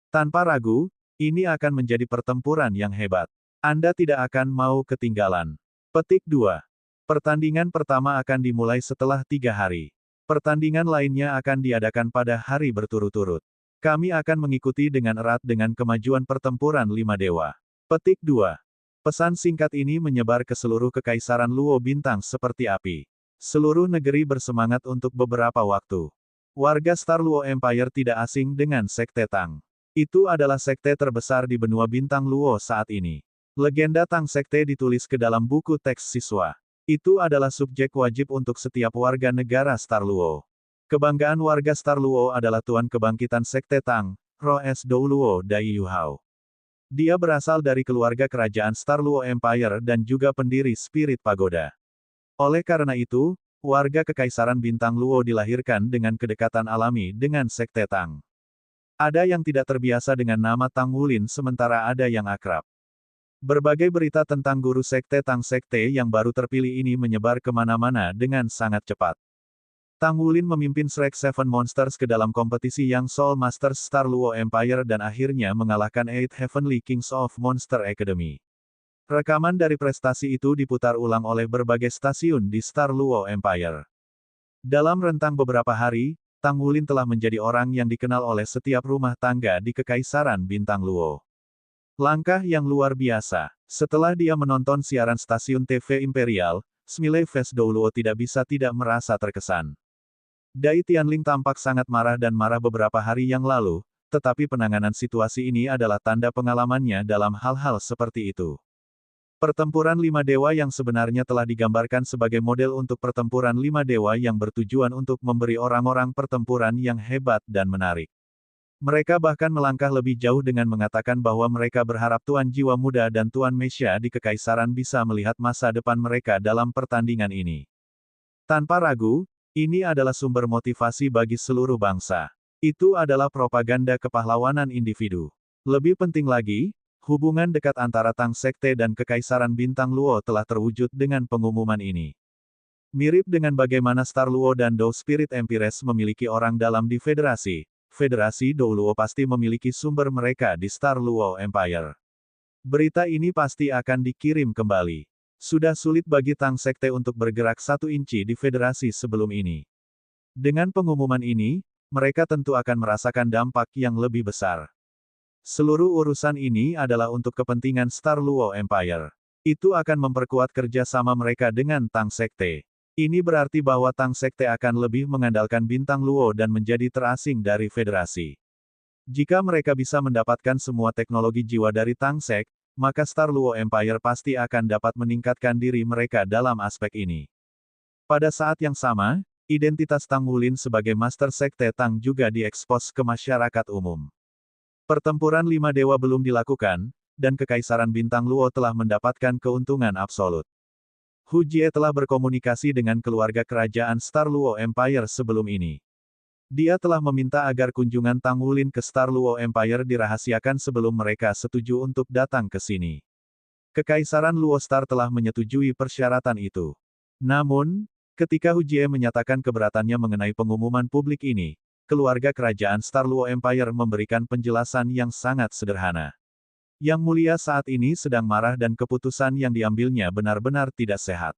Tanpa ragu, ini akan menjadi pertempuran yang hebat. Anda tidak akan mau ketinggalan. Petik 2. Pertandingan pertama akan dimulai setelah 3 hari. Pertandingan lainnya akan diadakan pada hari berturut-turut. Kami akan mengikuti dengan erat dengan kemajuan pertempuran 5 dewa. Petik 2. Pesan singkat ini menyebar ke seluruh Kekaisaran Luo Bintang seperti api. Seluruh negeri bersemangat untuk beberapa waktu. Warga Star Luo Empire tidak asing dengan Sekte Tang. Itu adalah sekte terbesar di benua Bintang Luo saat ini. Legenda Tang Sekte ditulis ke dalam buku teks siswa. Itu adalah subjek wajib untuk setiap warga negara Star Luo. Kebanggaan warga Star Luo adalah Tuan Kebangkitan Sekte Tang, Ro S. Dou Luo Dai Yuhao. Dia berasal dari keluarga kerajaan Star Luo Empire dan juga pendiri Spirit Pagoda. Oleh karena itu, warga Kekaisaran Bintang Luo dilahirkan dengan kedekatan alami dengan Sekte Tang. Ada yang tidak terbiasa dengan nama Tang Wulin sementara ada yang akrab. Berbagai berita tentang guru Sekte Tang Sekte yang baru terpilih ini menyebar kemana-mana dengan sangat cepat. Tang Wulin memimpin Shrek Seven Monsters ke dalam kompetisi yang Soul Masters Star Luo Empire dan akhirnya mengalahkan Eight Heavenly Kings of Monster Academy. Rekaman dari prestasi itu diputar ulang oleh berbagai stasiun di Star Luo Empire. Dalam rentang beberapa hari, Tang Wulin telah menjadi orang yang dikenal oleh setiap rumah tangga di Kekaisaran Bintang Luo. Langkah yang luar biasa. Setelah dia menonton siaran stasiun TV Imperial, Smiley Face Dou Luo tidak bisa tidak merasa terkesan. Dai Tianling tampak sangat marah dan marah beberapa hari yang lalu, tetapi penanganan situasi ini adalah tanda pengalamannya dalam hal-hal seperti itu. Pertempuran 5 dewa yang sebenarnya telah digambarkan sebagai model untuk pertempuran 5 dewa yang bertujuan untuk memberi orang-orang pertempuran yang hebat dan menarik. Mereka bahkan melangkah lebih jauh dengan mengatakan bahwa mereka berharap Tuan Jiwa Muda dan Tuan Mesya di Kekaisaran bisa melihat masa depan mereka dalam pertandingan ini. Tanpa ragu, ini adalah sumber motivasi bagi seluruh bangsa. Itu adalah propaganda kepahlawanan individu. Lebih penting lagi, hubungan dekat antara Tang Sekte dan Kekaisaran Bintang Luo telah terwujud dengan pengumuman ini. Mirip dengan bagaimana Star Luo dan Dou Spirit Empires memiliki orang dalam di Federasi. Federasi Dou Luo pasti memiliki sumber mereka di Star Luo Empire. Berita ini pasti akan dikirim kembali. Sudah sulit bagi Tang Sekte untuk bergerak 1 inci di Federasi sebelum ini. Dengan pengumuman ini, mereka tentu akan merasakan dampak yang lebih besar. Seluruh urusan ini adalah untuk kepentingan Star Luo Empire. Itu akan memperkuat kerjasama mereka dengan Tang Sekte. Ini berarti bahwa Tang Sekte akan lebih mengandalkan Bintang Luo dan menjadi terasing dari Federasi. Jika mereka bisa mendapatkan semua teknologi jiwa dari Tang Sek, maka Star Luo Empire pasti akan dapat meningkatkan diri mereka dalam aspek ini. Pada saat yang sama, identitas Tang Wulin sebagai Master Sekte Tang juga diekspos ke masyarakat umum. Pertempuran 5 dewa belum dilakukan, dan Kekaisaran Bintang Luo telah mendapatkan keuntungan absolut. Hu Jie telah berkomunikasi dengan keluarga kerajaan Star Luo Empire sebelum ini. Dia telah meminta agar kunjungan Tang Wulin ke Star Luo Empire dirahasiakan sebelum mereka setuju untuk datang ke sini. Kekaisaran Luo Star telah menyetujui persyaratan itu. Namun, ketika Hu Jie menyatakan keberatannya mengenai pengumuman publik ini, keluarga kerajaan Star Luo Empire memberikan penjelasan yang sangat sederhana. Yang Mulia saat ini sedang marah dan keputusan yang diambilnya benar-benar tidak sehat.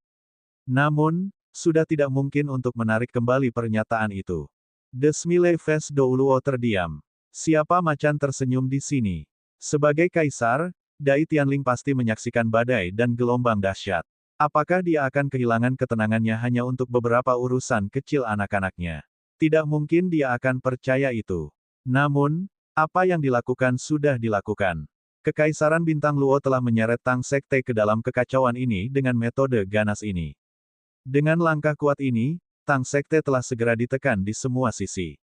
Namun, sudah tidak mungkin untuk menarik kembali pernyataan itu. The Smiley Face Dou Luo terdiam. Siapa macan tersenyum di sini? Sebagai kaisar, Dai Tianling pasti menyaksikan badai dan gelombang dahsyat. Apakah dia akan kehilangan ketenangannya hanya untuk beberapa urusan kecil anak-anaknya? Tidak mungkin dia akan percaya itu. Namun, apa yang dilakukan sudah dilakukan. Kekaisaran Bintang Luo telah menyeret Tang Sekte ke dalam kekacauan ini dengan metode ganas ini. Dengan langkah kuat ini, Tang Sekte telah segera ditekan di semua sisi.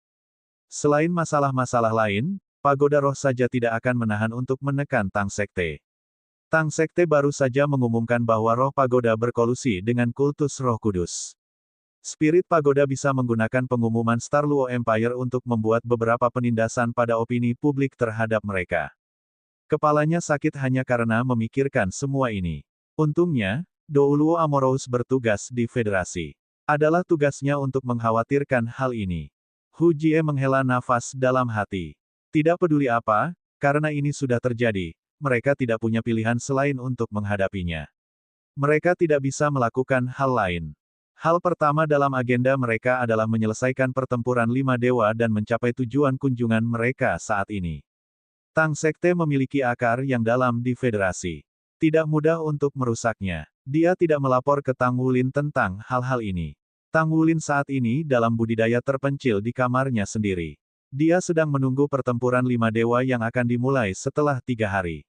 Selain masalah-masalah lain, Pagoda Roh saja tidak akan menahan untuk menekan Tang Sekte. Tang Sekte baru saja mengumumkan bahwa roh pagoda berkolusi dengan kultus Roh Kudus. Spirit pagoda bisa menggunakan pengumuman Star Luo Empire untuk membuat beberapa penindasan pada opini publik terhadap mereka. Kepalanya sakit hanya karena memikirkan semua ini. Untungnya, Douluo Amorous bertugas di Federasi. Adalah tugasnya untuk mengkhawatirkan hal ini. Hu Jie menghela nafas dalam hati. Tidak peduli apa, karena ini sudah terjadi, mereka tidak punya pilihan selain untuk menghadapinya. Mereka tidak bisa melakukan hal lain. Hal pertama dalam agenda mereka adalah menyelesaikan pertempuran 5 dewa dan mencapai tujuan kunjungan mereka saat ini. Tang Sekte memiliki akar yang dalam di Federasi. Tidak mudah untuk merusaknya. Dia tidak melapor ke Tang Wulin tentang hal-hal ini. Tang Wulin saat ini dalam budidaya terpencil di kamarnya sendiri. Dia sedang menunggu pertempuran 5 dewa yang akan dimulai setelah 3 hari.